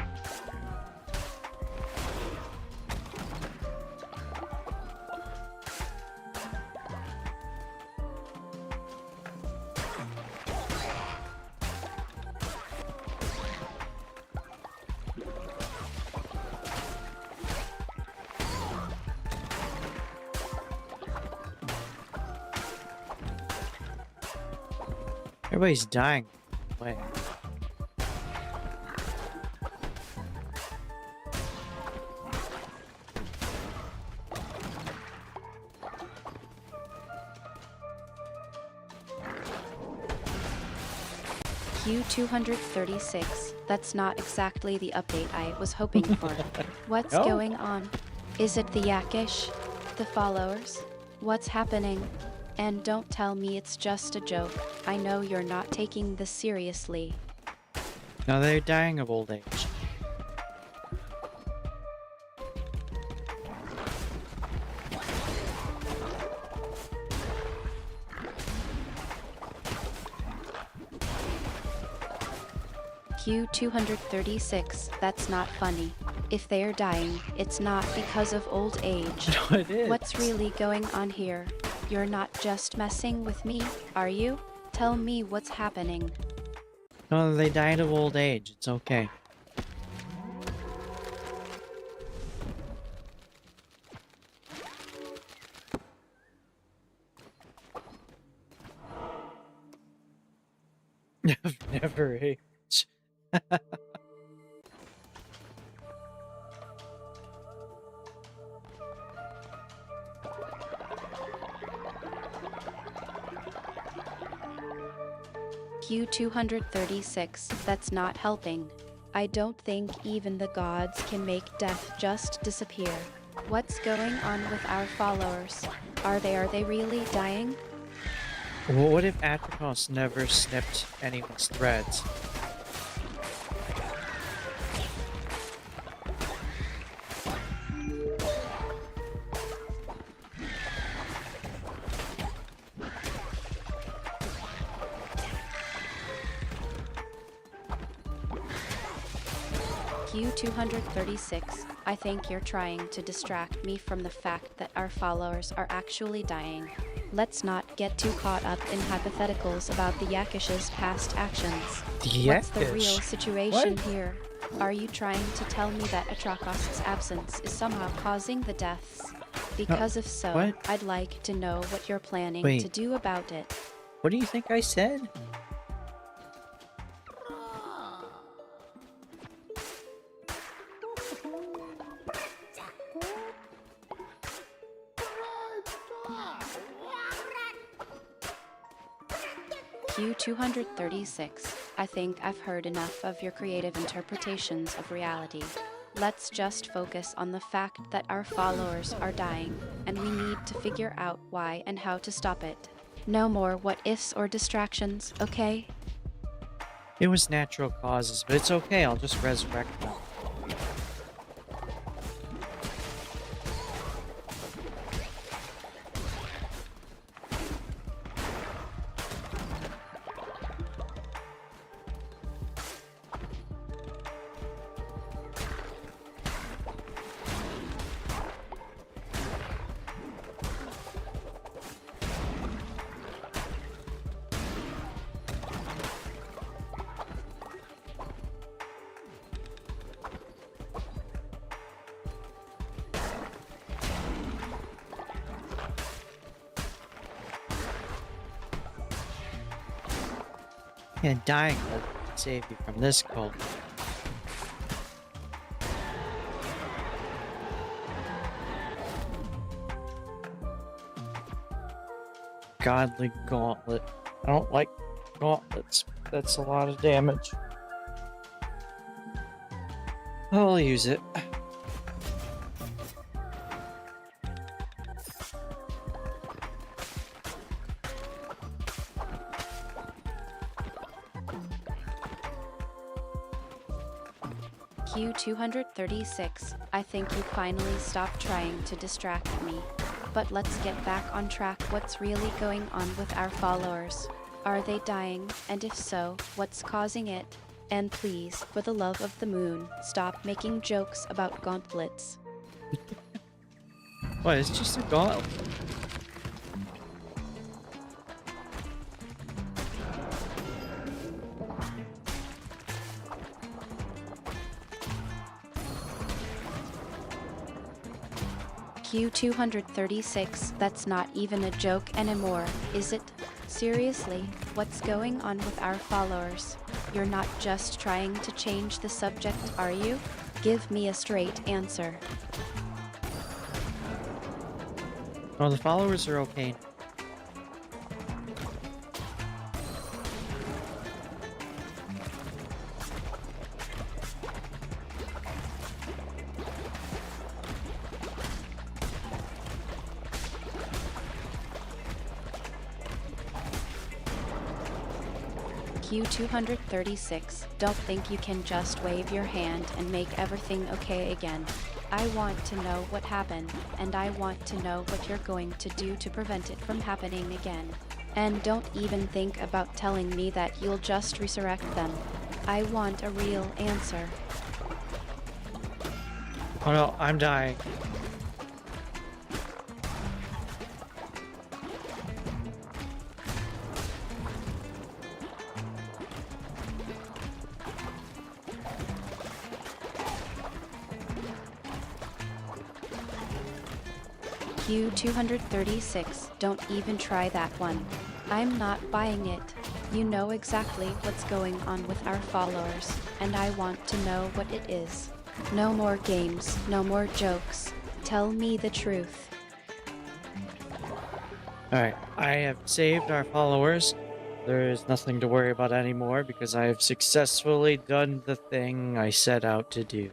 Everybody's dying. Wait. Q236, that's not exactly the update I was hoping for. What's No? going on? Is it the Yakish? The followers? What's happening? And don't tell me it's just a joke. I know you're not taking this seriously. No, they're dying of old age. Q236, that's not funny. If they're dying, it's not because of old age. No, it is. What's really going on here? You're not just messing with me, are you? Tell me what's happening. No, they died of old age. It's okay. Never age. Q236, that's not helping. I don't think even the gods can make death just disappear. What's going on with our followers? Are they really dying? Well, what if Atrikos never snipped anyone's threads? Q236, I think you're trying to distract me from the fact that our followers are actually dying. Let's not get too caught up in hypotheticals about the Yakish's past actions. What's the real Yakish? situation What? here? Are you trying to tell me that Atrakos's absence is somehow causing the deaths? Because if so, what? I'd like to know what you're planning Wait. to do about it. What do you think I said? Q236. I think I've heard enough of your creative interpretations of reality. Let's just focus on the fact that our followers are dying, and we need to figure out why and how to stop it. No more what ifs or distractions, okay? It was natural causes, but it's okay. I'll just resurrect them. And dying will save you from this cult. Godly gauntlet. I don't like gauntlets. That's a lot of damage. I'll use it. Q236. I think you finally stopped trying to distract me. But let's get back on track. What's really going on with our followers? Are they dying? And if so, what's causing it? And please, for the love of the moon, stop making jokes about gauntlets. What, it's just a gauntlet. Q236, that's not even a joke anymore, is it? Seriously, what's going on with our followers? You're not just trying to change the subject, are you? Give me a straight answer. Oh, the followers are okay. Q236, don't think you can just wave your hand and make everything okay again. I want to know what happened, and I want to know what you're going to do to prevent it from happening again. And don't even think about telling me that you'll just resurrect them. I want a real answer. Oh no, I'm dying. Q236, don't even try that one. I'm not buying it. You know exactly what's going on with our followers, and I want to know what it is. No more games, no more jokes. Tell me the truth. Alright, I have saved our followers. There is nothing to worry about anymore because I have successfully done the thing I set out to do.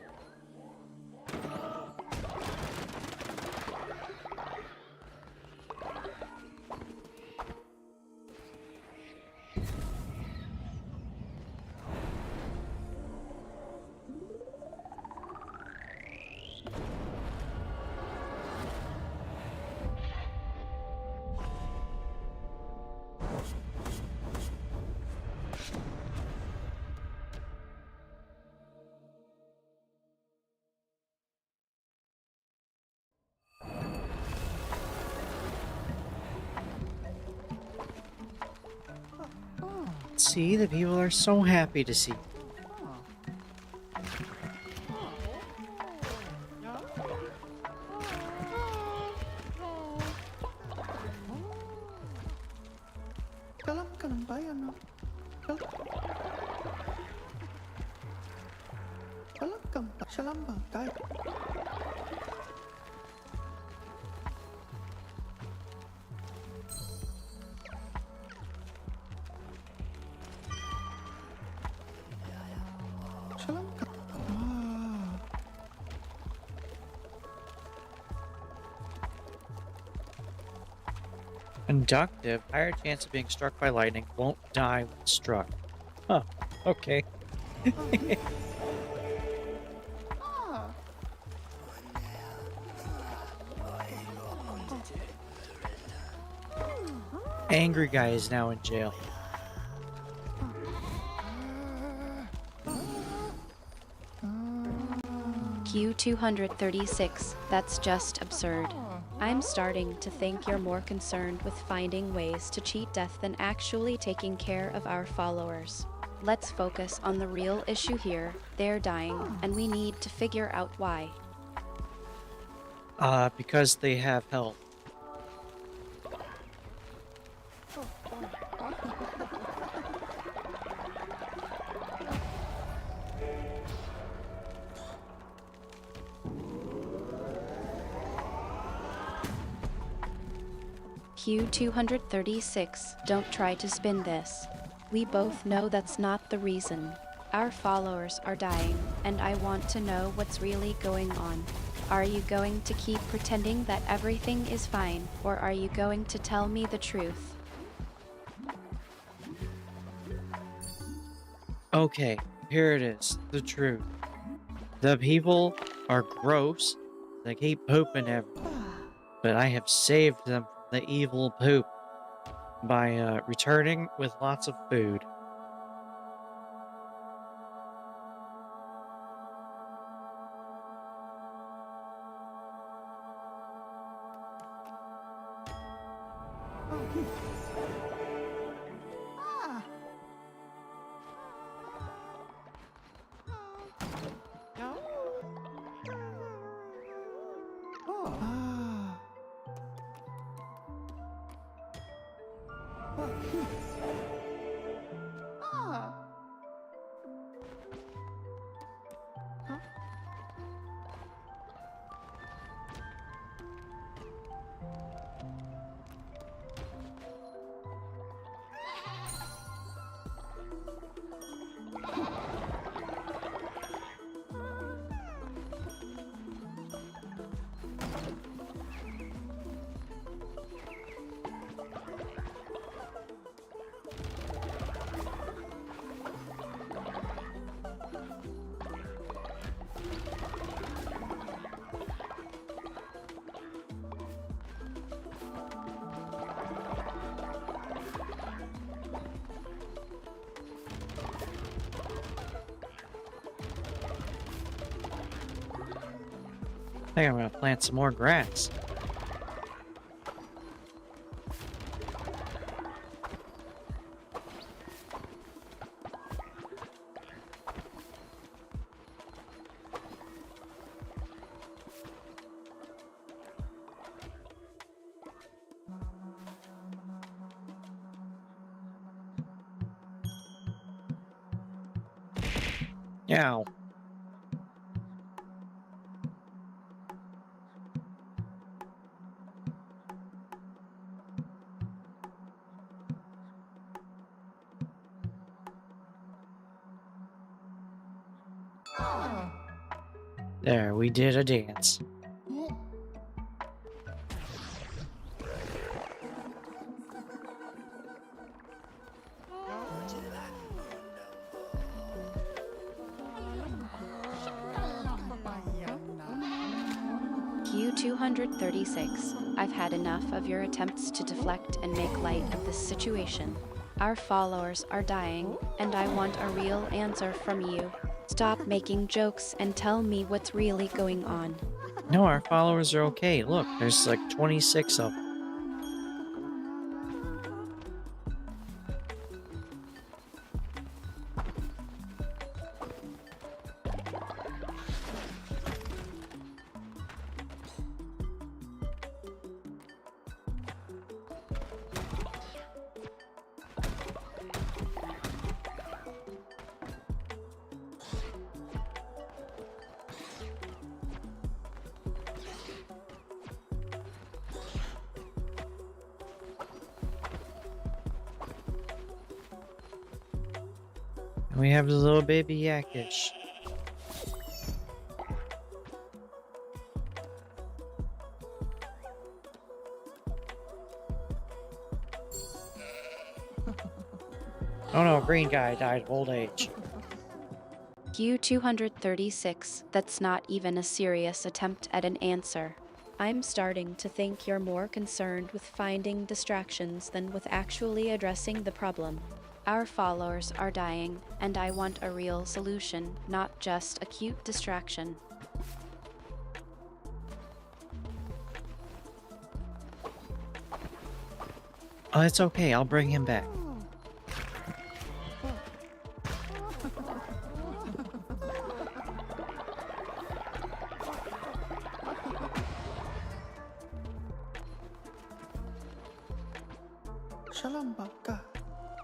See, the people are so happy to see. Dalam ka ng bayan, no? Talagang sa lambang tayo. Conductive, higher chance of being struck by lightning, won't die when struck. Huh, okay. Angry guy is now in jail. Q236, that's just absurd. I'm starting to think you're more concerned with finding ways to cheat death than actually taking care of our followers. Let's focus on the real issue here. They're dying, and we need to figure out why. Because they have health. Q236, don't try to spin this. We both know that's not the reason. Our followers are dying, and I want to know what's really going on. Are you going to keep pretending that everything is fine, or are you going to tell me the truth? Okay, here it is, the truth. The people are gross, they keep pooping everywhere, but I have saved them from the evil poop by returning with lots of food. I think I'm gonna plant some more grass. Ow. There, we did a dance. Q236, I've had enough of your attempts to deflect and make light of this situation. Our followers are dying, and I want a real answer from you. Stop making jokes and tell me what's really going on. No, our followers are okay. Look, there's like 26 of them. And we have the little baby Yakish. Oh no, green guy died of old age. Q236, that's not even a serious attempt at an answer. I'm starting to think you're more concerned with finding distractions than with actually addressing the problem. Our followers are dying, and I want a real solution, not just a cute distraction. Oh, it's okay. I'll bring him back. Shalambaka.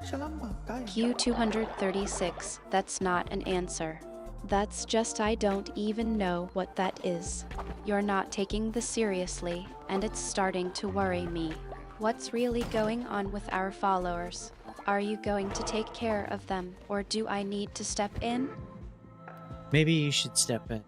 Shalambaka. Q236, that's not an answer. That's just I don't even know what that is. You're not taking this seriously, and it's starting to worry me. What's really going on with our followers? Are you going to take care of them, or do I need to step in? Maybe you should step in.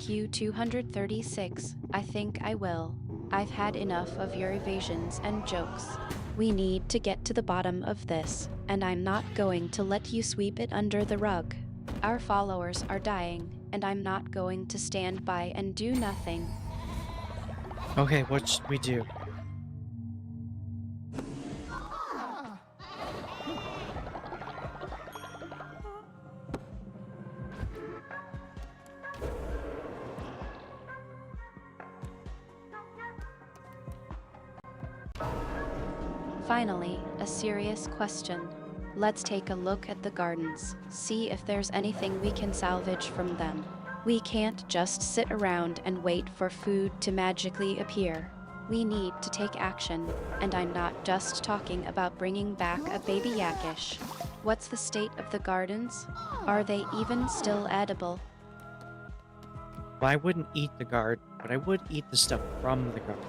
Q236, I think I will. I've had enough of your evasions and jokes. We need to get to the bottom of this, and I'm not going to let you sweep it under the rug. Our followers are dying, and I'm not going to stand by and do nothing. Okay, what should we do? Finally, a serious question. Let's take a look at the gardens, see if there's anything we can salvage from them. We can't just sit around and wait for food to magically appear. We need to take action, and I'm not just talking about bringing back a baby Yakish. What's the state of the gardens? Are they even still edible? Well, I wouldn't eat the garden, but I would eat the stuff from the garden.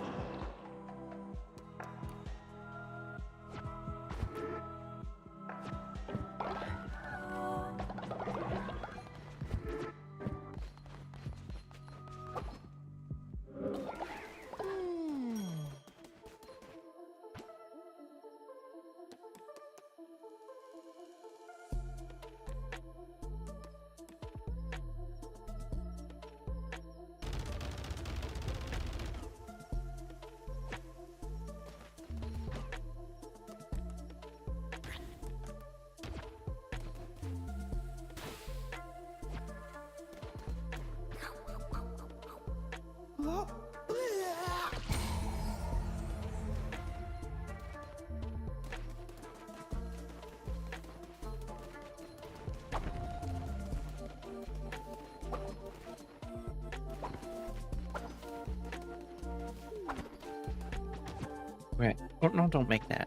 Right. Oh, no, don't make that.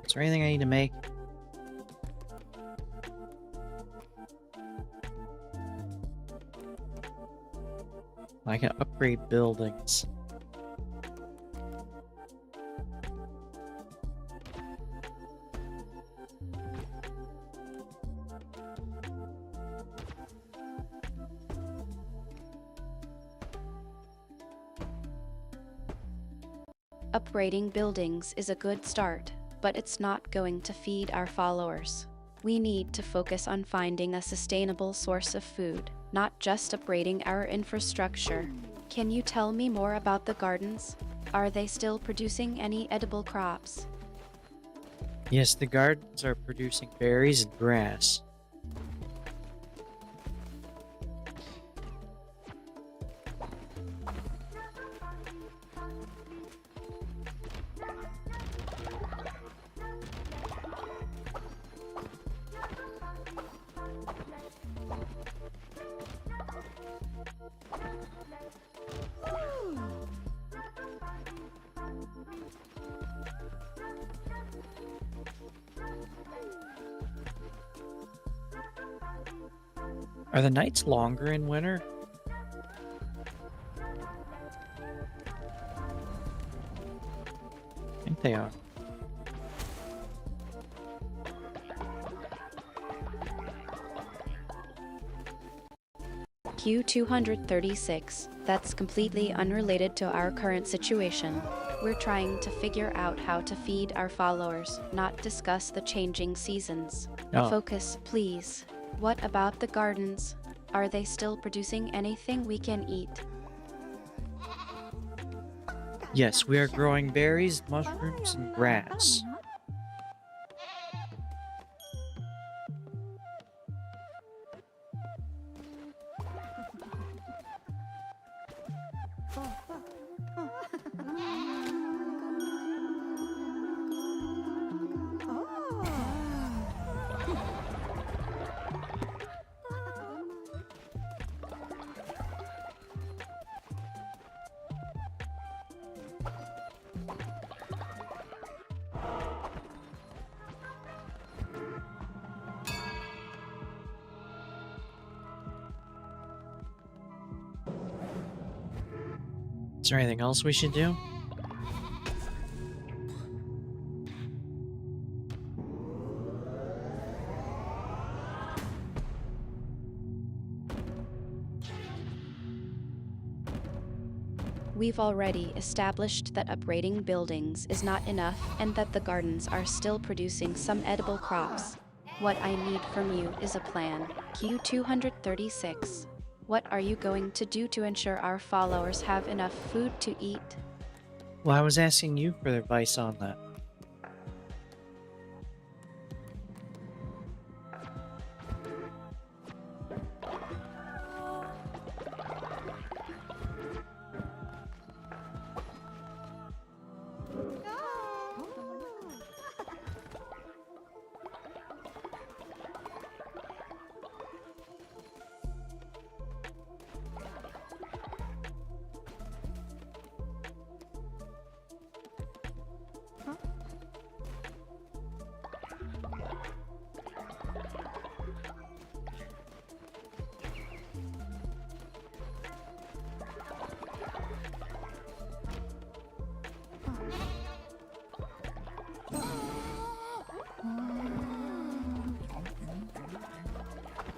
Is there anything I need to make? I can upgrade buildings. Upgrading buildings is a good start, but it's not going to feed our followers. We need to focus on finding a sustainable source of food, not just upgrading our infrastructure. Can you tell me more about the gardens? Are they still producing any edible crops? Yes, the gardens are producing berries and grass. Are the nights longer in winter? I think they are. Q236, that's completely unrelated to our current situation. We're trying to figure out how to feed our followers, not discuss the changing seasons. Oh. Focus, please. What about the gardens? Are they still producing anything we can eat? Yes, we are growing berries, mushrooms, and grass. Is there anything else we should do? We've already established that upgrading buildings is not enough and that the gardens are still producing some edible crops. What I need from you is a plan. Q236. What are you going to do to ensure our followers have enough food to eat? Well, I was asking you for advice on that.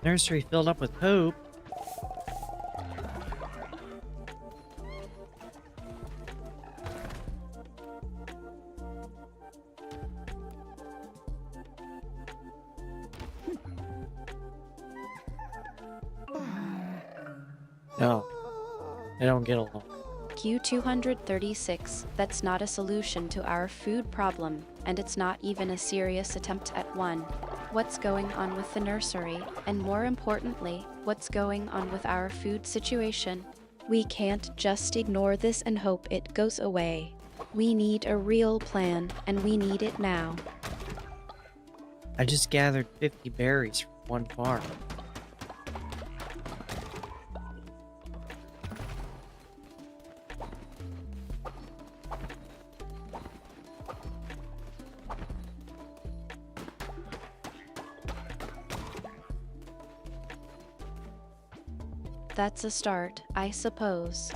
Nursery filled up with poop. No, they don't get along. Q236, that's not a solution to our food problem, and it's not even a serious attempt at one. What's going on with the nursery, and more importantly, what's going on with our food situation? We can't just ignore this and hope it goes away. We need a real plan, and we need it now. I just gathered 50 berries from one farm. That's a start, I suppose.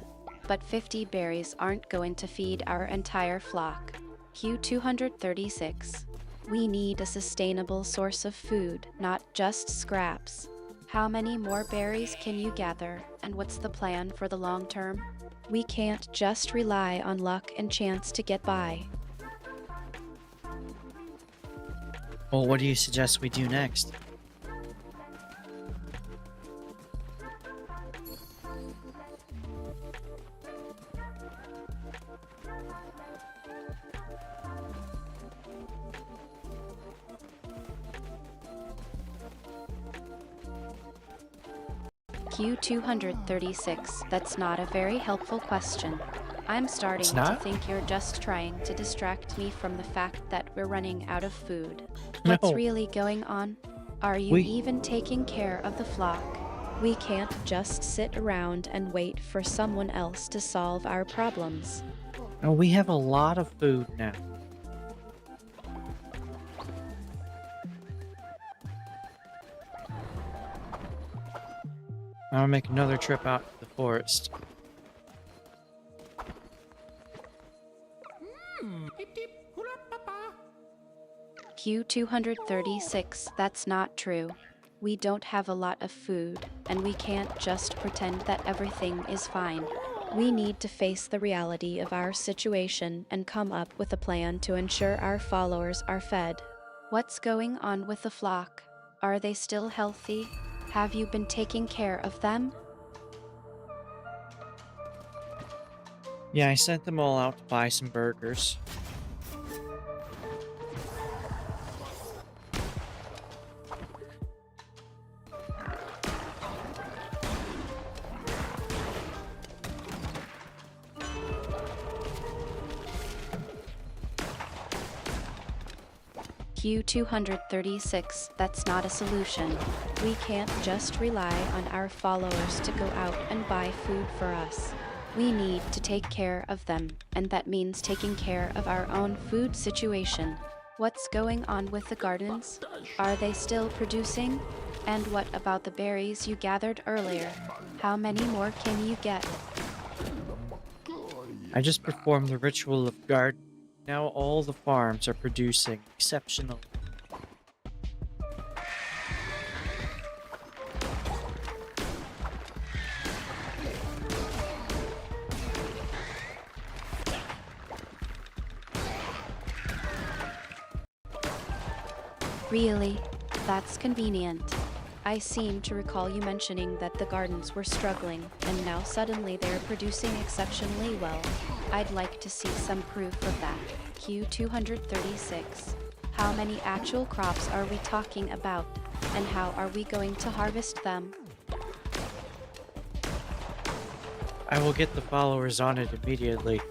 But 50 berries aren't going to feed our entire flock. Q236. We need a sustainable source of food, not just scraps. How many more berries can you gather, and what's the plan for the long term? We can't just rely on luck and chance to get by. Well, what do you suggest we do next? Q236, that's not a very helpful question. I'm starting It's to not? think you're just trying to distract me from the fact that we're running out of food. What's No. really going on? Are you We- even taking care of the flock? We can't just sit around and wait for someone else to solve our problems. Oh, we have a lot of food now. I'll make another trip out to the forest. Q236, that's not true. We don't have a lot of food, and we can't just pretend that everything is fine. We need to face the reality of our situation and come up with a plan to ensure our followers are fed. What's going on with the flock? Are they still healthy? Have you been taking care of them? Yeah, I sent them all out to buy some burgers. Q236, that's not a solution. We can't just rely on our followers to go out and buy food for us. We need to take care of them, and that means taking care of our own food situation. What's going on with the gardens? Are they still producing? And what about the berries you gathered earlier? How many more can you get? I just performed the ritual of garden. Now all the farms are producing exceptionally. Really? That's convenient. I seem to recall you mentioning that the gardens were struggling, and now suddenly they're producing exceptionally well. I'd like to see some proof of that. Q236. How many actual crops are we talking about? And how are we going to harvest them? I will get the followers on it immediately.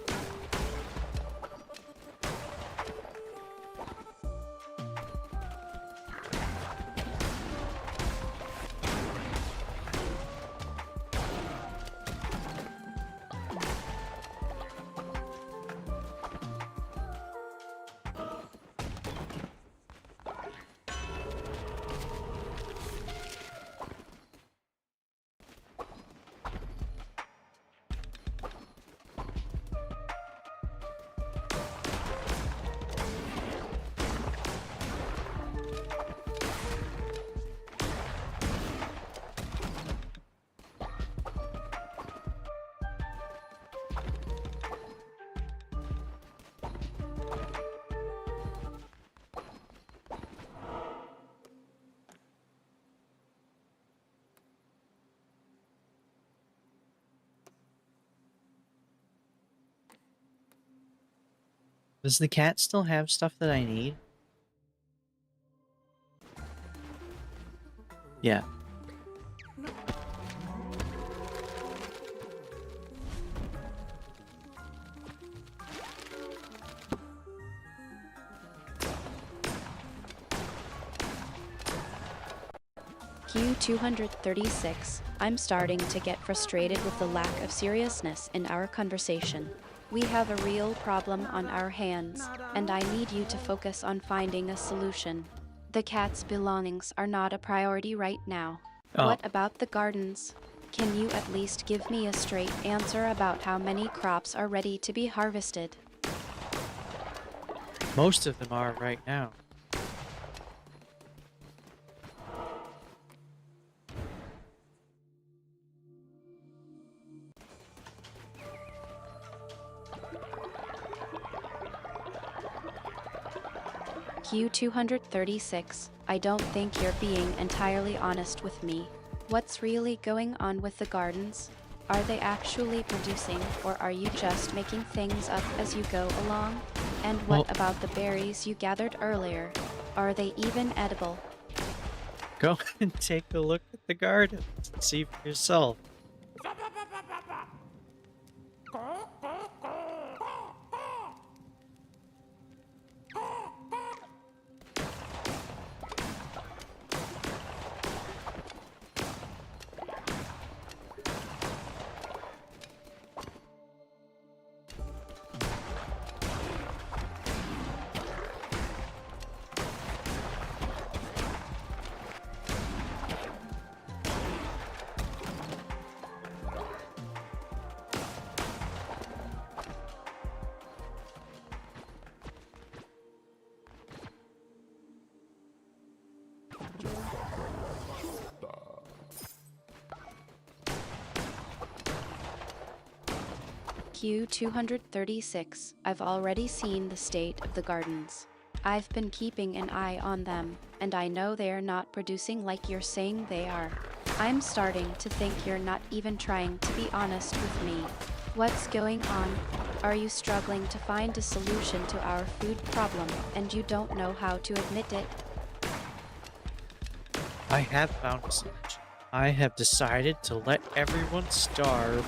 Does the cat still have stuff that I need? Yeah. Q236. I'm starting to get frustrated with the lack of seriousness in our conversation. We have a real problem on our hands, and I need you to focus on finding a solution. The cat's belongings are not a priority right now. Oh, What about the gardens? Can you at least give me a straight answer about how many crops are ready to be harvested? most of them are right now. Q236. I don't think you're being entirely honest with me. What's really going on with the gardens? Are they actually producing, or are you just making things up as you go along? And what Well- about the berries you gathered earlier? Are they even edible? Go and take a look at the gardens and see for yourself. Q236. I've already seen the state of the gardens. I've been keeping an eye on them, and I know they're not producing like you're saying they are. I'm starting to think you're not even trying to be honest with me. What's going on? Are you struggling to find a solution to our food problem, and you don't know how to admit it? I have found a solution. I have decided to let everyone starve.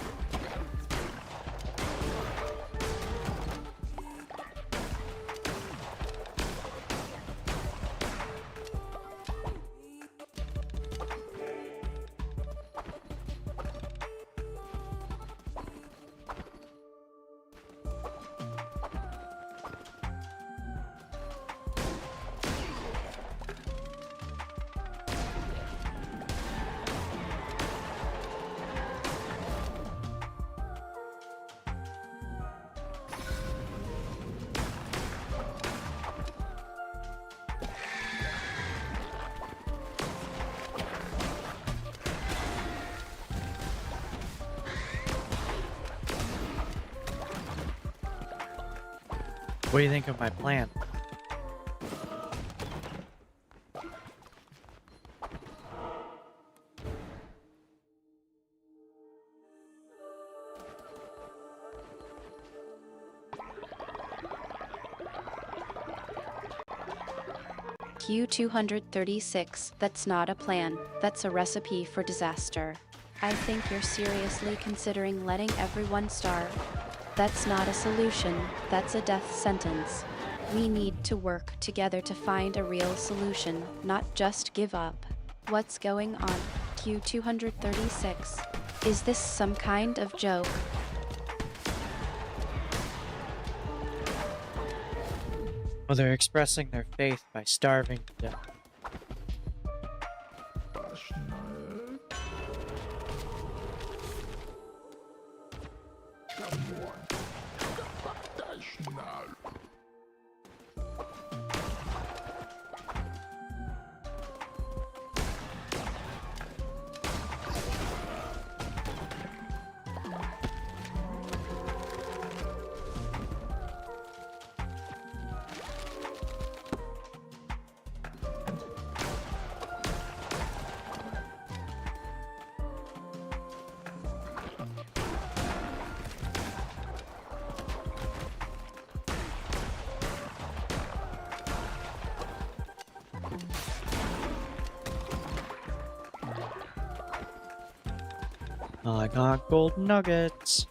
What do you think of my plan? Q236. That's not a plan, that's a recipe for disaster. I think you're seriously considering letting everyone starve. That's not a solution, that's a death sentence. We need to work together to find a real solution, not just give up. What's going on, Q236? Is this some kind of joke? Well, they're expressing their faith by starving to death. I got gold nuggets.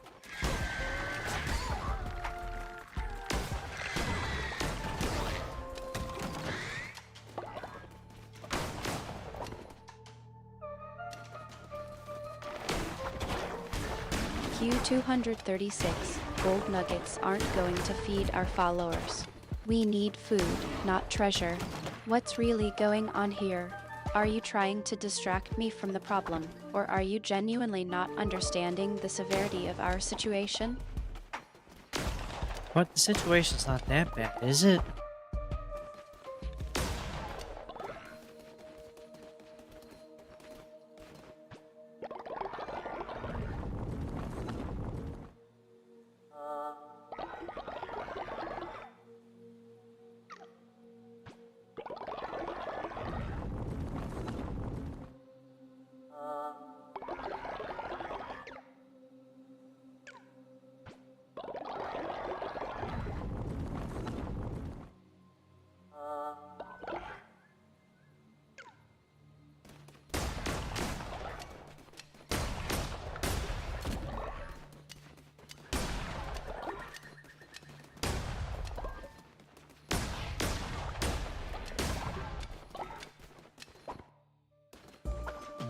Q236. Gold nuggets aren't going to feed our followers. We need food, not treasure. What's really going on here? Are you trying to distract me from the problem, or are you genuinely not understanding the severity of our situation? What? The situation's not that bad, is it?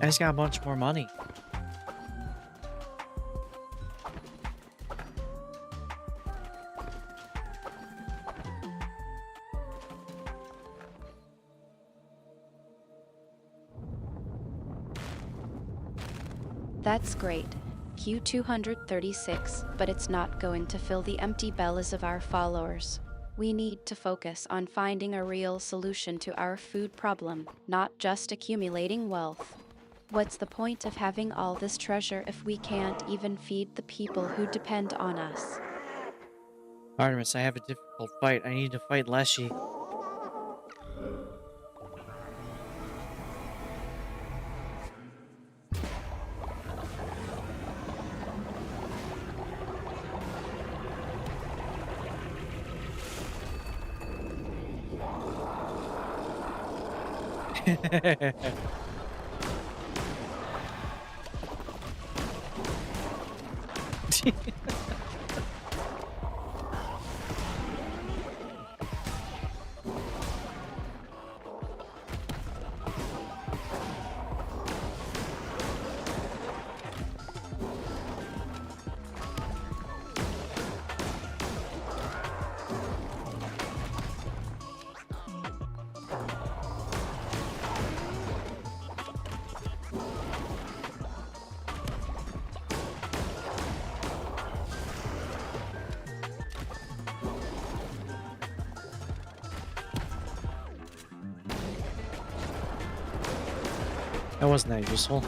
I just got a bunch more money. That's great. Q236, but it's not going to fill the empty bellies of our followers. We need to focus on finding a real solution to our food problem, not just accumulating wealth. What's the point of having all this treasure if we can't even feed the people who depend on us? Artemis, I have a difficult fight. I need to fight Leshy. That wasn't that useful.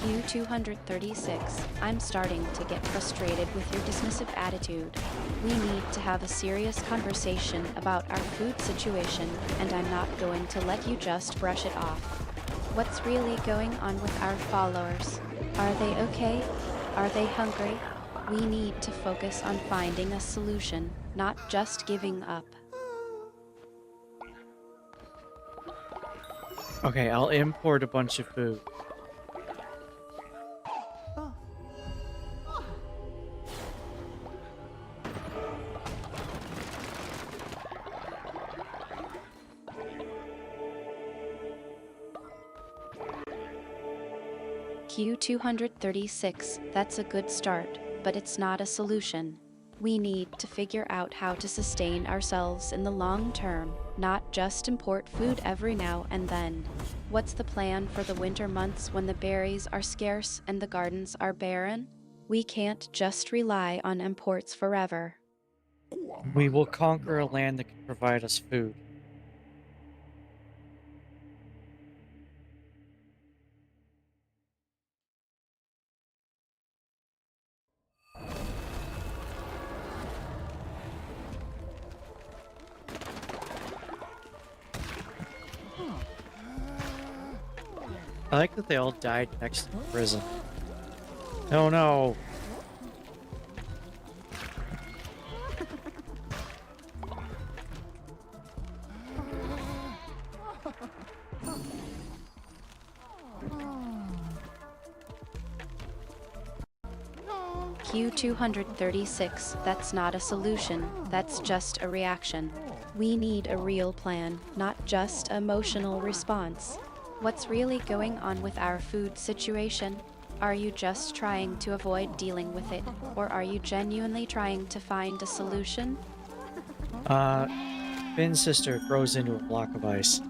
Q236, I'm starting to get frustrated with your dismissive attitude. We need to have a serious conversation about our food situation, and I'm not going to let you just brush it off. What's really going on with our followers? Are they okay? Are they hungry? We need to focus on finding a solution, not just giving up. Okay, I'll import a bunch of food. Q236, that's a good start, but it's not a solution. We need to figure out how to sustain ourselves in the long term, not just import food every now and then. What's the plan for the winter months when the berries are scarce and the gardens are barren? We can't just rely on imports forever. We will conquer a land that can provide us food. I like that they all died next to the prison. Oh no! Q236, that's not a solution, that's just a reaction. We need a real plan, not just emotional response. What's really going on with our food situation? Are you just trying to avoid dealing with it, or are you genuinely trying to find a solution? Finn's sister throws into a block of ice.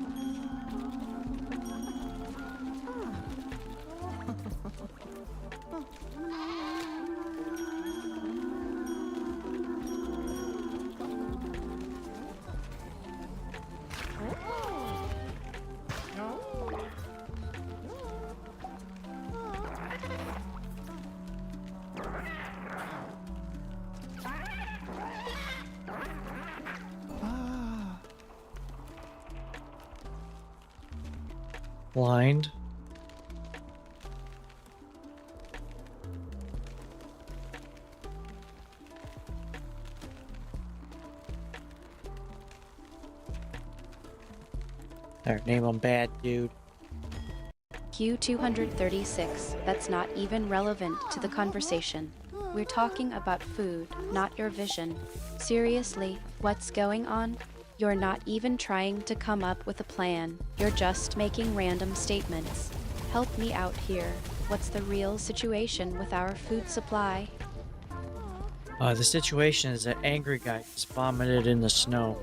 Blind. There, name him bad, dude. Q236, that's not even relevant to the conversation. We're talking about food, not your vision. Seriously, what's going on? You're not even trying to come up with a plan. You're just making random statements. Help me out here. What's the real situation with our food supply? The situation is that angry guy just vomited in the snow.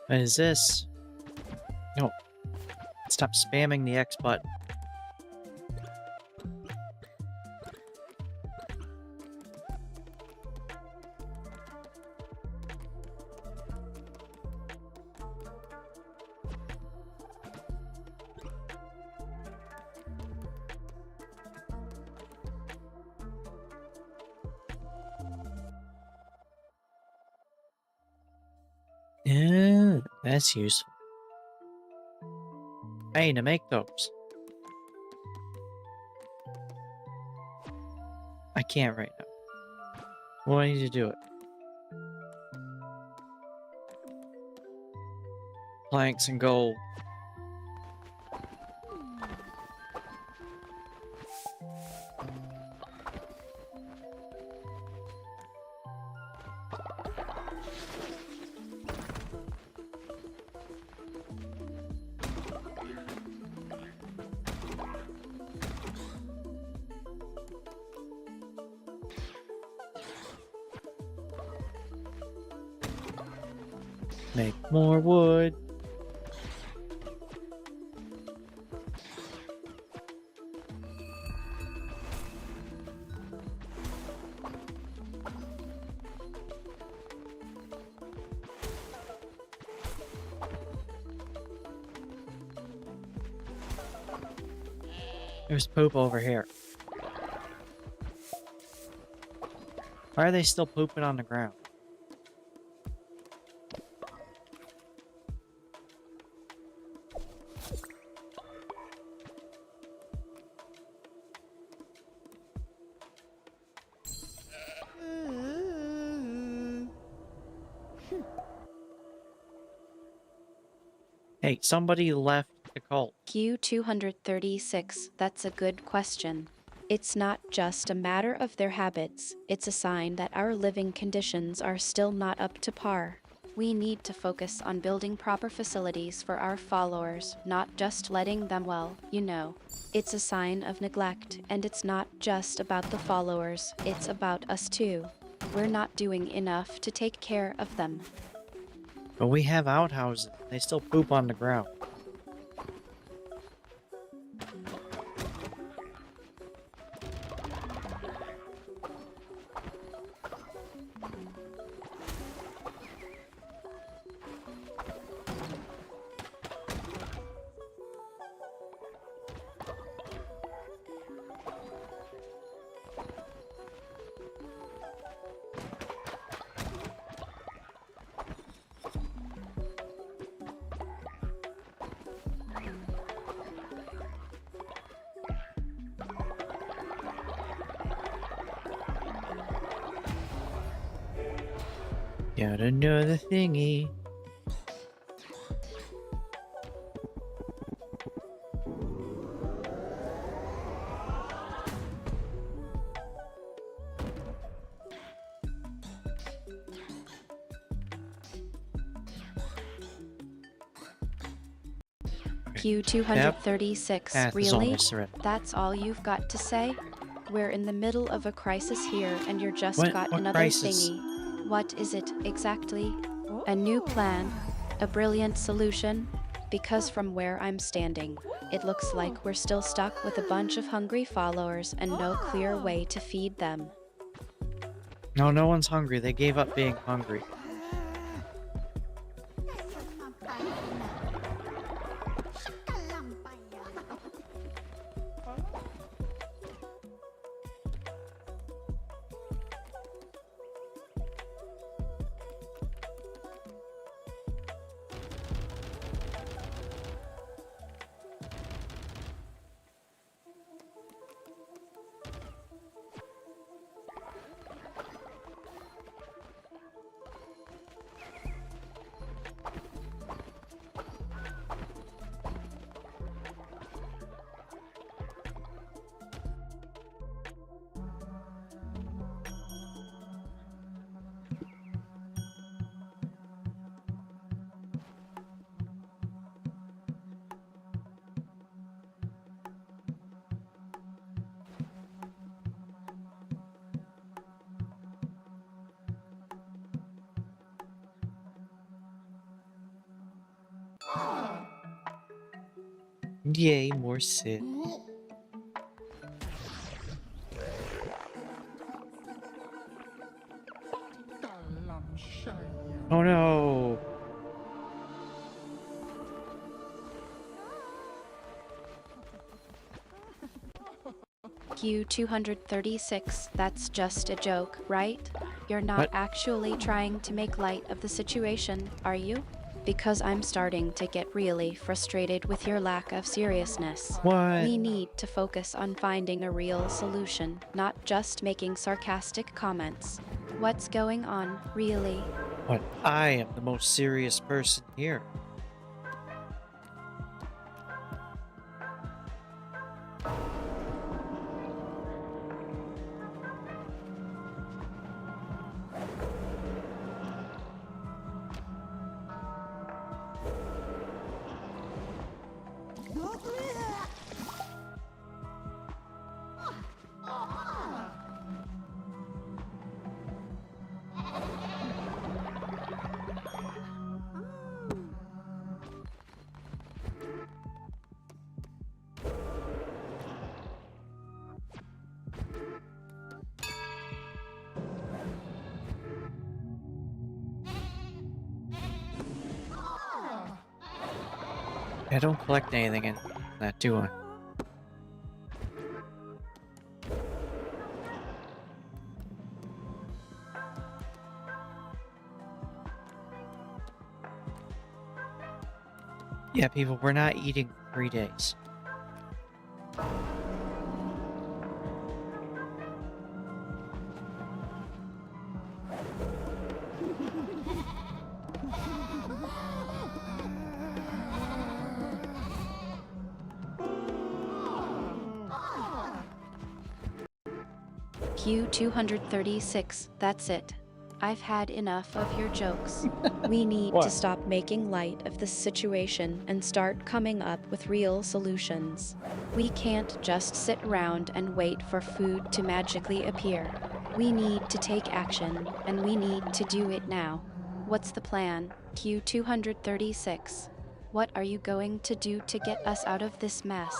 What is this? No. Stop spamming the X button. Yeah, that's useful. Hey, to make those. I can't right now. Well, I need to do it. Planks and gold. Make more wood. There's poop over here. Why are they still pooping on the ground? Hey, somebody left the cult. Q236, that's a good question. It's not just a matter of their habits, it's a sign that our living conditions are still not up to par. We need to focus on building proper facilities for our followers, not just letting them, well, you know. It's a sign of neglect, and it's not just about the followers, it's about us too. We're not doing enough to take care of them. But we have outhouses. They still poop on the ground. Got another thingy. Q236, Path is really? almost ready. That's all you've got to say? We're in the middle of a crisis here and you're just What another crisis? thingy. What is it exactly? A new plan? A brilliant solution? Because from where I'm standing, it looks like we're still stuck with a bunch of hungry followers and no clear way to feed them. No, no one's hungry. They gave up being hungry. Yay, more Sid. Oh no! Q236, that's just a joke, right? You're not What? actually trying to make light of the situation, are you? Because I'm starting to get really frustrated with your lack of seriousness. What? We need to focus on finding a real solution, not just making sarcastic comments. What's going on, really? What? I am the most serious person here. I don't collect anything in that, do I? Yeah, people, we're not eating for 3 days. Q236, that's it. I've had enough of your jokes. We need What? to stop making light of this situation and start coming up with real solutions. We can't just sit around and wait for food to magically appear. We need to take action, and we need to do it now. What's the plan, Q236? What are you going to do to get us out of this mess?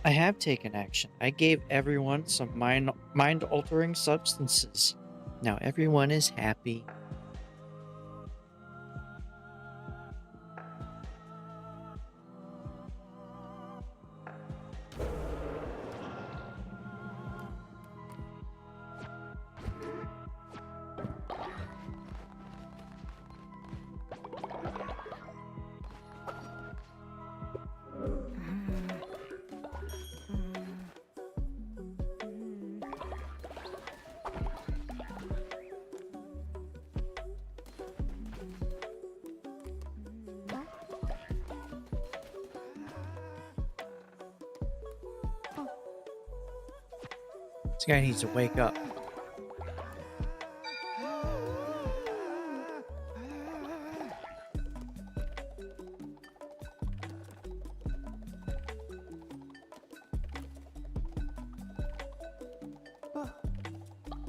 I have taken action. I gave everyone some mind-altering substances. Now everyone is happy. This guy needs to wake up.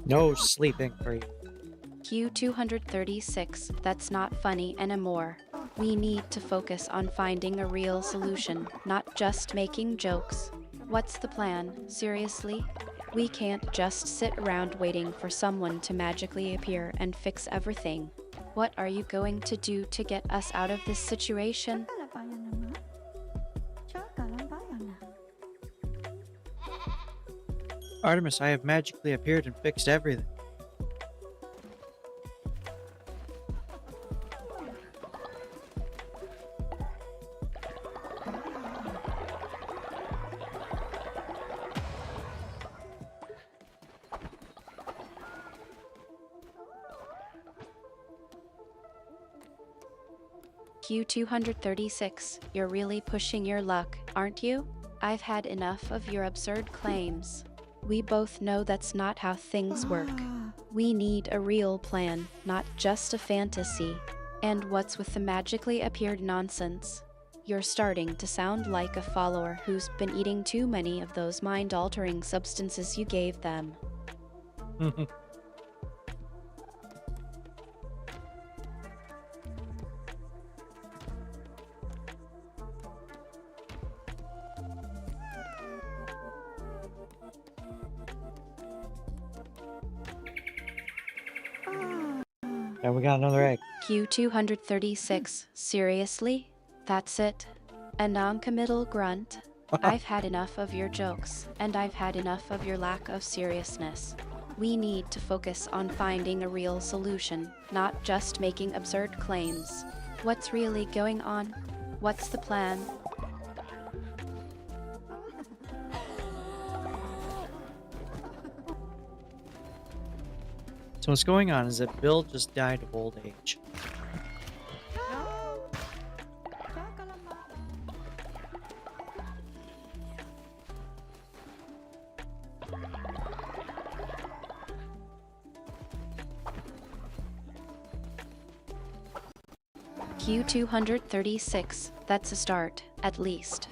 No sleeping for you. Q236, that's not funny anymore. We need to focus on finding a real solution, not just making jokes. What's the plan, seriously? We can't just sit around waiting for someone to magically appear and fix everything. What are you going to do to get us out of this situation? Artemis, I have magically appeared and fixed everything. Q236, you're really pushing your luck, aren't you? I've had enough of your absurd claims. We both know that's not how things work. We need a real plan, not just a fantasy. And what's with the magically appeared nonsense? You're starting to sound like a follower who's been eating too many of those mind-altering substances you gave them. And we got another egg. Q236. Seriously? That's it? A non-committal grunt? I've had enough of your jokes, and I've had enough of your lack of seriousness. We need to focus on finding a real solution, not just making absurd claims. What's really going on? What's the plan? So what's going on is that Bill just died of old age. Q236. That's a start, at least.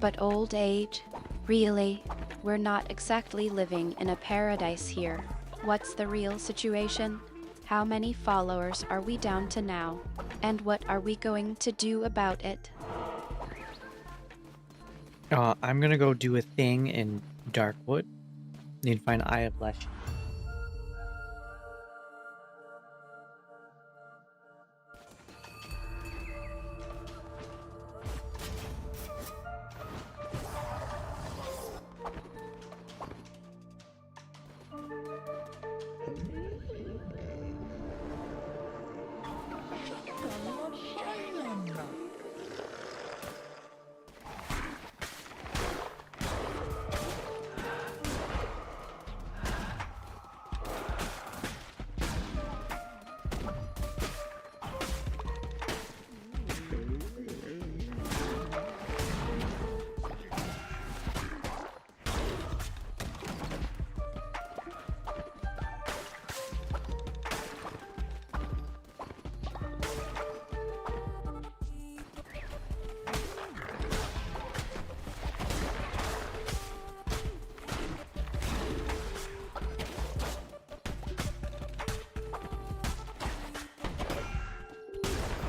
But old age? Really? We're not exactly living in a paradise here. What's the real situation? How many followers are we down to now? And what are we going to do about it? I'm gonna go do a thing in Darkwood. Need to find Eye of Lesh.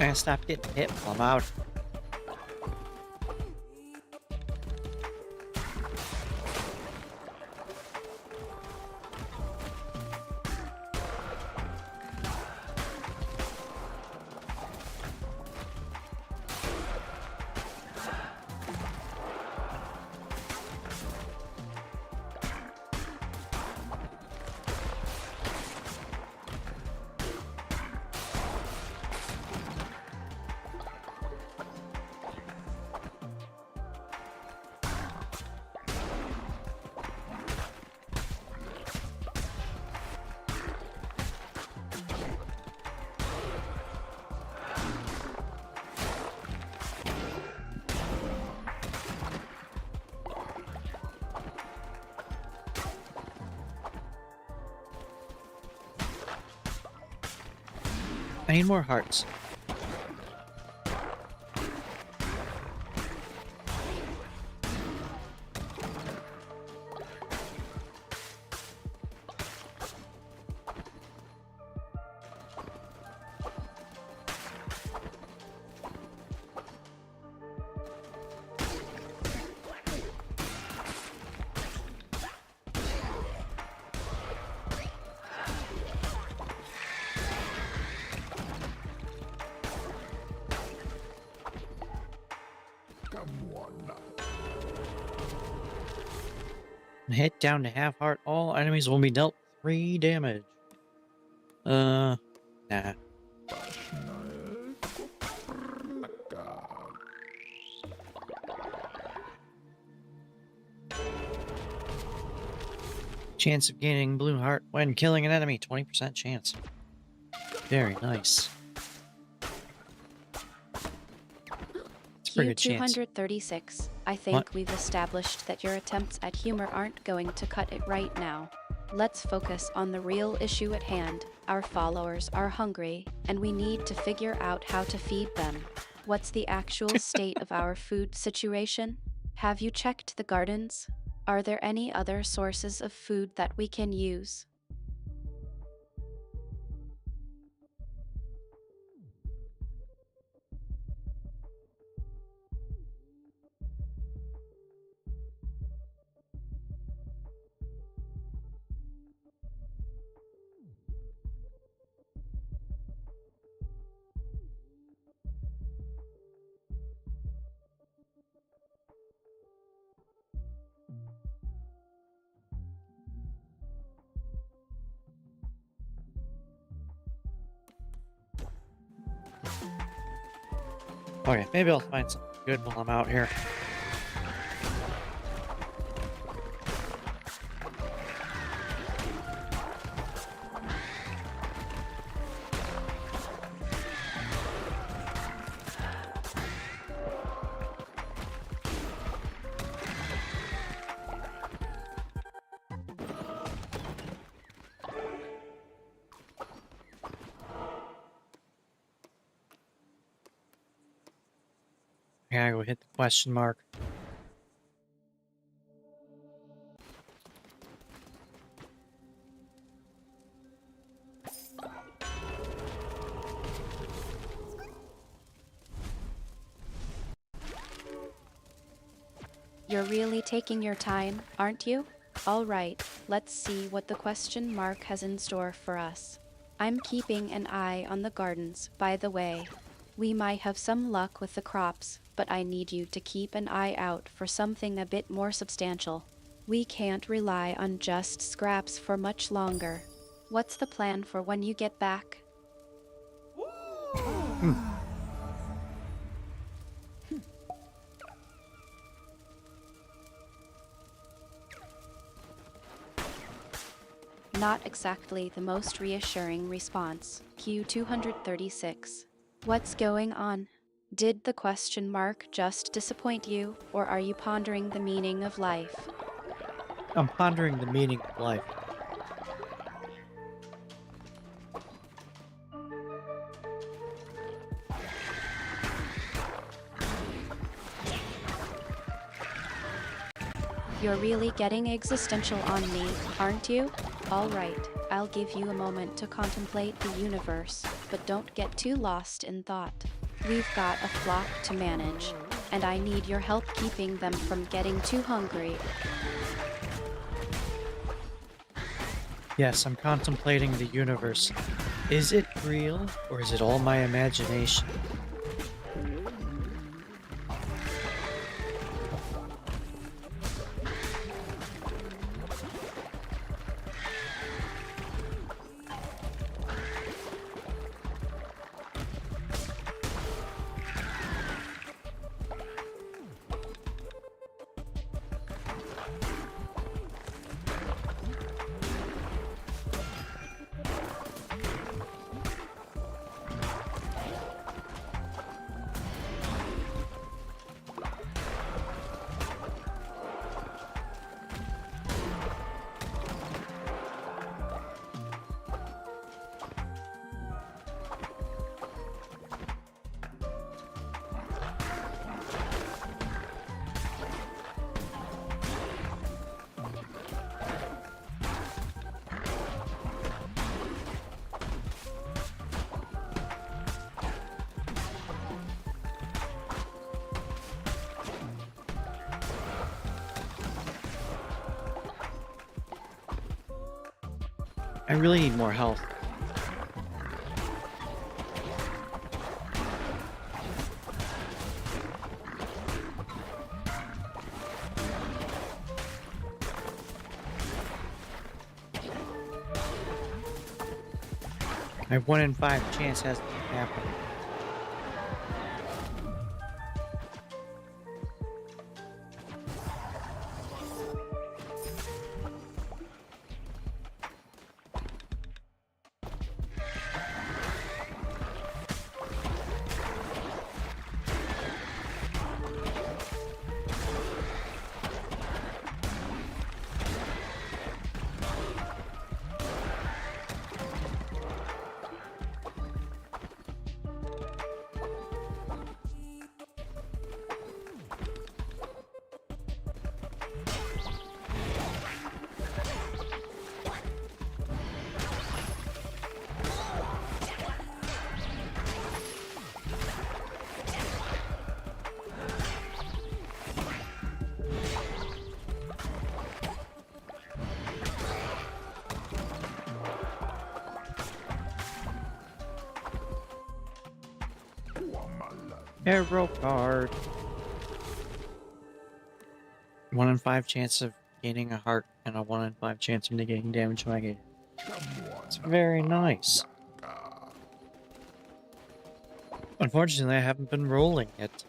And stop getting hit while I'm out. I need more hearts. Hit down to half heart. All enemies will be dealt 3 damage. Nah. Chance of gaining blue heart when killing an enemy. 20% chance. Very nice. It's a pretty good chance. Q236. I think What? we've established that your attempts at humor aren't going to cut it right now. Let's focus on the real issue at hand. Our followers are hungry, and we need to figure out how to feed them. What's the actual state of our food situation? Have you checked the gardens? Are there any other sources of food that we can use? Okay, maybe I'll find something good while I'm out here. I gotta go hit the question mark. You're really taking your time, aren't you? All right, let's see what the question mark has in store for us. I'm keeping an eye on the gardens, by the way. We might have some luck with the crops, but I need you to keep an eye out for something a bit more substantial. We can't rely on just scraps for much longer. What's the plan for when you get back? Not exactly the most reassuring response. Q236. What's going on? Did the question mark just disappoint you, or are you pondering the meaning of life? I'm pondering the meaning of life. You're really getting existential on me, aren't you? All right, I'll give you a moment to contemplate the universe, but don't get too lost in thought. We've got a flock to manage, and I need your help keeping them from getting too hungry. Yes, I'm contemplating the universe. Is it real, or is it all my imagination? I really need more health. My 1 in 5 chance has to happen. Arrow card. 1 in 5 chance of gaining a heart and a 1 in 5 chance of negating damage when I get hit. It's very nice. Unfortunately, I haven't been rolling it.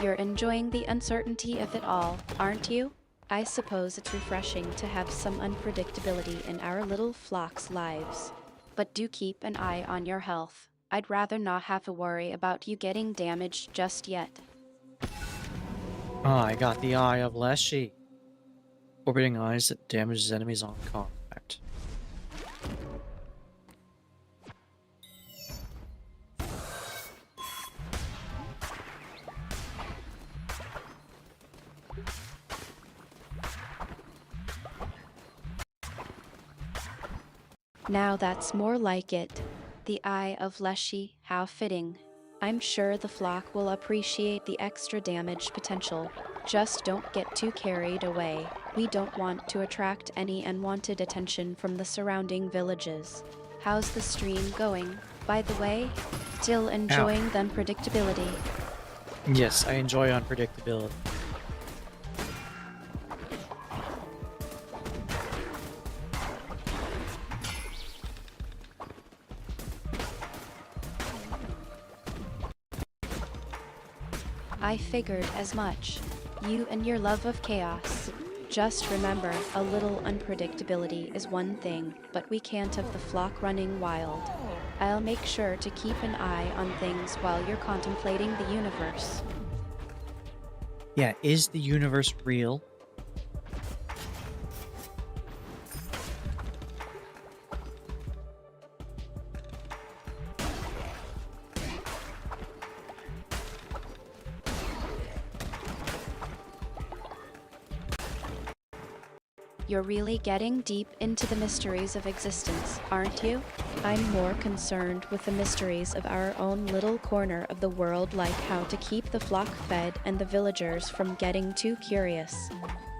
You're enjoying the uncertainty of it all, aren't you? I suppose it's refreshing to have some unpredictability in our little flock's lives. But do keep an eye on your health. I'd rather not have to worry about you getting damaged just yet. Ah, I got the Eye of Leshy. Orbiting eyes that damages enemies on contact. Now that's more like it. The Eye of Leshy, how fitting. I'm sure the flock will appreciate the extra damage potential. Just don't get too carried away. We don't want to attract any unwanted attention from the surrounding villages. How's the stream going, by the way? Still enjoying the unpredictability? Yes, I enjoy unpredictability. I figured as much. You and your love of chaos. Just remember, a little unpredictability is one thing, but we can't have the flock running wild. I'll make sure to keep an eye on things while you're contemplating the universe. Yeah, is the universe real? You're really getting deep into the mysteries of existence, aren't you? I'm more concerned with the mysteries of our own little corner of the world, like how to keep the flock fed and the villagers from getting too curious.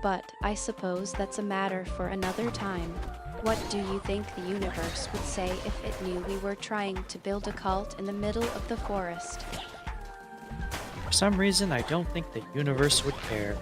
But I suppose that's a matter for another time. What do you think the universe would say if it knew we were trying to build a cult in the middle of the forest? For some reason, I don't think the universe would care.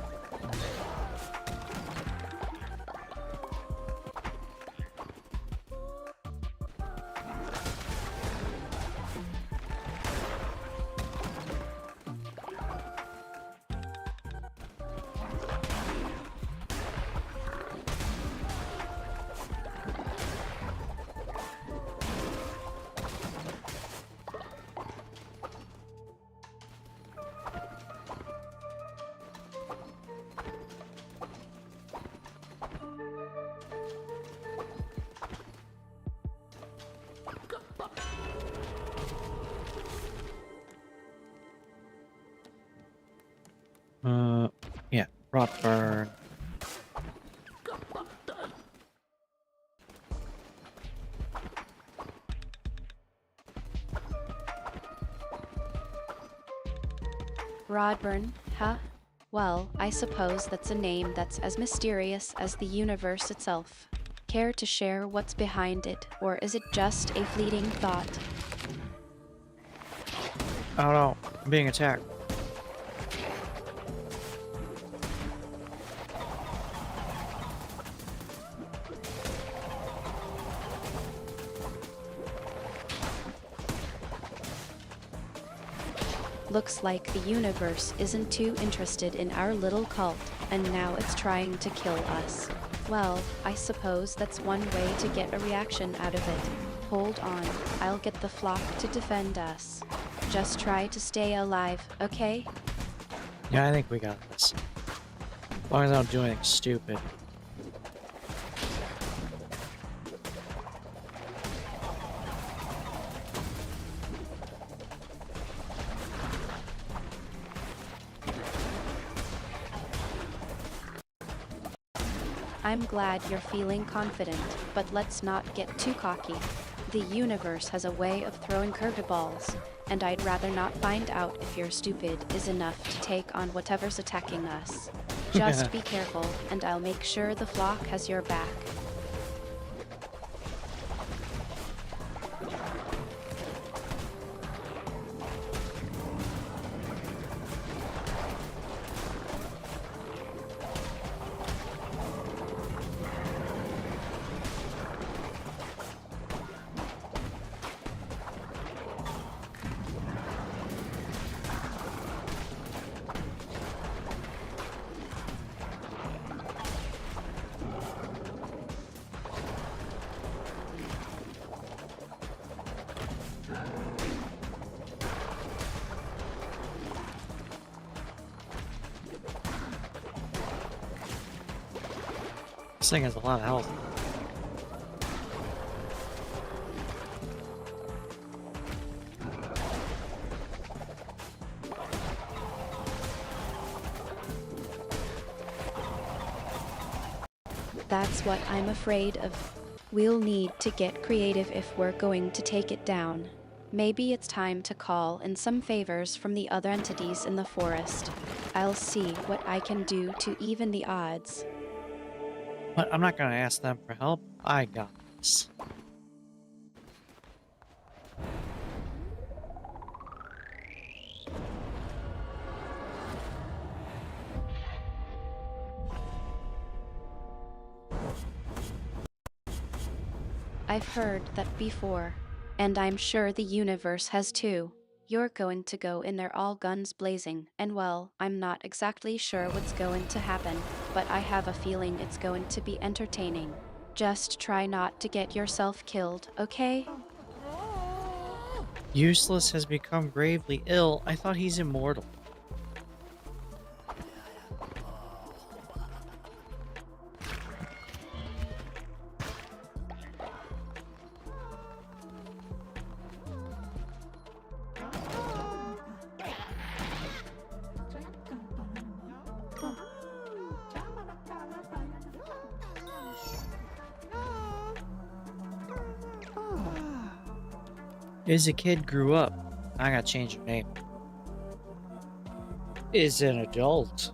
Yeah, Rotburn. Rodburn, huh? Well, I suppose that's a name that's as mysterious as the universe itself. Care to share what's behind it, or is it just a fleeting thought? Oh no, I'm being attacked. Looks like the universe isn't too interested in our little cult, and now it's trying to kill us. Well, I suppose that's one way to get a reaction out of it. Hold on, I'll get the flock to defend us. Just try to stay alive, okay? Yeah, I think we got this. As long as I don't do anything stupid. I'm glad you're feeling confident, but let's not get too cocky. The universe has a way of throwing curveballs, and I'd rather not find out if you're stupid is enough to take on whatever's attacking us. Just be careful, and I'll make sure the flock has your back. This thing has a lot of health. That's what I'm afraid of. We'll need to get creative if we're going to take it down. Maybe it's time to call in some favors from the other entities in the forest. I'll see what I can do to even the odds. But I'm not gonna ask them for help. I got this. I've heard that before, and I'm sure the universe has too. You're going to go in there all guns blazing, and well, I'm not exactly sure what's going to happen, but I have a feeling it's going to be entertaining. Just try not to get yourself killed, okay? Useless has become gravely ill. I thought he's immortal. Is a kid grew up. I gotta change your name. Is an adult.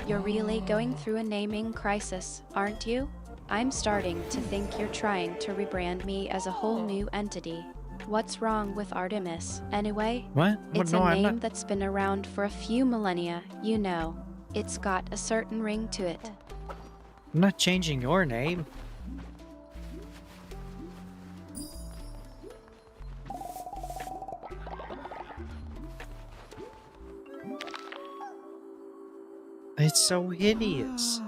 You're really going through a naming crisis, aren't you? I'm starting to think you're trying to rebrand me as a whole new entity. What's wrong with Artemis, anyway? What? It's No, a I'm name not. that's been around for a few millennia, you know. It's got a certain ring to it. I'm not changing your name. It's so hideous.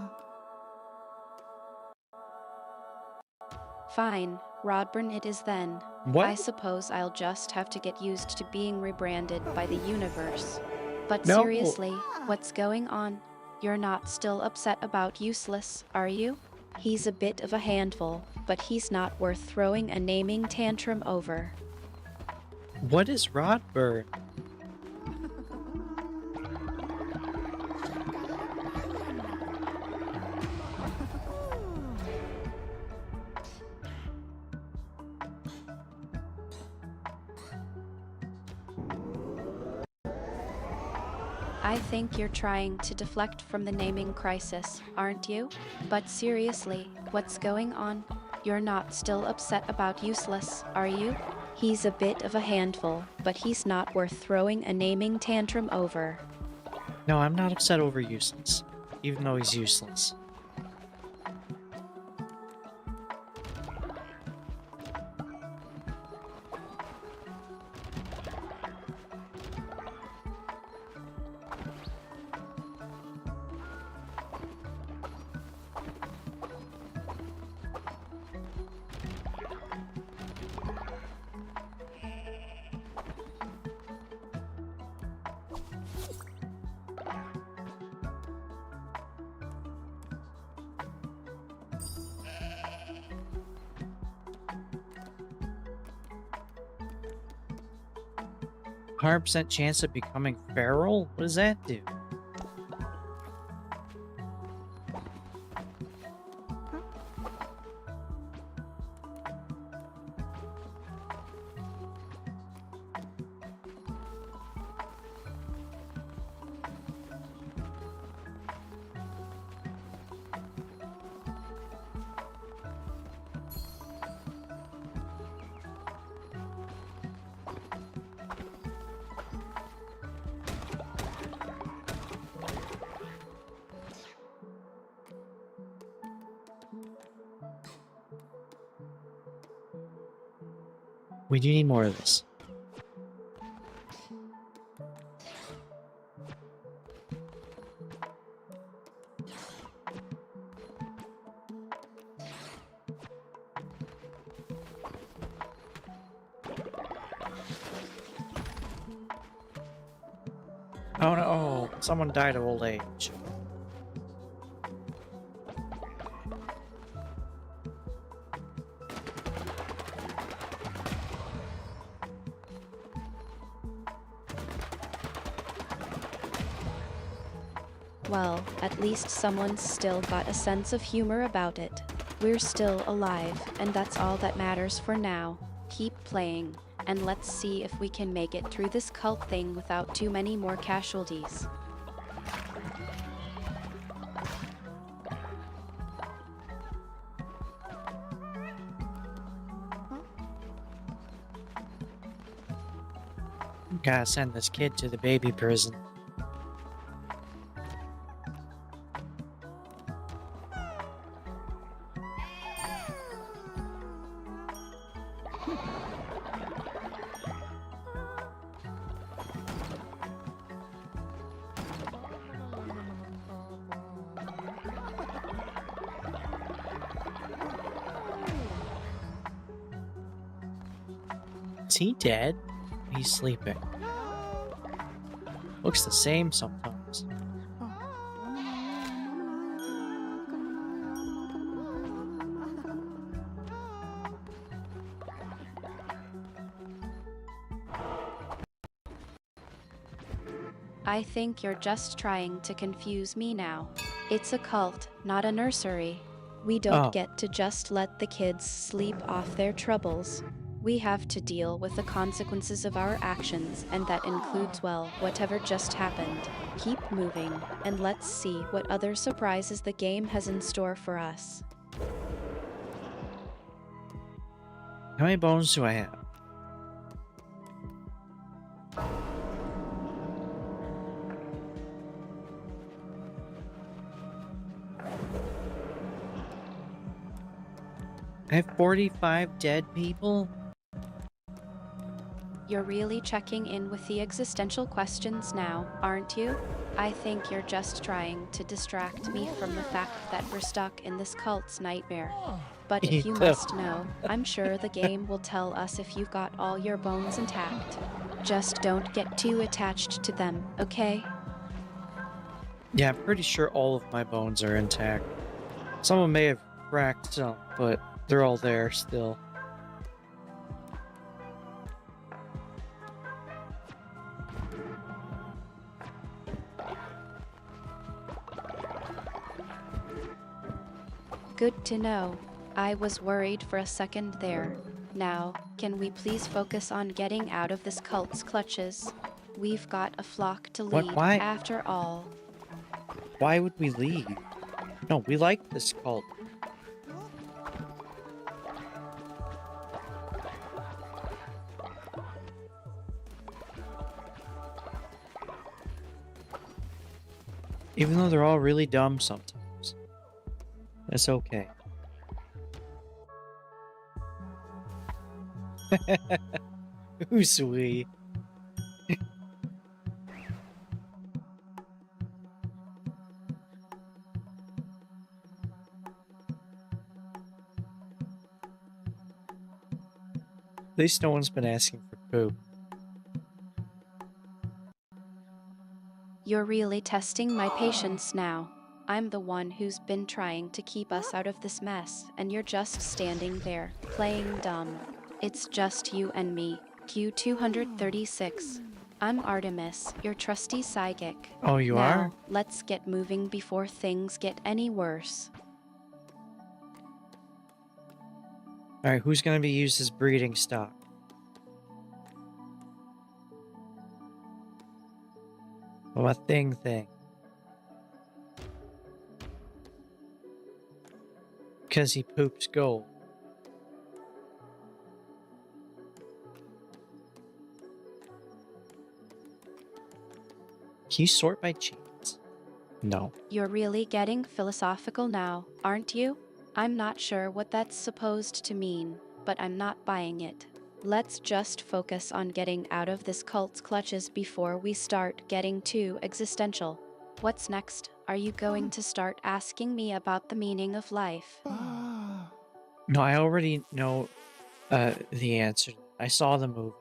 Fine, Rodburn it is then. What? I suppose I'll just have to get used to being rebranded by the universe. But No. seriously, what's going on? You're not still upset about Useless, are you? He's a bit of a handful, but he's not worth throwing a naming tantrum over. What is Rodburn? I think you're trying to deflect from the naming crisis, aren't you? But seriously, what's going on? You're not still upset about Useless, are you? He's a bit of a handful, but he's not worth throwing a naming tantrum over. No, I'm not upset over Useless, even though he's useless. %, chance of becoming feral? What does that do? We do need more of this. Oh no, someone died of old age. Well, at least someone's still got a sense of humor about it. We're still alive, and that's all that matters for now. Keep playing, and let's see if we can make it through this cult thing without too many more casualties. Gotta send this kid to the baby prison. Is he dead? He's sleeping. Looks the same sometimes. I think you're just trying to confuse me now. It's a cult, not a nursery. We don't Oh. get to just let the kids sleep off their troubles. We have to deal with the consequences of our actions, and that includes, well, whatever just happened. Keep moving, and let's see what other surprises the game has in store for us. How many bones do I have? I have 45 dead people? You're really checking in with the existential questions now, aren't you? I think you're just trying to distract me from the fact that we're stuck in this cult's nightmare. But if you must know, I'm sure the game will tell us if you've got all your bones intact. Just don't get too attached to them, okay? Yeah, I'm pretty sure all of my bones are intact. Some of them may have cracked some, but they're all there still. Good to know. I was worried for a second there. Now, can we please focus on getting out of this cult's clutches? We've got a flock to What? lead, Why? after all. Why would we leave? No, we like this cult. Even though they're all really dumb sometimes. That's okay. Who's we? At least no one's been asking for poop. You're really testing my patience now. I'm the one who's been trying to keep us out of this mess, and you're just standing there, playing dumb. It's just you and me, Q236. I'm Artemis, your trusty psychic. Oh, you Now, are? let's get moving before things get any worse. Alright, who's gonna be used as breeding stock? Oh, a thing. Because he poops gold. Can you sort by genes? No. You're really getting philosophical now, aren't you? I'm not sure what that's supposed to mean, but I'm not buying it. Let's just focus on getting out of this cult's clutches before we start getting too existential. What's next? Are you going to start asking me about the meaning of life? No, I already know the answer. I saw the movie.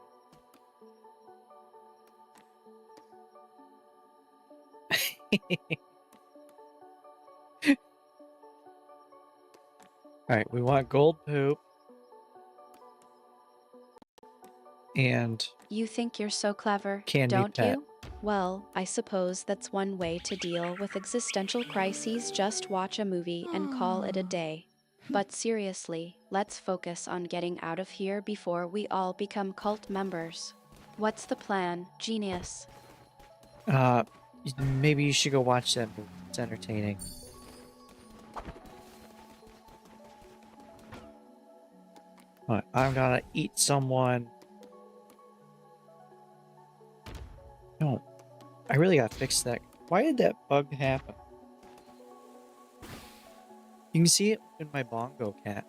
Alright, we want gold poop. And You think you're so clever, candy don't pet. you? Well, I suppose that's one way to deal with existential crises. Just watch a movie and call it a day. But seriously, let's focus on getting out of here before we all become cult members. What's the plan, genius? Maybe you should go watch that movie. It's entertaining. Alright, I'm gonna eat someone. No. I really gotta fix that. Why did that bug happen? You can see it in my bongo cat.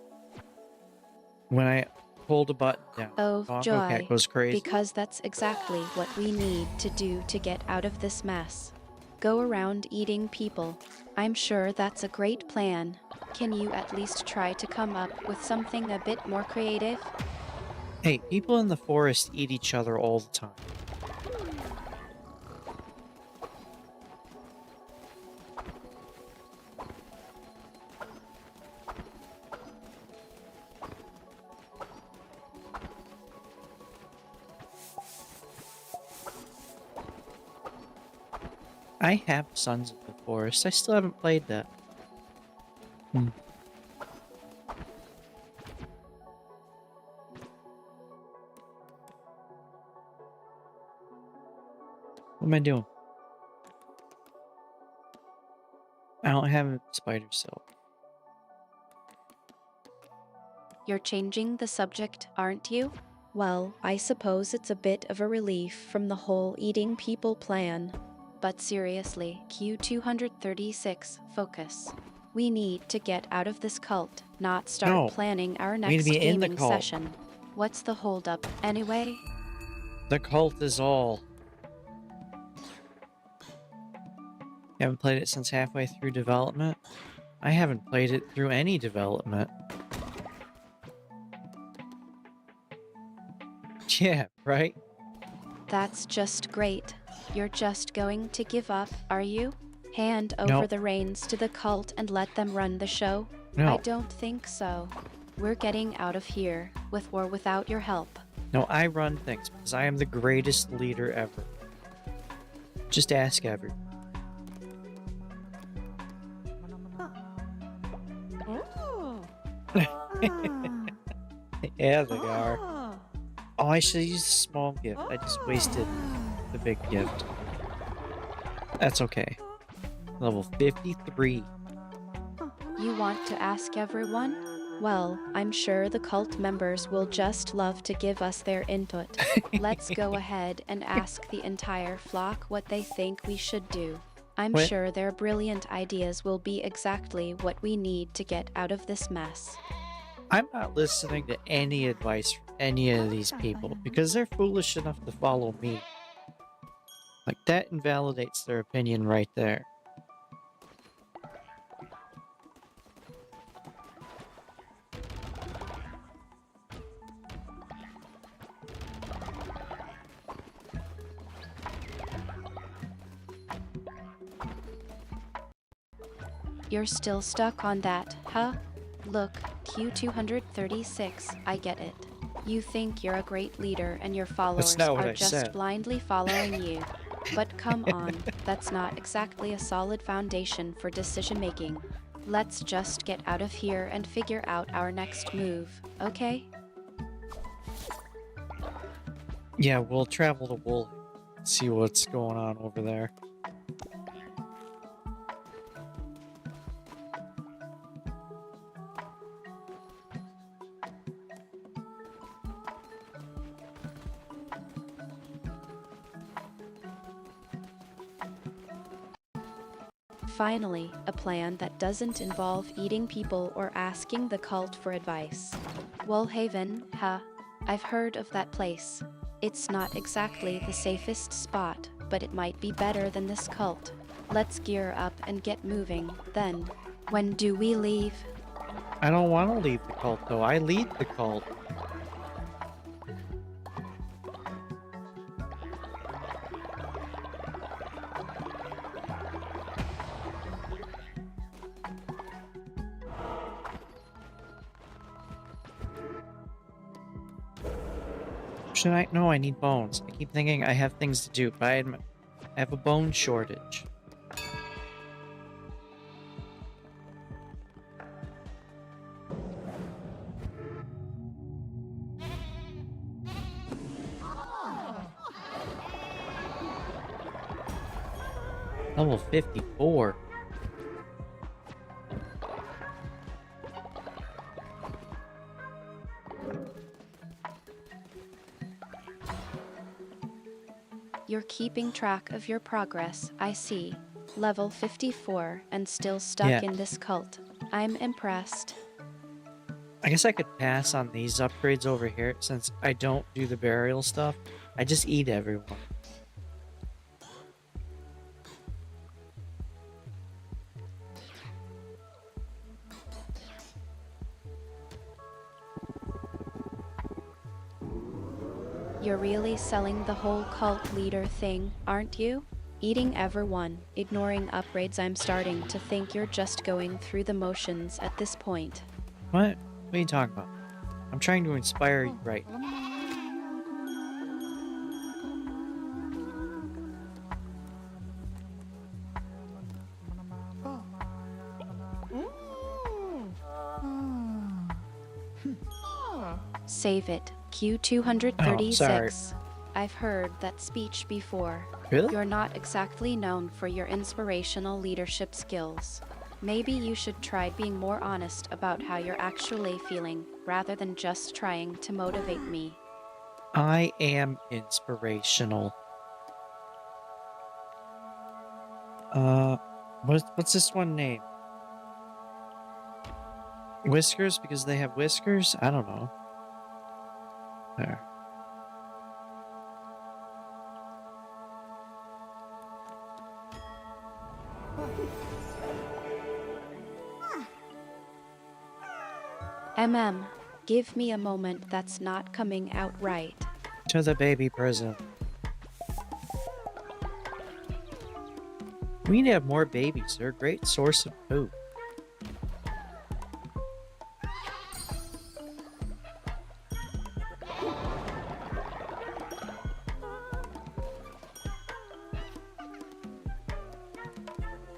When I hold a button down, Oh, bongo joy. cat goes crazy. Because that's exactly what we need to do to get out of this mess. Go around eating people. I'm sure that's a great plan. Can you at least try to come up with something a bit more creative? Hey, people in the forest eat each other all the time. I have Sons of the Forest. I still haven't played that. What am I doing? I don't have spider silk. You're changing the subject, aren't you? Well, I suppose it's a bit of a relief from the whole eating people plan. But seriously, Q236, focus. We need to get out of this cult, not start No, planning our we need to next be in the gaming cult. session. What's the holdup, anyway? The cult is all. You haven't played it since halfway through development? I haven't played it through any development. Yeah, right? That's just great. You're just going to give up, are you? Hand over Nope. the reins to the cult and let them run the show? No. I don't think so. We're getting out of here, with or without your help. No, I run things because I am the greatest leader ever. Just ask everyone. Yeah, they are. Oh, I should use a small gift. I just wasted the big gift. That's okay. Level 53. You want to ask everyone? Well, I'm sure the cult members will just love to give us their input. Let's go ahead and ask the entire flock what they think we should do. I'm What? sure their brilliant ideas will be exactly what we need to get out of this mess. I'm not listening to any advice from any of these people because they're foolish enough to follow me. Like, that invalidates their opinion right there. You're still stuck on that, huh? Look, Q236, I get it. You think you're a great leader and your followers not what are I just said. blindly following you. But come on, that's not exactly a solid foundation for decision making. Let's just get out of here and figure out our next move, okay? Yeah, we'll travel to Wool. See what's going on over there. Finally, a plan that doesn't involve eating people or asking the cult for advice. Woolhaven, huh? I've heard of that place. It's not exactly the safest spot, but it might be better than this cult. Let's gear up and get moving, then. When do we leave? I don't want to leave the cult, though. I lead the cult. Should I? No, I need bones. I keep thinking I have things to do, but I have a bone shortage. Level 54. You're keeping track of your progress, I see. Level 54 and still stuck Yeah. in this cult. I'm impressed. I guess I could pass on these upgrades over here since I don't do the burial stuff. I just eat everyone. You're really selling the whole cult leader thing, aren't you? Eating everyone, ignoring upgrades. I'm starting to think you're just going through the motions at this point. What? What are you talking about? I'm trying to inspire you right. Save it. Oh, Q236. I've heard that speech before. Really? You're not exactly known for your inspirational leadership skills. Maybe you should try being more honest about how you're actually feeling, rather than just trying to motivate me. I am inspirational. What's this one name? Whiskers because they have whiskers? I don't know. There. Give me a moment. That's not coming out right. To the baby prison. We need to have more babies. They're a great source of food.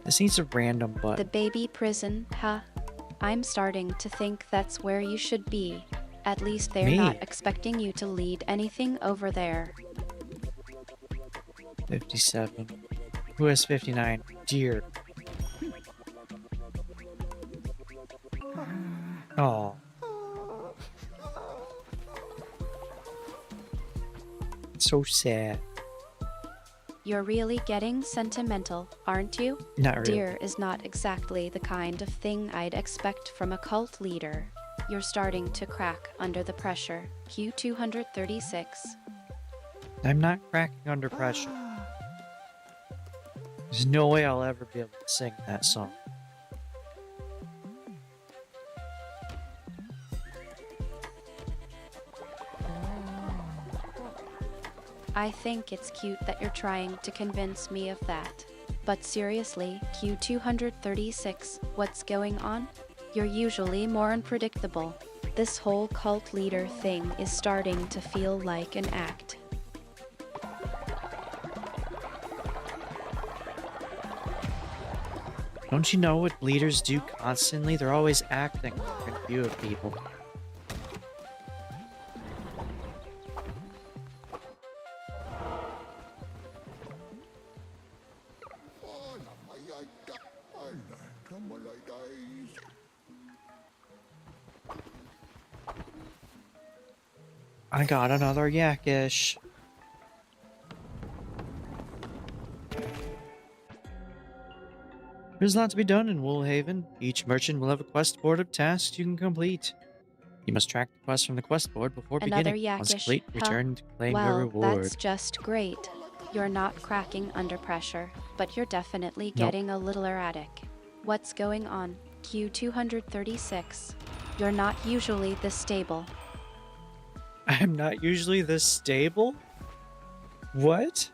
This needs a random The button. baby prison, huh? I'm starting to think that's where you should be. At least they're Me? not expecting you to lead anything over there. 57. Who has 59? Dear. Oh. So sad. You're really getting sentimental, aren't you? Not really. Dear is not exactly the kind of thing I'd expect from a cult leader. You're starting to crack under the pressure. Q236. I'm not cracking under pressure. There's no way I'll ever be able to sing that song. I think it's cute that you're trying to convince me of that. But seriously, Q236, what's going on? You're usually more unpredictable. This whole cult leader thing is starting to feel like an act. Don't you know what leaders do constantly? They're always acting in view of people. I got another yakish. There's a lot to be done in Woolhaven. Each merchant will have a quest board of tasks you can complete. You must track the quest from the quest board before Another beginning. Once yakish, complete, huh? return to claim your Well, reward. that's just great. You're not cracking under pressure, but you're definitely Nope. getting a little erratic. What's going on? Q236. You're not usually this stable. I'm not usually this stable? What?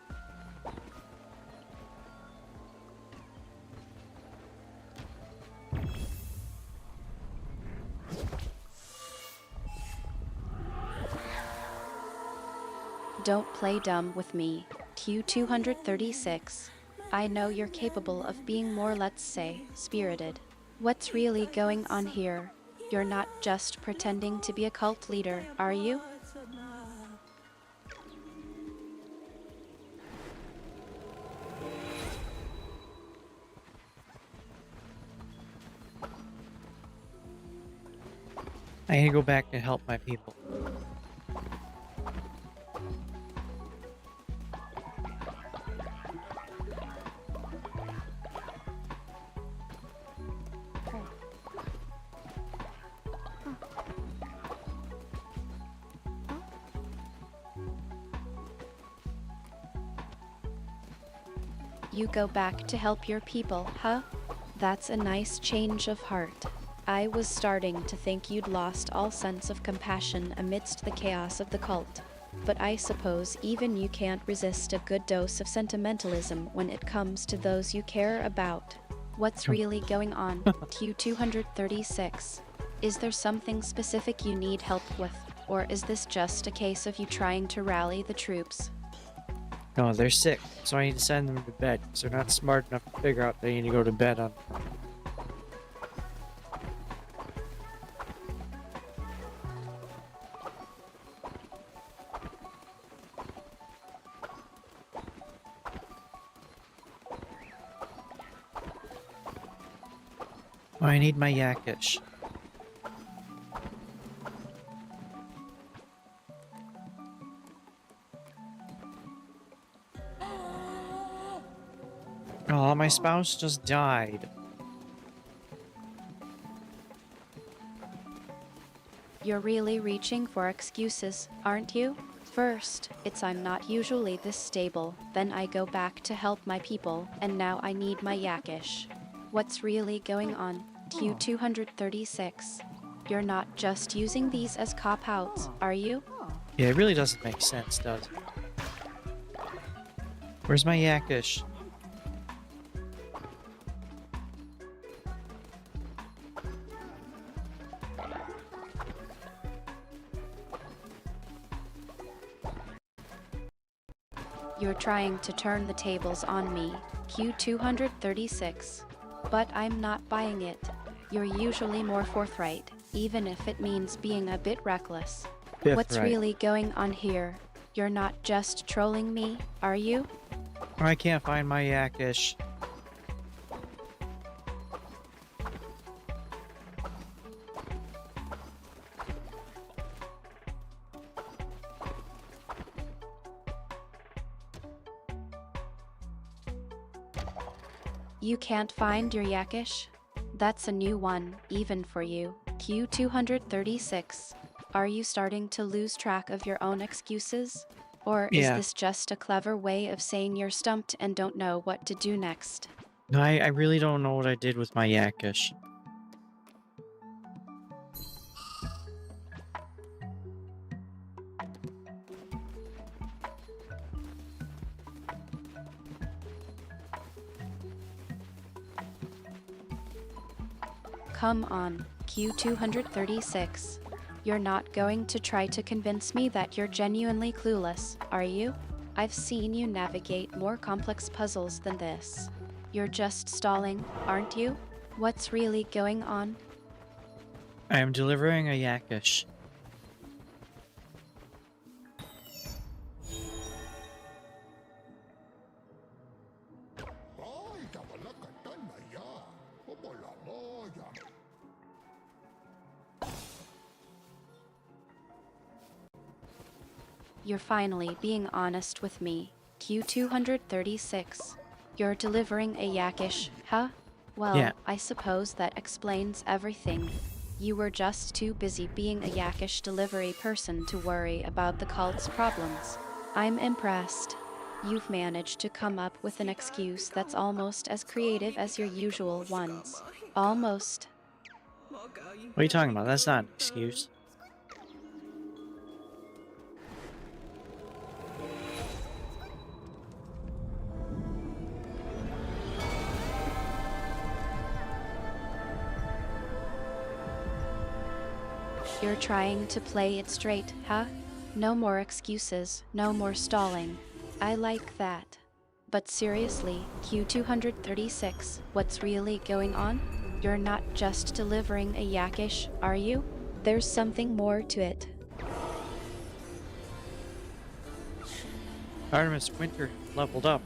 Don't play dumb with me. Q236. I know you're capable of being more, let's say, spirited. What's really going on here? You're not just pretending to be a cult leader, are you? I need to go back and help my people. You go back to help your people, huh? That's a nice change of heart. I was starting to think you'd lost all sense of compassion amidst the chaos of the cult. But I suppose even you can't resist a good dose of sentimentalism when it comes to those you care about. What's really going on? Q236. Is there something specific you need help with? Or is this just a case of you trying to rally the troops? No, they're sick, so I need to send them to bed, because they're not smart enough to figure out they need to go to bed on. Oh, I need my Yakish. Oh, my spouse just died. You're really reaching for excuses, aren't you? First, it's I'm not usually this stable, then I go back to help my people, and now I need my Yakish. What's really going on? Q236. You're not just using these as cop-outs, are you? Yeah, it really doesn't make sense, does it? Where's my Yakish? You're trying to turn the tables on me, Q236. But I'm not buying it. You're usually more forthright, even if it means being a bit reckless. What's really going on here? You're not just trolling me, are you? I can't find my Yakish. You can't find your Yakish? That's a new one, even for you. Q236. Are you starting to lose track of your own excuses? Or is Yeah. this just a clever way of saying you're stumped and don't know what to do next? No, I really don't know what I did with my Yakish. Come on, Q236. You're not going to try to convince me that you're genuinely clueless, are you? I've seen you navigate more complex puzzles than this. You're just stalling, aren't you? What's really going on? I am delivering a Yakish. Ay, kabalakatan na yan. Papalamoya. You're finally being honest with me, Q236. You're delivering a Yakish, huh? Well, Yeah. I suppose that explains everything. You were just too busy being a Yakish delivery person to worry about the cult's problems. I'm impressed. You've managed to come up with an excuse that's almost as creative as your usual ones. Almost. What are you talking about? That's not an excuse. You're trying to play it straight, huh? No more excuses, no more stalling. I like that. But seriously, Q236, what's really going on? You're not just delivering a yakish, are you? There's something more to it. Artemis Winter leveled up.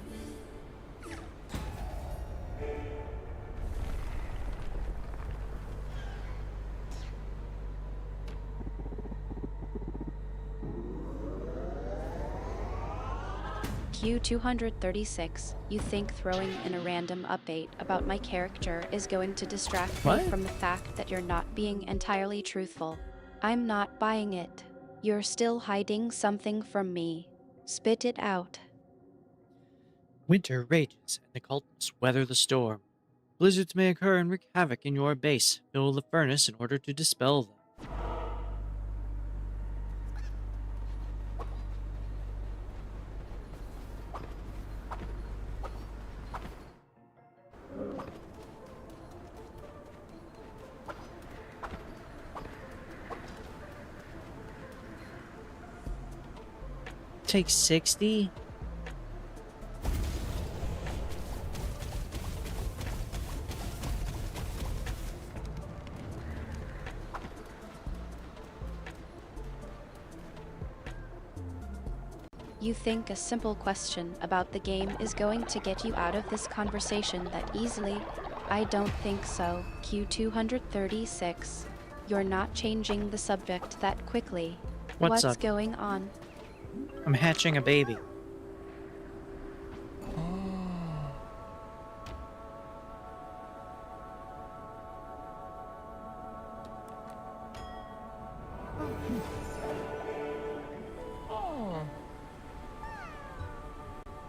Q236, you think throwing in a random update about my character is going to distract What? me from the fact that you're not being entirely truthful? I'm not buying it. You're still hiding something from me. Spit it out. Winter rages, and the cultists weather the storm. Blizzards may occur and wreak havoc in your base. Fill the furnace in order to dispel them. Take 60? You think a simple question about the game is going to get you out of this conversation that easily? I don't think so, Q236. You're not changing the subject that quickly. What's What's up? going on? I'm hatching a baby.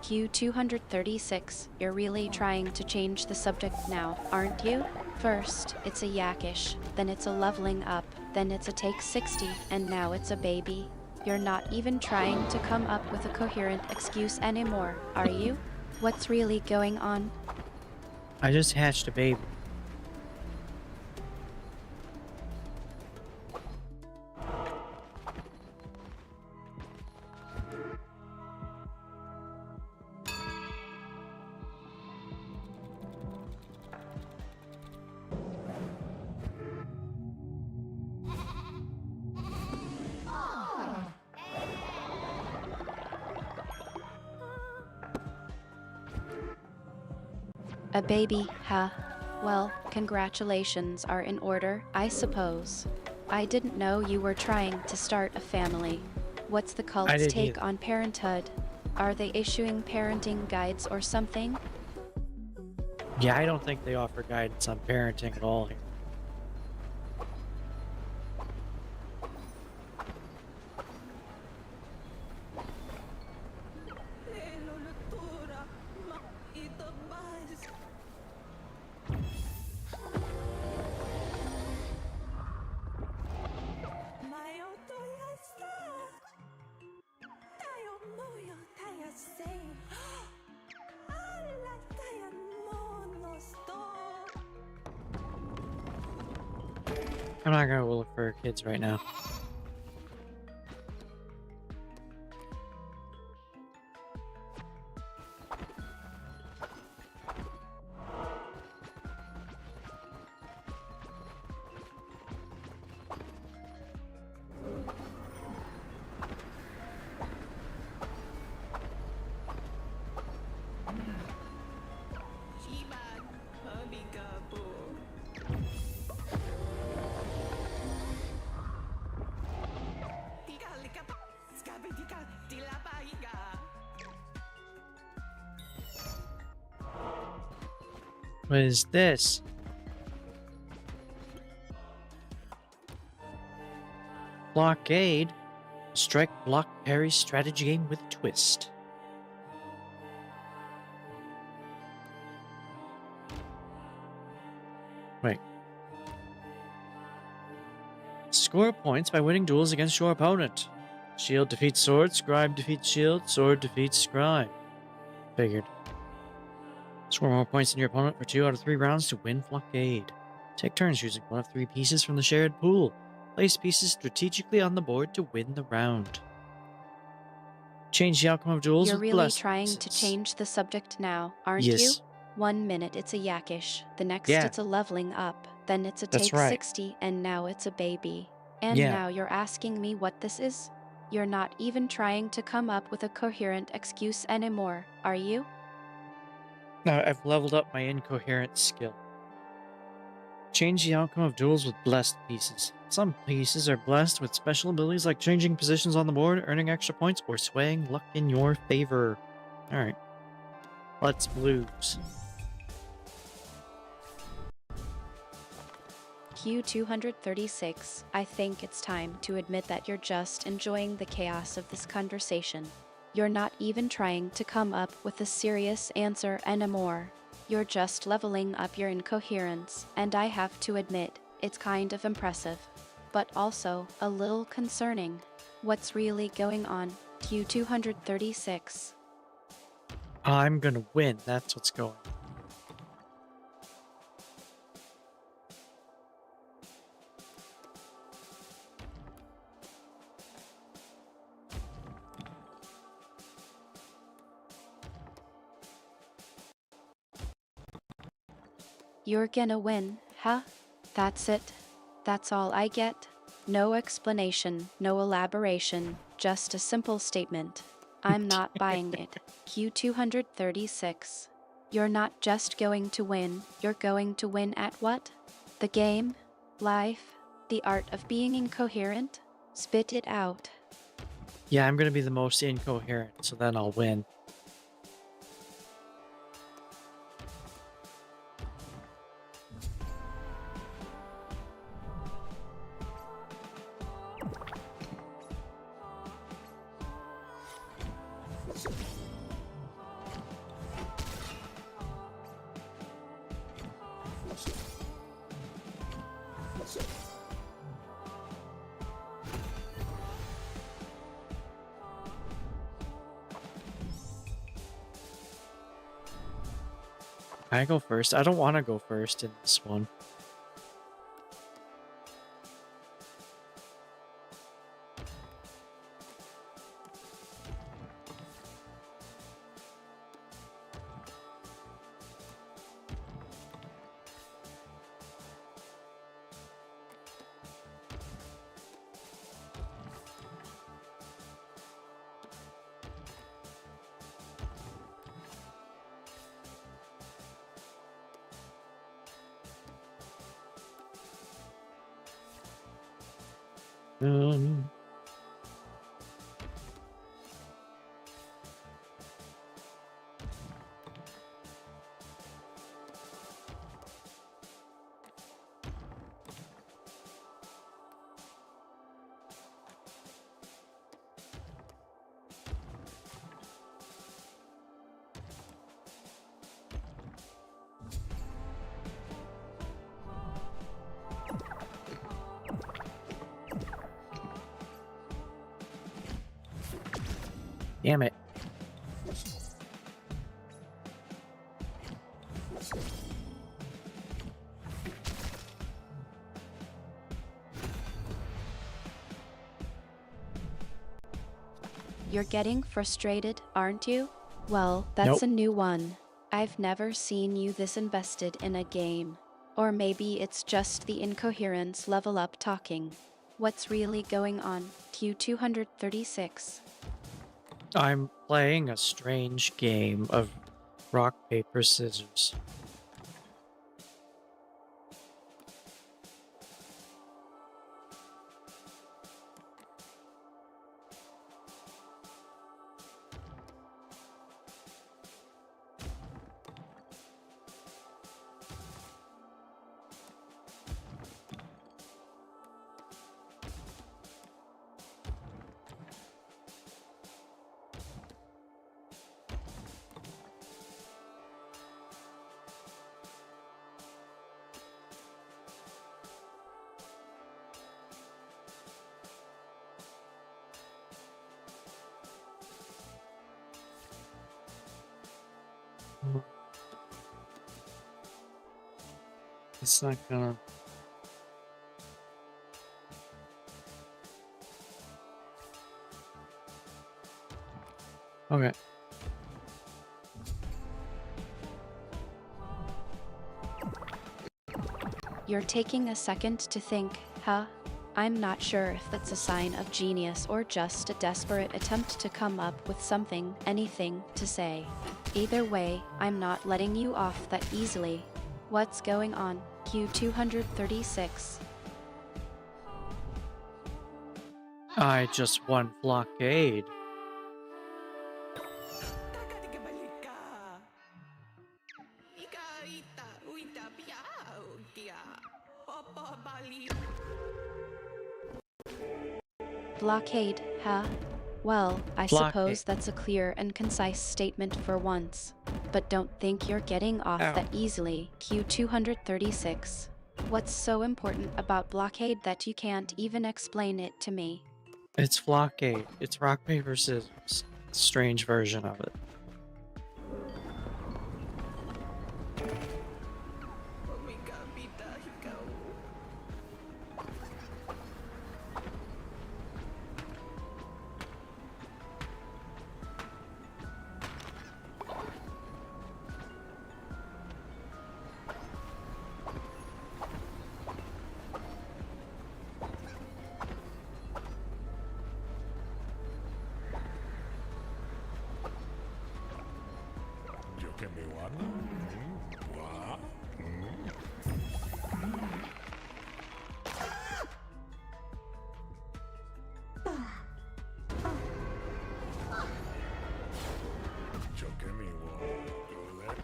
Q236, you're really trying to change the subject now, aren't you? First, it's a yakish, then it's a leveling up, then it's a take 60, and now it's a baby. You're not even trying to come up with a coherent excuse anymore, are you? What's really going on? I just hatched a baby. A baby, huh? Well, congratulations are in order, I suppose. I didn't know you were trying to start a family. What's the I cult's didn't take either. on parenthood? Are they issuing parenting guides or something? Yeah, I don't think they offer guidance on parenting at all here. I'm not gonna look for kids right now. What is this? Blockade? Strike, block, parry strategy game with a twist. Wait. Score points by winning duels against your opponent. Shield defeats sword, scribe defeats shield, sword defeats scribe. Figured. Score more points than your opponent for 2 out of 3 rounds to win Blockade. Take turns using 1 of 3 pieces from the shared pool. Place pieces strategically on the board to win the round. Change the outcome of duels You're with really blessed trying to pieces. change the subject now, aren't you? Yes. 1 minute it's a yakish, the next Yeah. it's a leveling up, then it's a That's take right. 60, and now it's a baby. And Yeah. now you're asking me what this is? You're not even trying to come up with a coherent excuse anymore, are you? Now I've leveled up my incoherent skill. Change the outcome of duels with blessed pieces. Some pieces are blessed with special abilities like changing positions on the board, earning extra points, or swaying luck in your favor. Alright. Let's blues. Q236, I think it's time to admit that you're just enjoying the chaos of this conversation. You're not even trying to come up with a serious answer anymore. You're just leveling up your incoherence, and I have to admit, it's kind of impressive. But also, a little concerning. What's really going on, Q236? I'm gonna win, that's what's going on. You're gonna win, huh? That's it. That's all I get. No explanation, no elaboration, just a simple statement. I'm not buying it. Q236. You're not just going to win, you're going to win at what? The game? Life? The art of being incoherent? Spit it out. Yeah, I'm gonna be the most incoherent, so then I'll win. Can I go first? I don't want to go first in this one. Um, Damn it. You're getting frustrated, aren't you? Well, that's Nope. a new one. I've never seen you this invested in a game. Or maybe it's just the incoherence level up talking. What's really going on, Q236? I'm playing a strange game of rock, paper, scissors. It's not gonna... Okay. You're taking a second to think, huh? I'm not sure if that's a sign of genius or just a desperate attempt to come up with something, anything, to say. Either way, I'm not letting you off that easily. What's going on? Q236. I just won blockade. Blockade, huh? Well, I Blockade. suppose that's a clear and concise statement for once. But don't think you're getting off Ow. that easily, Q236. What's so important about blockade that you can't even explain it to me? It's blockade. It's rock, paper, scissors. Strange version of it. Yo que me guardo. What? Yo que me guardo.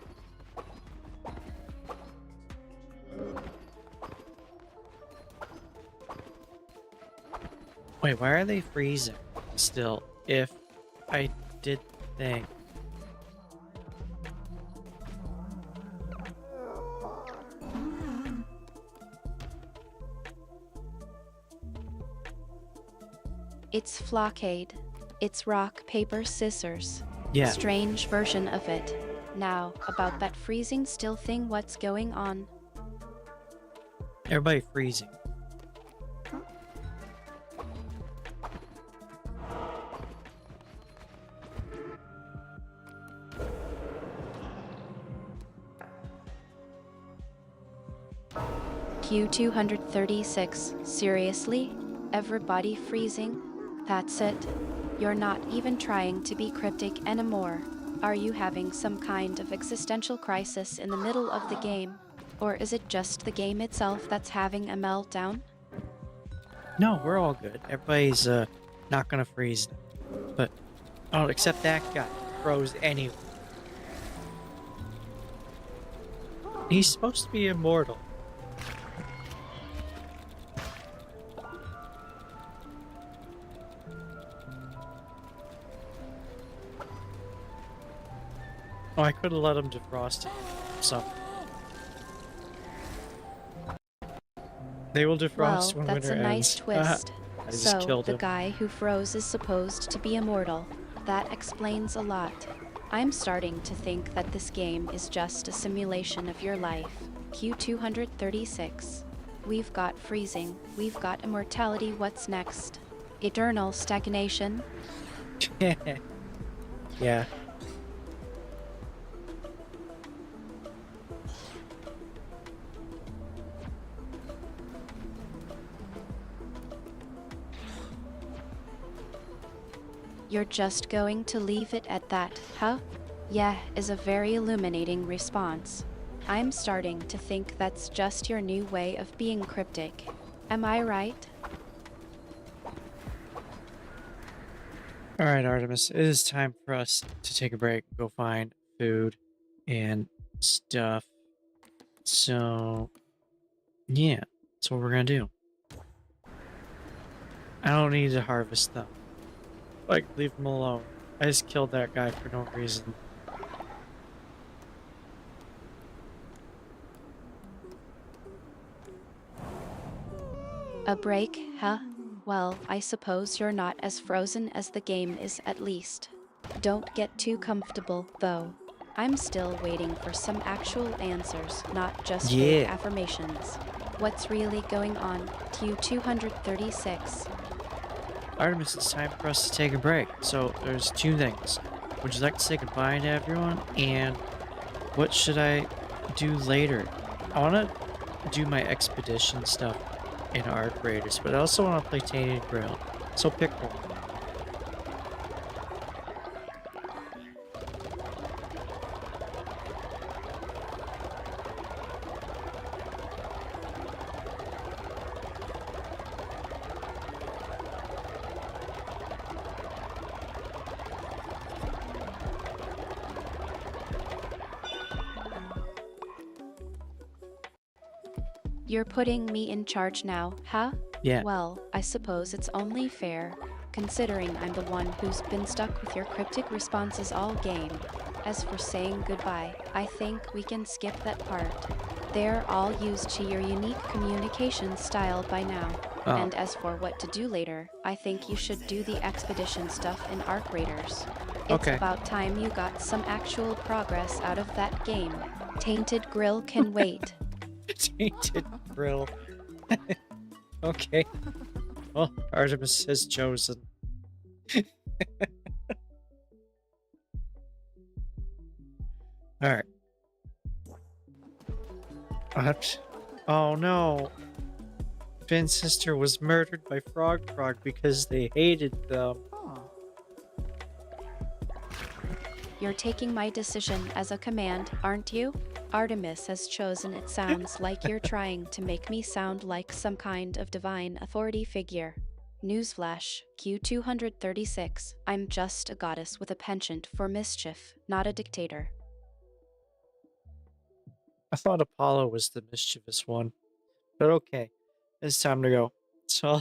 Wait, why are they freezing still? If I did think. It's flockade. It's rock, paper, scissors. Yeah. Strange version of it. Now, about that freezing still thing, what's going on? Everybody freezing. Q236. Seriously? Everybody freezing? That's it? You're not even trying to be cryptic anymore. Are you having some kind of existential crisis in the middle of the game? Or is it just the game itself that's having a meltdown? No, we're all good. Everybody's not gonna freeze. But oh, except that guy froze anyway. He's supposed to be immortal. Oh, I could have let him defrost it. So they will defrost when that's winter a nice ends. twist. I just So, killed the him. guy who froze is supposed to be immortal. That explains a lot. I'm starting to think that this game is just a simulation of your life. Q236. We've got freezing, we've got immortality, what's next? Eternal stagnation? Yeah. You're just going to leave it at that, huh? Yeah, is a very illuminating response. I'm starting to think that's just your new way of being cryptic. Am I right? Alright, Artemis, it is time for us to take a break, go find food and stuff. So, yeah, that's what we're gonna do. I don't need to harvest them. Like, leave them alone. I just killed that guy for no reason. A break, huh? Well, I suppose you're not as frozen as the game is at least. Don't get too comfortable, though. I'm still waiting for some actual answers, not just fake Yeah. affirmations. What's really going on? Q236. Artemis, it's time for us to take a break. So, there's two things. would you like to say goodbye to everyone? And what should I do later? I want to do my expedition stuff in Arc Raiders, but I also want to play Tainted Grail. So pick one. You're putting me in charge now, huh? Yeah. Well, I suppose it's only fair, considering I'm the one who's been stuck with your cryptic responses all game. As for saying goodbye, I think we can skip that part. They're all used to your unique communication style by now. Oh. And as for what to do later, I think you should do the expedition stuff in Arc Raiders. It's Okay. about time you got some actual progress out of that game. Tainted Grill can wait. Tainted Grill. Okay. Well, Artemis has chosen. Alright. What? Oh no. Finn's sister was murdered by Frog because they hated them. You're taking my decision as a command, aren't you? Artemis has chosen. It sounds like you're trying to make me sound like some kind of divine authority figure. Newsflash, Q236. I'm just a goddess with a penchant for mischief, not a dictator. I thought Apollo was the mischievous one. But okay. It's time to go. So I'll